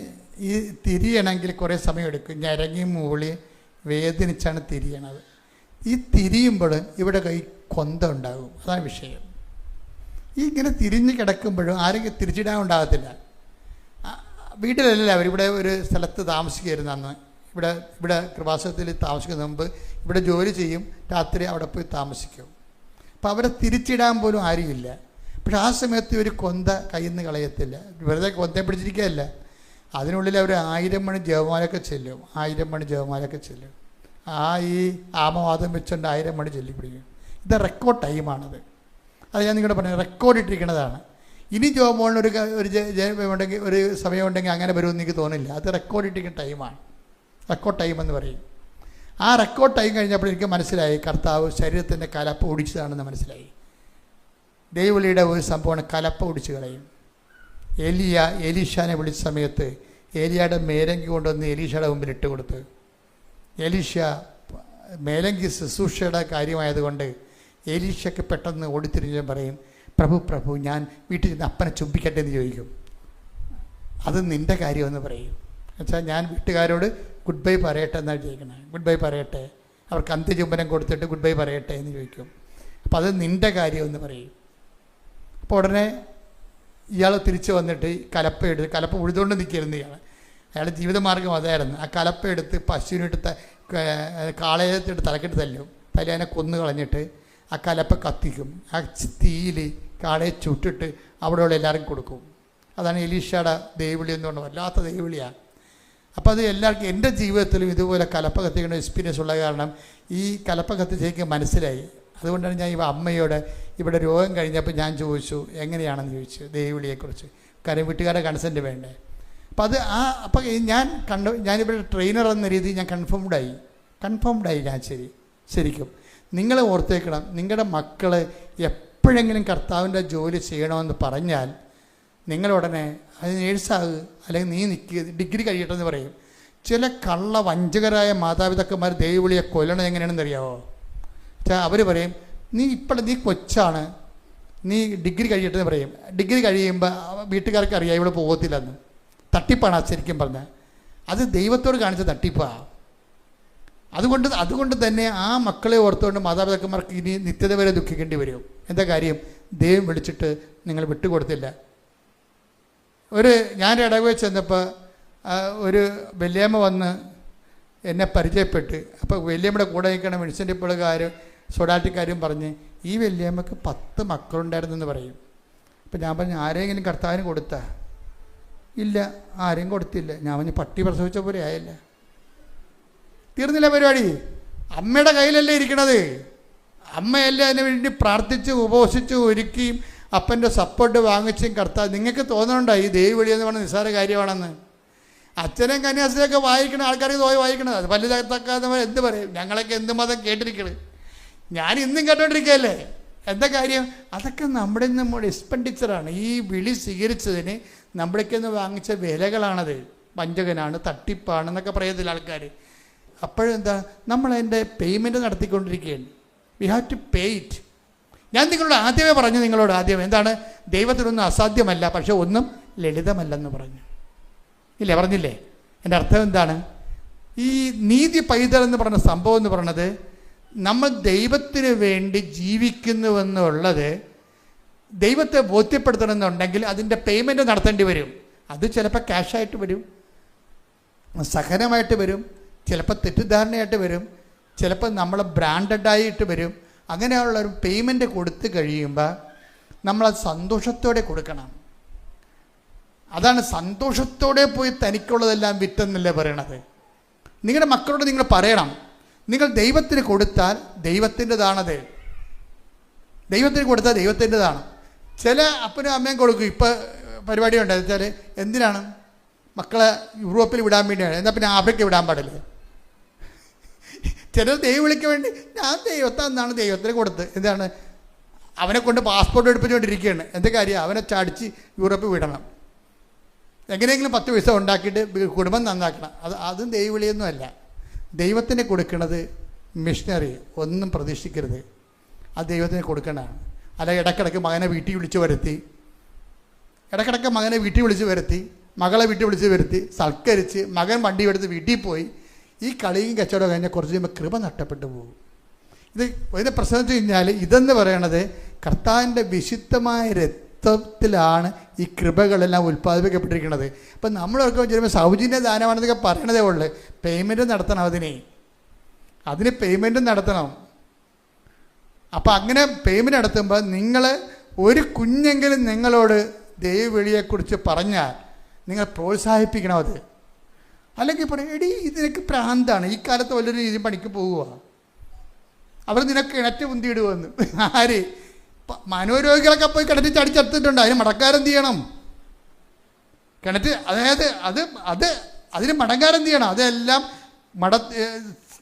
ഈ തിരിയണമെങ്കിൽ കുറേ സമയം എടുക്കും. ഞരങ്ങി മൂളി വേദനിച്ചാണ് തിരിയണത്. ഈ തിരിയുമ്പോൾ ഇവിടെ കൈ കൊന്ത ഉണ്ടാകും. അതാണ് വിഷയം. ഈ ഇങ്ങനെ തിരിഞ്ഞ് കിടക്കുമ്പോഴും ആരെങ്കിലും തിരിച്ചിടാൻ ഉണ്ടാകത്തില്ല. വീട്ടിലല്ല, അവരിവിടെ ഒരു സ്ഥലത്ത് താമസിക്കുമായിരുന്നു അന്ന്. ഇവിടെ കൃപാസനത്തിൽ താമസിക്കുന്ന മുമ്പ് ഇവിടെ ജോലി ചെയ്യും, രാത്രി അവിടെ പോയി താമസിക്കും. അപ്പോൾ അവരെ തിരിച്ചിടാൻ പോലും ആരുമില്ല. പക്ഷെ ആ സമയത്ത് ഒരു കൊന്ത കയ്യിൽ നിന്ന് കളയത്തില്ല. വെറുതെ കൊന്തയെ പിടിച്ചിരിക്കുകയല്ല, അതിനുള്ളിൽ അവർ 1000 മണി ജപമാലയൊക്കെ ചെല്ലും. 1000 മണി ജപമാലയൊക്കെ ചെല്ലും. ഈ ആമവാദം വെച്ചുകൊണ്ട് 1000 മണി ചൊല്ലിപ്പിടിക്കും. ഇത് റെക്കോർഡ് ടൈമാണത്. അത് ഞാൻ നിങ്ങളുടെ പറഞ്ഞു, റെക്കോർഡ് ഇട്ടിരിക്കുന്നതാണ്. ഇനി ജോമോളിന് ഉണ്ടെങ്കിൽ ഒരു സമയമുണ്ടെങ്കിൽ അങ്ങനെ വരുമെന്ന് എനിക്ക് തോന്നില്ല. അത് റെക്കോർഡ് ഇട്ടിരിക്കുന്ന ടൈമാണ്. റെക്കോർഡ് ടൈം എന്ന് പറയും. ആ റെക്കോർഡ് ടൈം കഴിഞ്ഞപ്പോൾ എനിക്ക് മനസ്സിലായി, കർത്താവ് ശരീരത്തിൻ്റെ കലപ്പ ഒടിച്ചതാണെന്ന് മനസ്സിലായി. ദൈവവിളിയുടെ ഒരു സംഭവമാണ് കലപ്പ ഒടിച്ച് കളയും. എലീഷാനെ വിളിച്ച സമയത്ത് ഏലിയയുടെ മേലങ്കി കൊണ്ടുവന്ന് എലീഷയുടെ മുമ്പിൽ ഇട്ട് കൊടുത്ത്, എലീഷ മേലങ്കി ശുശ്രൂഷയുടെ കാര്യമായതുകൊണ്ട് എലീഷയ്ക്ക് പെട്ടെന്ന് ഓടിത്തിരിഞ്ഞ് പറയും, പ്രഭു ഞാൻ വീട്ടിൽ നിന്ന് അപ്പനെ ചുംബിക്കട്ടെ എന്ന് ചോദിക്കും. അത് നിൻ്റെ കാര്യമെന്ന് പറയും. എന്നുവെച്ചാൽ ഞാൻ വീട്ടുകാരോട് ഗുഡ് ബൈ പറയട്ടെ എന്നാണ് ചോദിക്കണേ. ഗുഡ് ബൈ പറയട്ടെ, അവർക്ക് അന്ത്യചുംബനം കൊടുത്തിട്ട് ഗുഡ് ബൈ പറയട്ടെ എന്ന് ചോദിക്കും. അപ്പോൾ അത് നിൻ്റെ കാര്യമെന്ന് പറയും. അപ്പോൾ ഉടനെ ഇയാൾ തിരിച്ച് വന്നിട്ട് കലപ്പ ഉഴുതുകൊണ്ട് നിൽക്കരുന്ന് ഇയാൾ. അയാളുടെ ജീവിതമാർഗ്ഗം അതായിരുന്നു. ആ കലപ്പ എടുത്ത് പശുവിനിട്ട് കാളയത്തിട്ട് തലക്കിട്ട് തല്ലും. തലേനെ കൊന്നു കളഞ്ഞിട്ട് ആ കലപ്പ കത്തിക്കും. ആ തീയിൽ കാളയെ ചുട്ടിട്ട് അവിടെയുള്ള എല്ലാവർക്കും കൊടുക്കും. അതാണ് എലീഷയുടെ ദൈവവിളി എന്ന് പറഞ്ഞത്. വല്ലാത്ത ദൈവവിളിയാണ്. അപ്പോൾ അത് എല്ലാവർക്കും, എൻ്റെ ജീവിതത്തിലും ഇതുപോലെ കലപ്പ കത്തിക്കുന്ന എക്സ്പീരിയൻസ് ഉള്ള കാരണം ഈ കലപ്പ കത്തിച്ചേക്ക് മനസ്സിലായി. അതുകൊണ്ടാണ് ഞാൻ അമ്മയോട് ഇവിടെ രോഗം കഴിഞ്ഞപ്പോൾ ഞാൻ ചോദിച്ചു എങ്ങനെയാണെന്ന് ചോദിച്ചു ദൈവവിളിയെക്കുറിച്ച്. കാര്യം വീട്ടുകാരുടെ കൺസെൻറ്റ് വേണ്ടേ. അപ്പോൾ ഞാനിവിടെ ട്രെയിനർ എന്ന രീതിയിൽ ഞാൻ കൺഫേംഡായി ഞാൻ ശരിക്കും. നിങ്ങൾ ഓർത്തേക്കണം, നിങ്ങളുടെ മക്കൾ എപ്പോഴെങ്കിലും കർത്താവിൻ്റെ ജോലി ചെയ്യണമെന്ന് പറഞ്ഞാൽ നിങ്ങളുടനെ അത് നേഴ്സാകുക, അല്ലെങ്കിൽ നീ ഡിഗ്രി കഴിയട്ടെ എന്ന് പറയും. ചില വഞ്ചകരായ മാതാപിതാക്കന്മാർ ദൈവവിളിയെ കൊല്ലണത് എങ്ങനെയാണെന്ന് അറിയാമോ? അവർ പറയും, നീ കൊച്ചാണ്, നീ ഡിഗ്രി കഴിയട്ടെ എന്ന് പറയും. ഡിഗ്രി കഴിയുമ്പോൾ വീട്ടുകാർക്ക് അറിയാം ഇവിടെ പോകത്തില്ലെന്ന്. തട്ടിപ്പാണ് ശരിക്കും പറഞ്ഞാൽ. അത് ദൈവത്തോട് കാണിച്ച തട്ടിപ്പാണ്. അതുകൊണ്ട് തന്നെ ആ മക്കളെ ഓർത്തുകൊണ്ട് മാതാപിതാക്കന്മാർക്ക് ഇനി നിത്യത വരെ ദുഃഖിക്കേണ്ടി വരും. എന്താ കാര്യം? ദൈവം വിളിച്ചിട്ട് നിങ്ങൾ വിട്ടുകൊടുത്തില്ല. ഞാൻ ഇടവേ ചെന്നപ്പോൾ ഒരു വല്യമ്മ വന്ന് എന്നെ പരിചയപ്പെട്ട്. അപ്പോൾ വല്യമ്മയുടെ കൂടെ നിൽക്കണ മെഡിസിൻ്റെ സോഡാറ്റിക്കാരും പറഞ്ഞ് ഈ വല്യമ്മക്ക് 10 മക്കളുണ്ടായിരുന്നെന്ന് പറയും. അപ്പം ഞാൻ പറഞ്ഞു, ആരെങ്കിലും കർത്താവിന് കൊടുത്താ? ഇല്ല, ആരെയും കൊടുത്തില്ല. ഞാൻ പറഞ്ഞു, പട്ടി പ്രസവിച്ച പോലെ ആയല്ല. തീർന്നില്ല പരിപാടി. അമ്മയുടെ കയ്യിലല്ലേ ഇരിക്കണത്. അമ്മയല്ലേ അതിന് വേണ്ടി പ്രാർത്ഥിച്ച് ഉപവസിച്ച് ഒരുക്കിയും അപ്പൻ്റെ സപ്പോർട്ട് വാങ്ങിച്ചും കർത്താവ്. നിങ്ങൾക്ക് തോന്നണുണ്ടോ ഈ ദൈവവിളി എന്ന് പറഞ്ഞാൽ നിസ്സാര കാര്യമാണെന്ന്? അച്ഛനും കന്യാസ്ത്രീയൊക്കെ വായിക്കണ ആൾക്കാർക്ക് തോന്നി വായിക്കണത് അത് വലുതാക്കാതെ എന്ത് പറയും? ഞങ്ങളൊക്കെ എന്ത് മതം കേട്ടിരിക്കണത്, ഞാൻ ഇന്നും കേട്ടോണ്ടിരിക്കുകയല്ലേ. എന്താ കാര്യം? അതൊക്കെ നമ്മുടെ എക്സ്പെൻഡിച്ചറാണ്. ഈ വിളി സ്വീകരിച്ചതിന് നമ്മുടെയൊക്കെ വാങ്ങിച്ച വിലകളാണത്. വഞ്ചകനാണ്, തട്ടിപ്പാണ് എന്നൊക്കെ പറയത്തില്ല ആൾക്കാർ. അപ്പോഴെന്താ, നമ്മളതിൻ്റെ പേയ്മെൻറ്റ് നടത്തിക്കൊണ്ടിരിക്കുകയാണ്. We have to pay it. ഞാൻ നിങ്ങളോട് ആദ്യമേ പറഞ്ഞു, നിങ്ങളോട് ആദ്യം എന്താണ്, ദൈവത്തിനൊന്നും അസാധ്യമല്ല, പക്ഷെ ഒന്നും ലളിതമല്ലെന്ന് പറഞ്ഞു ഇല്ലേ? പറഞ്ഞില്ലേ? എൻ്റെ അർത്ഥം എന്താണ്? ഈ നീതി പൈതൽ എന്ന് പറഞ്ഞ സംഭവം എന്ന് പറയുന്നത്, നമ്മൾ ദൈവത്തിന് വേണ്ടി ജീവിക്കുന്നുവെന്നുള്ളത് ദൈവത്തെ ബോധ്യപ്പെടുത്തണമെന്നുണ്ടെങ്കിൽ അതിൻ്റെ പേയ്മെൻറ്റ് നടത്തേണ്ടി വരും. അത് ചിലപ്പോൾ ക്യാഷായിട്ട് വരും, സഹനമായിട്ട് വരും, ചിലപ്പോൾ തെറ്റിദ്ധാരണയായിട്ട് വരും, ചിലപ്പോൾ നമ്മൾ ബ്രാൻഡഡായിട്ട് വരും. അങ്ങനെയുള്ളൊരു പേയ്മെൻറ്റ് കൊടുത്തു കഴിയുമ്പോൾ നമ്മളത് സന്തോഷത്തോടെ കൊടുക്കണം. അതാണ് സന്തോഷത്തോടെ പോയി തനിക്കുള്ളതെല്ലാം വിറ്റെന്നല്ലേ പറയണത്. നിങ്ങളുടെ മക്കളോട് നിങ്ങൾ പറയണം, നിങ്ങൾ ദൈവത്തിന് കൊടുത്താൽ ദൈവത്തിൻ്റെതാണത്. ദൈവത്തിന് കൊടുത്താൽ ദൈവത്തിൻ്റെതാണ്. ചില അപ്പനും അമ്മയും കൊടുക്കും. ഇപ്പോൾ പരിപാടി ഉണ്ടായി വെച്ചാൽ എന്തിനാണ് മക്കളെ യൂറോപ്പിൽ വിടാൻ വേണ്ടിയാണ്, എന്നാൽ പിന്നെ ആഫ്രിക്ക വിടാൻ പാടില്ലേ? ചിലർ ദൈവം വിളിക്കാൻ വേണ്ടി ഞാൻ ദൈവത്താന്നാണ് ദൈവത്തിന് കൊടുത്ത്. എന്താണ്, അവനെ കൊണ്ട് പാസ്പോർട്ട് എടുപ്പിച്ചുകൊണ്ടിരിക്കുകയാണ്. എന്താ കാര്യം? അവനെ ചാടിച്ച് യൂറോപ്പിൽ വിടണം, എങ്ങനെയെങ്കിലും 10 പൈസ ഉണ്ടാക്കിയിട്ട് കുടുംബം നന്നാക്കണം. അതും ദൈവവിളിയൊന്നും അല്ല. ദൈവത്തിന് കൊടുക്കുന്നത് മിഷനറി ഒന്നും പ്രതീക്ഷിക്കരുത്. അത് ദൈവത്തിന് കൊടുക്കേണ്ടതാണ്. അല്ല ഇടയ്ക്കിടയ്ക്ക് മകനെ വീട്ടിൽ വിളിച്ച് വരുത്തി, മകളെ വീട്ടിൽ വിളിച്ച് വരുത്തി സൽക്കരിച്ച് മകൻ വണ്ടി എടുത്ത് വീട്ടിൽ പോയി ഈ കളിയും കച്ചവടം കഴിഞ്ഞാൽ കുറച്ച് കഴിയുമ്പോൾ കൃപ നഷ്ടപ്പെട്ടു പോകും. ഇതിൻ്റെ പ്രശ്നം വെച്ച് കഴിഞ്ഞാൽ ഇതെന്ന് പറയണത് കർത്താവിൻ്റെ വിശുദ്ധമായ രക്തത്തിലാണ് ഈ കൃപകളെല്ലാം ഉൽപ്പാദിപ്പിക്കപ്പെട്ടിരിക്കുന്നത്. അപ്പം നമ്മളൊക്കെ ചിലപ്പോൾ സൗജന്യ ദാനമാണെന്നൊക്കെ പറയണതേ ഉള്ളൂ. പേയ്മെൻറ്റ് നടത്തണം, അതിന് പേയ്മെൻറ്റ് നടത്തണം. അപ്പം അങ്ങനെ പേയ്മെൻറ്റ് നടത്തുമ്പോൾ നിങ്ങൾ ഒരു കുഞ്ഞെങ്കിലും നിങ്ങളോട് ദൈവവിളിയെക്കുറിച്ച് പറഞ്ഞാൽ നിങ്ങൾ പ്രോത്സാഹിപ്പിക്കണം അത്. അല്ലെങ്കിൽ പറയും, എടീ ഇതിനൊക്കെ പ്രാന്താണ്, ഈ കാലത്ത് വലിയൊരു രീതിയിൽ പണിക്ക് പോകുക, അവർ നിനക്ക് കിണറ്റ് മുന്തിയിടുമെന്ന്. ആര്? മനോരോഗികളൊക്കെ പോയി കിണറ്റ് ചടിച്ചെടുത്തിട്ടുണ്ട്. അതിന് മടക്കാരെന്ത് ചെയ്യണം? കിണറ്റ്, അതായത് അതിന് മടങ്ങാരെന്ത് ചെയ്യണം? അതെല്ലാം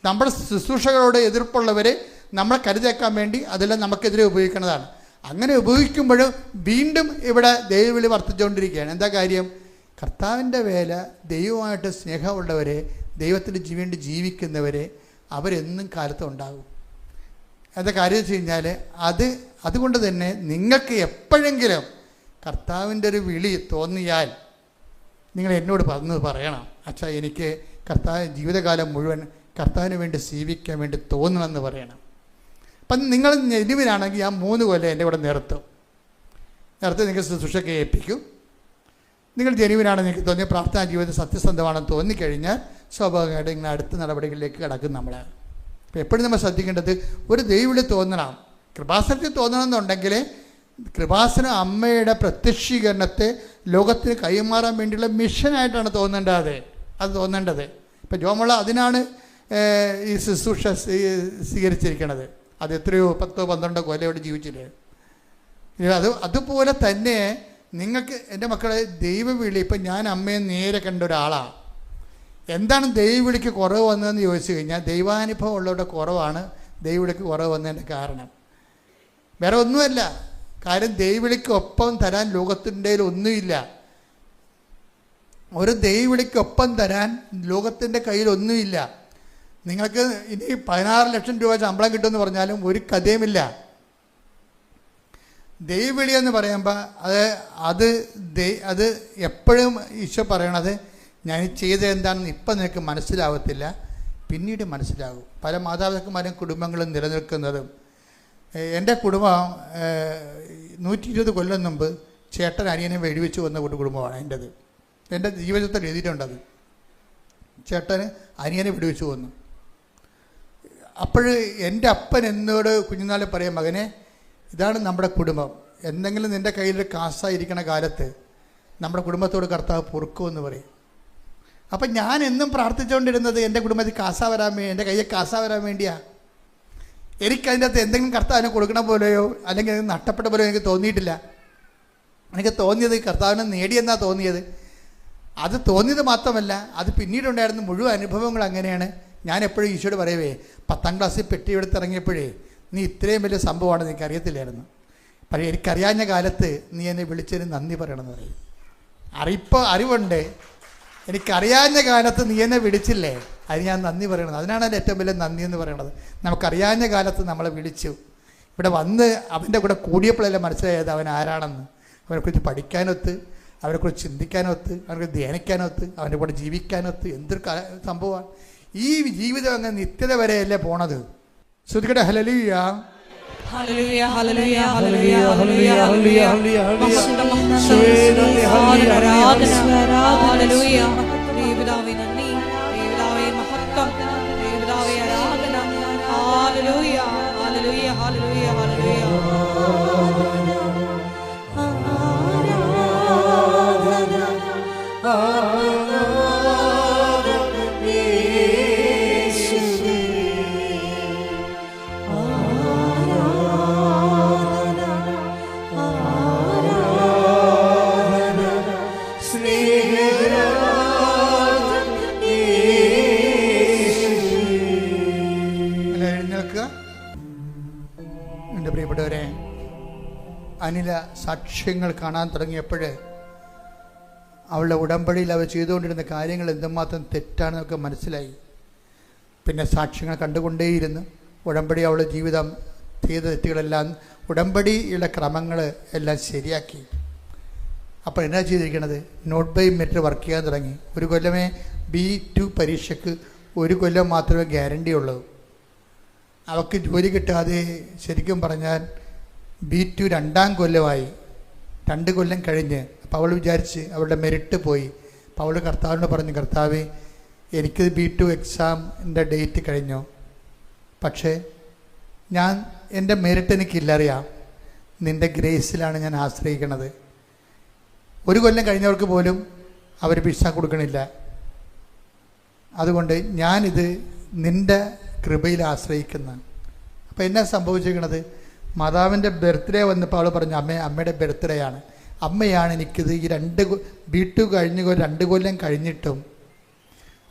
നമ്മുടെ ശുശ്രൂഷകളോട് എതിർപ്പുള്ളവരെ നമ്മളെ കരുതേക്കാൻ വേണ്ടി അതെല്ലാം നമുക്കെതിരെ ഉപയോഗിക്കുന്നതാണ്. അങ്ങനെ ഉപയോഗിക്കുമ്പോഴും വീണ്ടും ഇവിടെ ദൈവവിളി വർദ്ധിച്ചുകൊണ്ടിരിക്കുകയാണ്. എന്താ കാര്യം? കർത്താവിൻ്റെ വേല, ദൈവമായിട്ട് സ്നേഹമുള്ളവരെ, ദൈവത്തിന് വേണ്ടി ജീവിക്കുന്നവരെ അവരെന്നും കാലത്ത് ഉണ്ടാകും. എന്താ കാര്യം വെച്ച് കഴിഞ്ഞാൽ അതുകൊണ്ട് തന്നെ നിങ്ങൾക്ക് എപ്പോഴെങ്കിലും കർത്താവിൻ്റെ ഒരു വിളി തോന്നിയാൽ നിങ്ങൾ എന്നോട് പറയണം, അച്ഛാ എനിക്ക് ജീവിതകാലം മുഴുവൻ കർത്താവിന് വേണ്ടി ജീവിക്കാൻ വേണ്ടി തോന്നണമെന്ന് പറയണം. അപ്പം നിങ്ങൾ ജെനുവിനാണെങ്കിൽ ഞാൻ 3 കൊല്ലം എൻ്റെ കൂടെ നിർത്തി നിങ്ങൾ ശുശ്രൂഷയ്ക്ക് ഏൽപ്പിക്കും. നിങ്ങൾ ജെനുവിനാണ് നിങ്ങൾക്ക് തോന്നിയ പ്രാർത്ഥനാ ജീവിതം സത്യസന്ധമാണെന്ന് തോന്നിക്കഴിഞ്ഞാൽ സ്വാഭാവികമായിട്ട് നിങ്ങൾ അടുത്ത നടപടികളിലേക്ക് കടക്കും. നമ്മൾ അപ്പോൾ എപ്പോഴും നമ്മൾ ശ്രദ്ധിക്കേണ്ടത് ഒരു ദൈവവിളി തോന്നണം, കൃപാസനത്തിൽ തോന്നണമെന്നുണ്ടെങ്കിൽ കൃപാസന അമ്മയുടെ പ്രത്യക്ഷീകരണത്തെ ലോകത്തിന് കൈമാറാൻ വേണ്ടിയുള്ള മിഷനായിട്ടാണ് തോന്നേണ്ടത്. ഇപ്പം ജോമള അതിനാണ് ഈ ശുശ്രൂഷ സ്വീകരിച്ചിരിക്കുന്നത്. അത് എത്രയോ 10-12 കൊല്ലം ഇവിടെ ജീവിച്ചില്ലേ. അതുപോലെ തന്നെ നിങ്ങൾക്ക് എൻ്റെ മക്കളെ ദൈവവിളി, ഇപ്പം ഞാൻ അമ്മയെ നേരെ കണ്ട ഒരാളാണ്. എന്താണ് ദൈവവിളിക്ക് കുറവ് വന്നതെന്ന് ചോദിച്ചു കഴിഞ്ഞാൽ ദൈവാനുഭവം ഉള്ളവരുടെ കുറവാണ് ദൈവവിളിക്ക് കുറവ് വന്നതിൻ്റെ കാരണം. വേറെ ഒന്നുമല്ല. കാര്യം ദൈവവിളിക്ക് ഒപ്പം തരാൻ ലോകത്തിൻ്റെ ഒന്നുമില്ല. ഒരു ദൈവവിളിക്കൊപ്പം തരാൻ ലോകത്തിൻ്റെ കയ്യിലൊന്നുമില്ല. നിങ്ങൾക്ക് ഇനി 16 ലക്ഷം രൂപ ശമ്പളം കിട്ടുമെന്ന് പറഞ്ഞാലും ഒരു കഥയുമില്ല. ദൈവവിളി എന്ന് പറയുമ്പോൾ അത് എപ്പോഴും ഈശോ പറയണത്, ഞാൻ ചെയ്തത് എന്താണെന്ന് ഇപ്പം നിനക്ക് മനസ്സിലാവത്തില്ല, പിന്നീട് മനസ്സിലാകും. പല മാതാപിതാക്കന്മാരും കുടുംബങ്ങളും നിലനിൽക്കുന്നതും. എൻ്റെ കുടുംബം 120 കൊല്ലം മുമ്പ് ചേട്ടൻ അനിയനെ വെടിവെച്ച് വന്ന കുടുംബമാണ് എൻ്റെത്. എൻ്റെ ജീവിതത്തിൽ എഴുതിയിട്ടുണ്ടത്. ചേട്ടന് അനിയനെ വെടിവെച്ച് വന്നു. അപ്പോൾ എൻ്റെ അപ്പൻ എന്നോട് കുഞ്ഞുനാളിൽ പറയാം, മകനെ ഇതാണ് നമ്മുടെ കുടുംബം. എന്തെങ്കിലും നിൻ്റെ കയ്യിൽ കാശായിരിക്കണ കാലത്ത് നമ്മുടെ കുടുംബത്തോട് കർത്താവ് പൊറുക്കുമെന്ന് പറയും. അപ്പം ഞാൻ എന്നും പ്രാർത്ഥിച്ചുകൊണ്ടിരുന്നത് എൻ്റെ കുടുംബത്തിൽ കാസ വരാൻ വേണ്ടി, എൻ്റെ കയ്യിൽ കാസ വരാൻ വേണ്ടിയാണ്. എനിക്കതിൻ്റെ അകത്ത് എന്തെങ്കിലും കർത്താവിന് കൊടുക്കണ പോലെയോ അല്ലെങ്കിൽ അത് നഷ്ടപ്പെട്ട പോലെയോ എനിക്ക് തോന്നിയിട്ടില്ല. എനിക്ക് തോന്നിയത് കർത്താവിനെ നേടിയെന്നാണ് തോന്നിയത്. അത് തോന്നിയത് മാത്രമല്ല, അത് പിന്നീടുണ്ടായിരുന്ന മുഴുവൻ അനുഭവങ്ങൾ അങ്ങനെയാണ്. ഞാൻ എപ്പോഴും ഈശോയോട് പറയുവേ, 10ാം ക്ലാസ്സിൽ പെട്ടിയെടുത്ത് ഇറങ്ങിയപ്പോഴേ നീ ഇത്രയും വലിയ സംഭവമാണെന്ന് എനിക്കറിയത്തില്ലായിരുന്നു. പക്ഷേ എനിക്കറിയാഞ്ഞ കാലത്ത് നീ എന്നെ വിളിച്ചതിന് നന്ദി പറയണമെന്ന് പറയും. അറിവുണ്ട്, എനിക്കറിയാഞ്ഞ കാലത്ത് നീ എന്നെ വിളിച്ചില്ലേ, അതിന് ഞാൻ നന്ദി പറയണത്. അതിനാണ് എൻ്റെ ഏറ്റവും വലിയ നന്ദി എന്ന് പറയുന്നത്. നമുക്കറിയാഞ്ഞ കാലത്ത് നമ്മളെ വിളിച്ചു, ഇവിടെ വന്ന് അവൻ്റെ കൂടെ കൂടിയപ്പോഴല്ലേ മനസ്സിലായത് അവൻ ആരാണെന്ന്. അവനെക്കുറിച്ച് പഠിക്കാനൊത്ത്, അവനെക്കുറിച്ച് ചിന്തിക്കാനൊത്ത്, അവനെക്കുറിച്ച് ധ്യാനിക്കാനൊത്ത്, അവൻ്റെ കൂടെ ജീവിക്കാനൊത്ത്. എന്തൊരു സംഭവമാണ്. ഈ ജീവിതം അങ്ങ് നിത്യത വരെയല്ലേ പോണത്. ശ്രുതികട ഹല്ലേലൂയ, ഹല്ലേലൂയ, ഹല്ലേലൂയ, ഹല്ലേലൂയ, ഹല്ലേലൂയ, ഹല്ലേലൂയ. ഹല്ലേലൂയ. ദൈവപിതാവേ നന്ദി, ദൈവപിതാവേ മഹത്വം, ദൈവപിതാവേ ആരാധന. ഹല്ലേലൂയ, ഹല്ലേലൂയ, ഹല്ലേലൂയ, ഹല്ലേലൂയ. എൻ്റെ പ്രിയപ്പെട്ടവരെ, അനില സാക്ഷ്യങ്ങൾ കാണാൻ തുടങ്ങിയപ്പോൾ അവളുടെ ഉടമ്പടിയിൽ അവർ ചെയ്തുകൊണ്ടിരുന്ന കാര്യങ്ങൾ എന്തുമാത്രം തെറ്റാണെന്നൊക്കെ മനസ്സിലായി. പിന്നെ സാക്ഷ്യങ്ങൾ കണ്ടുകൊണ്ടേയിരുന്നു. ഉടമ്പടി അവളുടെ ജീവിതം ചെയ്ത തെറ്റുകളെല്ലാം, ഉടമ്പടിയുടെ ക്രമങ്ങൾ എല്ലാം ശരിയാക്കി. അപ്പോൾ എന്നാ ചെയ്തിരിക്കണത്? നോട്ട് ബൈ മെറിറ്റ് വർക്ക് ചെയ്യാൻ തുടങ്ങി. ഒരു കൊല്ലമേ B2 പരീക്ഷയ്ക്ക് 1 കൊല്ലം മാത്രമേ ഗ്യാരണ്ടി ഉള്ളൂ. അവൾക്ക് ജോലി കിട്ടാതെ ശരിക്കും പറഞ്ഞാൽ B2 2ാം കൊല്ലമായി. 2 കൊല്ലം കഴിഞ്ഞ് അപ്പോൾ അവൾ വിചാരിച്ച് അവളുടെ മെറിറ്റ് പോയി. അപ്പോൾ അവൾ കർത്താവിനോട് പറഞ്ഞു, കർത്താവേ എനിക്ക് B2 എക്സാമിൻ്റെ ഡേറ്റ് കഴിഞ്ഞു, പക്ഷേ ഞാൻ എൻ്റെ മെറിറ്റ് എനിക്കില്ലറിയാം, നിൻ്റെ ഗ്രേസിലാണ് ഞാൻ ആശ്രയിക്കണത്. 1 കൊല്ലം കഴിഞ്ഞവർക്ക് പോലും അവർ വിസ കൊടുക്കണില്ല. അതുകൊണ്ട് ഞാനിത് നിൻ്റെ കൃപയിൽ ആശ്രയിക്കുന്ന. അപ്പോൾ എന്നാ സംഭവിച്ചിരിക്കണത്? മാതാവിൻ്റെ ബർത്ത്ഡേ വന്നപ്പോൾ അവൾ പറഞ്ഞു, അമ്മയുടെ ബർത്ത്ഡേ ആണ്, അമ്മയാണ് എനിക്കിത് ഈ B2 കഴിഞ്ഞ് 2 കൊല്ലം കഴിഞ്ഞിട്ടും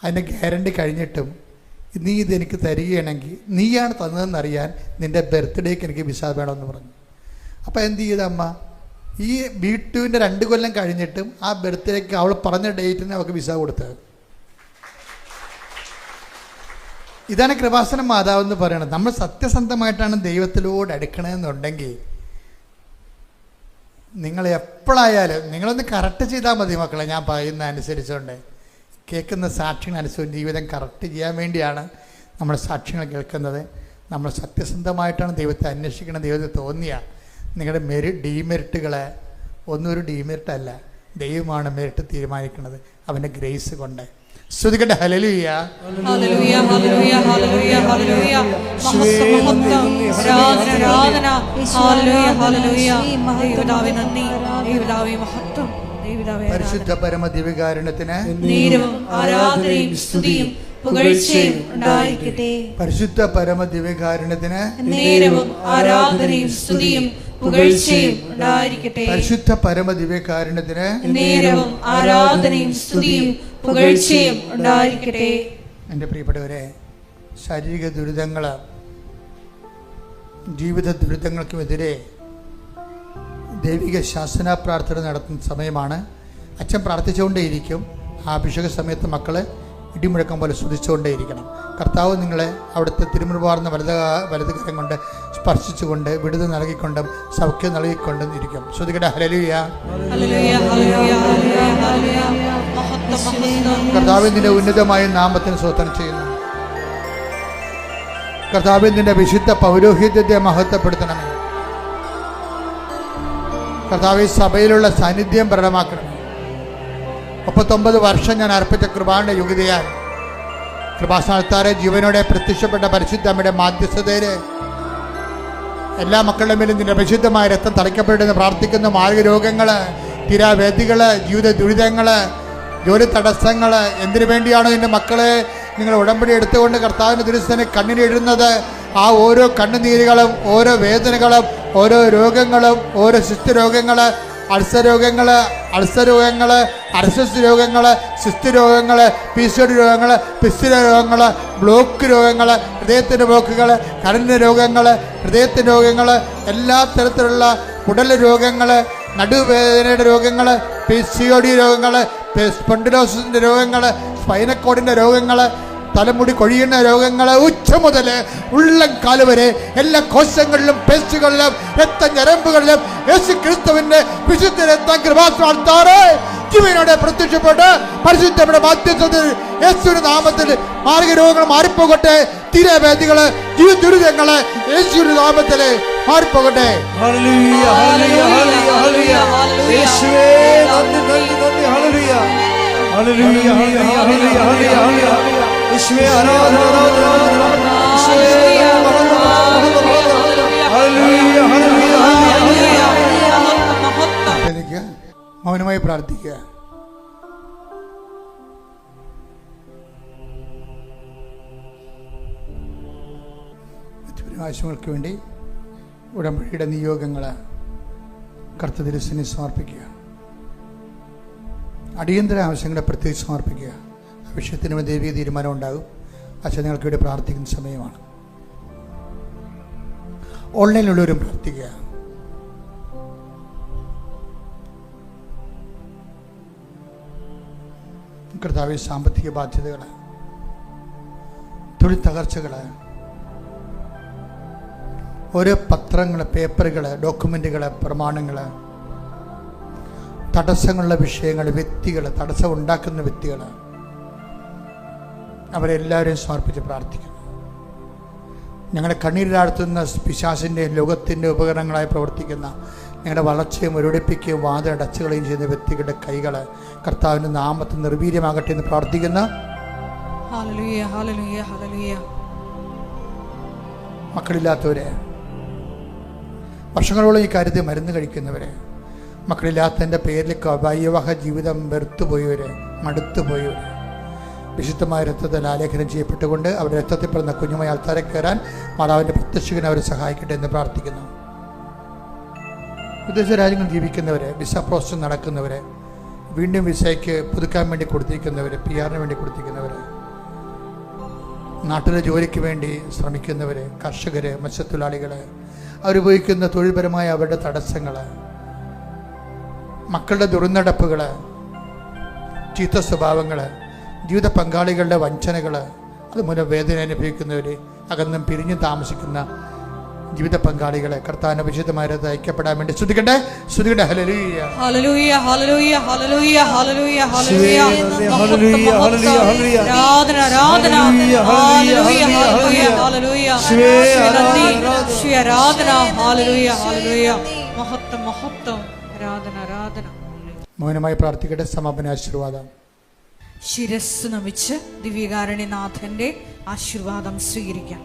അതിൻ്റെ ഗ്യാരണ്ടി കഴിഞ്ഞിട്ടും നീ ഇതെനിക്ക് തരികയാണെങ്കിൽ നീയാണ് തന്നതെന്നറിയാൻ നിൻ്റെ ബർത്ത്ഡേക്ക് എനിക്ക് വിസ വേണമെന്ന് പറഞ്ഞു. അപ്പോൾ എന്ത് ചെയ്ത അമ്മ? ഈ B2-ൻ്റെ 2 കൊല്ലം കഴിഞ്ഞിട്ടും ആ ബർത്ത്ഡേക്ക് അവൾ പറഞ്ഞ ഡേറ്റിന് അവൾക്ക് വിസ കൊടുത്തത്. ഇതാണ് കൃപാസന മാതാവ് എന്ന് പറയുന്നത്. നമ്മൾ സത്യസന്ധമായിട്ടാണ് ദൈവത്തിലോട് അടുക്കണമെന്നുണ്ടെങ്കിൽ നിങ്ങൾ എപ്പോഴായാലും നിങ്ങളൊന്ന് കറക്റ്റ് ചെയ്താൽ മതി മക്കളെ. ഞാൻ പറയുന്ന അനുസരിച്ചുകൊണ്ട് കേൾക്കുന്ന സാക്ഷ്യങ്ങളനുസരിച്ച് ജീവിതം കറക്റ്റ് ചെയ്യാൻ വേണ്ടിയാണ് നമ്മൾ സാക്ഷ്യങ്ങൾ കേൾക്കുന്നത്. നമ്മൾ സത്യസന്ധമായിട്ടാണ് ദൈവത്തെ അന്വേഷിക്കണം. ദൈവത്തെ തോന്നിയ നിങ്ങളുടെ ഡീമെറിറ്റുകളെ ഒന്നും ഒരു ഡീമെറിറ്റല്ല, ദൈവമാണ് മെറിറ്റ് തീരുമാനിക്കുന്നത് അവൻ്റെ ഗ്രേസ് കൊണ്ട്. സ്തുതിക്കട്ടെ. ഹല്ലേലൂയ, ഹല്ലേലൂയ, ഹല്ലേലൂയ, ഹല്ലേലൂയ, ഹല്ലേലൂയ. മഹത്വം, ആരാധന. ഹല്ലേലൂയ, ഹല്ലേലൂയ. ദൈവപിതാവേ നന്ദി, ദൈവപിതാവേ മഹത്വം, ദൈവപിതാവേ പരിശുദ്ധ പരമ ദിവ്യകാരുണ്യത്തിന് നേരവും ആരാധനയും സ്തുതിയും പുകഴ്ചയും ഉണ്ടായിരിക്കട്ടെ. പരിശുദ്ധ പരമ ദിവ്യകാരുണ്യത്തിന് നേരവും ആരാധനയും സ്തുതിയും പുകഴ്ചയും ഉണ്ടായിരിക്കട്ടെ. പരിശുദ്ധ പരമ ദിവ്യകാരുണ്യത്തിന് നേരവും ആരാധനയും സ്തുതിയും പുകഴ്ചയും ഉണ്ടായിരിക്കട്ടെ. എൻ്റെ പ്രിയപ്പെട്ടവരെ, ശാരീരിക ദുരിതങ്ങൾ, ജീവിത ദുരിതങ്ങൾക്കുമെതിരെ ദൈവിക ശാസന പ്രാർത്ഥന നടത്തുന്ന സമയമാണ്. അച്ഛൻ പ്രാർത്ഥിച്ചുകൊണ്ടേയിരിക്കും. ആ അഭിഷേക സമയത്ത് മക്കൾ ഇടിമുഴക്കം പോലെ സ്തുതിച്ചുകൊണ്ടേയിരിക്കണം. കർത്താവ് നിങ്ങളെ അവിടുത്തെ തിരുമുറുപാർന്ന വലതുകരം കൊണ്ട് സ്പർശിച്ചുകൊണ്ട് വിടുതൽ നൽകിക്കൊണ്ടും സൗഖ്യം നൽകിക്കൊണ്ടും ഇരിക്കും. ശ്രുതികട ഹല്ലേലൂയ, കർത്താവിൻ്റെ ഉന്നതമായ നാമത്തിന് സ്തോത്രം ചെയ്യുന്നു. കർത്താവിൻ്റെ വിശുദ്ധ പൗരോഹിത്യത്തെ മഹത്വപ്പെടുത്തണമേ. കർത്താവ് സഭയിലുള്ള സാന്നിധ്യം പ്രകടമാക്കണമേ. 39 വർഷം ഞാൻ അർപ്പിച്ച കൃപാന്റെ യോഗ്യതയാൽ കൃപാസ്ഥാനത്താരെ ജീവനോടെ പ്രത്യക്ഷപ്പെട്ട പരിശുദ്ധ അമ്മയുടെ മാധ്യസ്ഥതയില് എല്ലാ മക്കളുടെ മേലും നിന്റെ പരിശുദ്ധമായ രക്തം തളിക്കപ്പെട്ടെന്ന് പ്രാർത്ഥിക്കുന്ന മാർഗരോഗങ്ങള്, തിരാവേദികള്, ജീവിത ദുരിതങ്ങള്, ജോലി തടസ്സങ്ങൾ, എന്തിനു വേണ്ടിയാണോ എൻ്റെ മക്കളെ നിങ്ങൾ ഉടമ്പടി എടുത്തുകൊണ്ട് കർത്താവിൻ്റെ തിരുസനെ കണ്ണിനിടുന്നത്? ആ ഓരോ കണ്ണുനീരുകളും, ഓരോ വേദനകളും, ഓരോ രോഗങ്ങളും, ഓരോ ശിസ്തുരോഗങ്ങൾ, അൾസർ രോഗങ്ങൾ, അർസസ് രോഗങ്ങൾ, സിസ്റ്റ് രോഗങ്ങൾ, PCOD രോഗങ്ങൾ, പിസ്റ്റുല രോഗങ്ങൾ, ബ്ലോക്ക് രോഗങ്ങൾ, ഹൃദയത്തിൻ്റെ ബ്ലോക്കുകൾ, കരളിൻ്റെ രോഗങ്ങൾ, ഹൃദയത്തിൻ്റെ രോഗങ്ങൾ, എല്ലാ തരത്തിലുള്ള കുടൽ രോഗങ്ങൾ, നടുവേദനയുടെ രോഗങ്ങൾ, PCOD രോഗങ്ങൾ, സ്പോണ്ടിലോസിൻ്റെ രോഗങ്ങൾ, സ്പൈനക്കോഡിൻ്റെ രോഗങ്ങൾ, തലമുടി കൊഴിയുന്ന രോഗങ്ങൾ, ഉച്ച മുതൽ ഉള്ളംകാല് വരെ എല്ലാ കോശങ്ങളിലും പേശുകളിലും രക്തഞരമ്പുകളിലും യേശു ക്രിസ്തുവിന്റെ വിശുദ്ധ രക്തം കൃപാസ്ഥാനത്താറ് ജീവനോടെ പ്രത്യക്ഷപ്പെട്ട് പരിശുദ്ധയുടെ മധ്യസ്ഥത്തിൽ യേശുവിന്റെ നാമത്തിൽ മാർഗരോഗങ്ങൾ മാറിപ്പോകട്ടെ. തീരവേദികള്, ജീവിത ദുരിതങ്ങള് യേശുവിന്റെ നാമത്തിൽ മാറിപ്പോകട്ടെ. ഹല്ലേലൂയ, ഹല്ലേലൂയ, ഹല്ലേലൂയ, യേശുവേ നന്ദി, നന്ദി, നന്ദി. ഹല്ലേലൂയ, ഹല്ലേലൂയ, ഹല്ലേലൂയ, ഹല്ലേലൂയ, യേശുവേ ആരാധന, ആരാധന, ആരാധന, യേശുവേ ഹല്ലേലൂയ, ഹല്ലേലൂയ, ഹല്ലേലൂയ. മൗനമായി പ്രാർത്ഥിക്കുക. ആവശ്യങ്ങൾക്ക് വേണ്ടി ഉടമ്പടിയുടെ നിയോഗങ്ങൾ കർത്തൃദിവസത്തിന് സമർപ്പിക്കുക. അടിയന്തര ആവശ്യങ്ങളെ പ്രത്യേകിച്ച് സമർപ്പിക്കുക. ആ വിഷയത്തിന് വേണ്ടി ദൈവിക തീരുമാനം ഉണ്ടാകും. അച്ഛൻ നിങ്ങൾക്ക് വേണ്ടി പ്രാർത്ഥിക്കുന്ന സമയമാണ്. ഓൺലൈനിലുള്ളവരും പ്രാർത്ഥിക്കുക. കർത്താവ്, സാമ്പത്തിക ബാധ്യതകൾ, തൊഴിൽ തകർച്ചകൾ, ഓരോ പത്രങ്ങൾ, പേപ്പറുകൾ, ഡോക്യുമെൻറ്റുകൾ, പ്രമാണങ്ങൾ, തടസ്സങ്ങളുള്ള വിഷയങ്ങൾ, വ്യക്തികൾ, തടസ്സം ഉണ്ടാക്കുന്ന വ്യക്തികൾ, അവരെല്ലാവരെയും സമർപ്പിച്ച് പ്രാർത്ഥിക്കുന്നു. ഞങ്ങളുടെ കണ്ണീരിലാഴ്ത്തുന്ന പിശാചിൻ്റെ ലോകത്തിൻ്റെ ഉപകരണങ്ങളായി പ്രവർത്തിക്കുന്ന, ഞങ്ങളുടെ വളർച്ചയും ഒരൊടിപ്പിക്കുകയും വാതിലടച്ചുകളയും ചെയ്യുന്ന വ്യക്തികളുടെ കൈകൾ കർത്താവിൻ്റെ നാമത്തിൽ നിർവീര്യമാകട്ടെ എന്ന് പ്രാർത്ഥിക്കുന്ന മക്കളില്ലാത്തവരെ, വർഷങ്ങളോളം ഈ കാര്യത്തിൽ മരുന്ന് കഴിക്കുന്നവരെ, മക്കളില്ലാത്തതിൻ്റെ പേരിൽ വൈവാഹ ജീവിതം വെറുത്തുപോയവർ, മടുത്തുപോയവർ, വിശുദ്ധമായ രക്തത്തിൽ ആലേഖനം ചെയ്യപ്പെട്ടുകൊണ്ട് അവരുടെ രക്തത്തിൽ പിറന്ന കുഞ്ഞുമായി ആൾക്കാരെ കയറാൻ മാതാവിൻ്റെ പ്രത്യക്ഷകനെ അവരെ സഹായിക്കട്ടെ എന്ന് പ്രാർത്ഥിക്കുന്നു. വിദേശ രാജ്യങ്ങളിൽ ജീവിക്കുന്നവരെ, വിസ പ്രോസസ് നടക്കുന്നവരെ, വീണ്ടും വിസയ്ക്ക് പുതുക്കാൻ വേണ്ടി കൊടുത്തിരിക്കുന്നവർ, PR വേണ്ടി കൊടുത്തിരിക്കുന്നവർ, നാട്ടിലെ ജോലിക്ക് വേണ്ടി ശ്രമിക്കുന്നവർ, കർഷകർ, മത്സ്യത്തൊഴിലാളികൾ, അവരുപയോഗിക്കുന്ന തൊഴിൽപരമായ അവരുടെ തടസ്സങ്ങൾ, മക്കളുടെ ദുർനടപ്പുകൾ, ചീത്ത സ്വഭാവങ്ങൾ, ജീവിത പങ്കാളികളുടെ വഞ്ചനകൾ, അതുമൂലം വേദന അനുഭവിക്കുന്നവർ, അകന്നും പിരിഞ്ഞും താമസിക്കുന്ന ജീവിത പങ്കാളികളെ കർത്താവിന്റെ വിശുദ്ധമായ ഐക്യപ്പെടാൻ വേണ്ടി സ്തുതിക്കട്ടെ. ഹല്ലേലൂയ, ഹല്ലേലൂയ, ഹല്ലേലൂയ, ഹല്ലേലൂയ, ഹല്ലേലൂയ, ഹല്ലേലൂയ, ഹല്ലേലൂയ, ഹല്ലേലൂയ, ആരാധന, ആരാധന, ഹല്ലേലൂയ, ഹല്ലേലൂയ, ഹല്ലേലൂയ, ശ്രീ ആരാധന, ഹല്ലേലൂയ, ഹല്ലേലൂയ, മഹത്വം, മഹത്വം, ആരാധന, ആരാധന. മൗനമായി പ്രാർത്ഥിക്കട്ടെ. സമാപന ആശീർവാദം. ശിരസ് നമിച്ച് ദിവ്യകാരുണ്യനാഥന്റെ ആശീർവാദം സ്വീകരിക്കാം.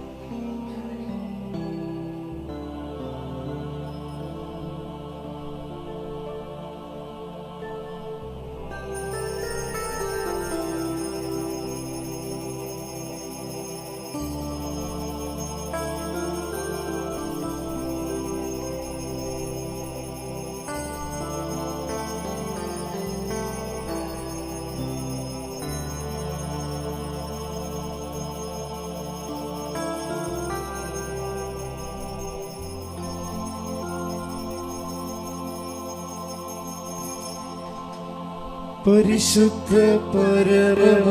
പരിശുദ്ധ പരമ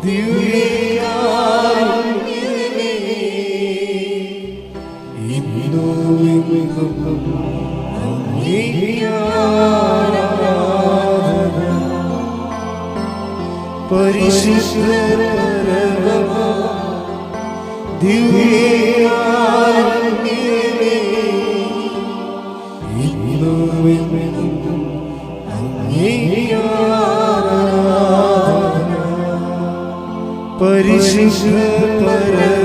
ദിവ്യകാരുണ്യമേ, ഇന്നും അങ്ങേക്ക് ആരാധന. പരിശുദ്ധ പരമ ദിവ്യകാരുണ്യമേ, ഇന്നും പരിശുദ്ധ പരമ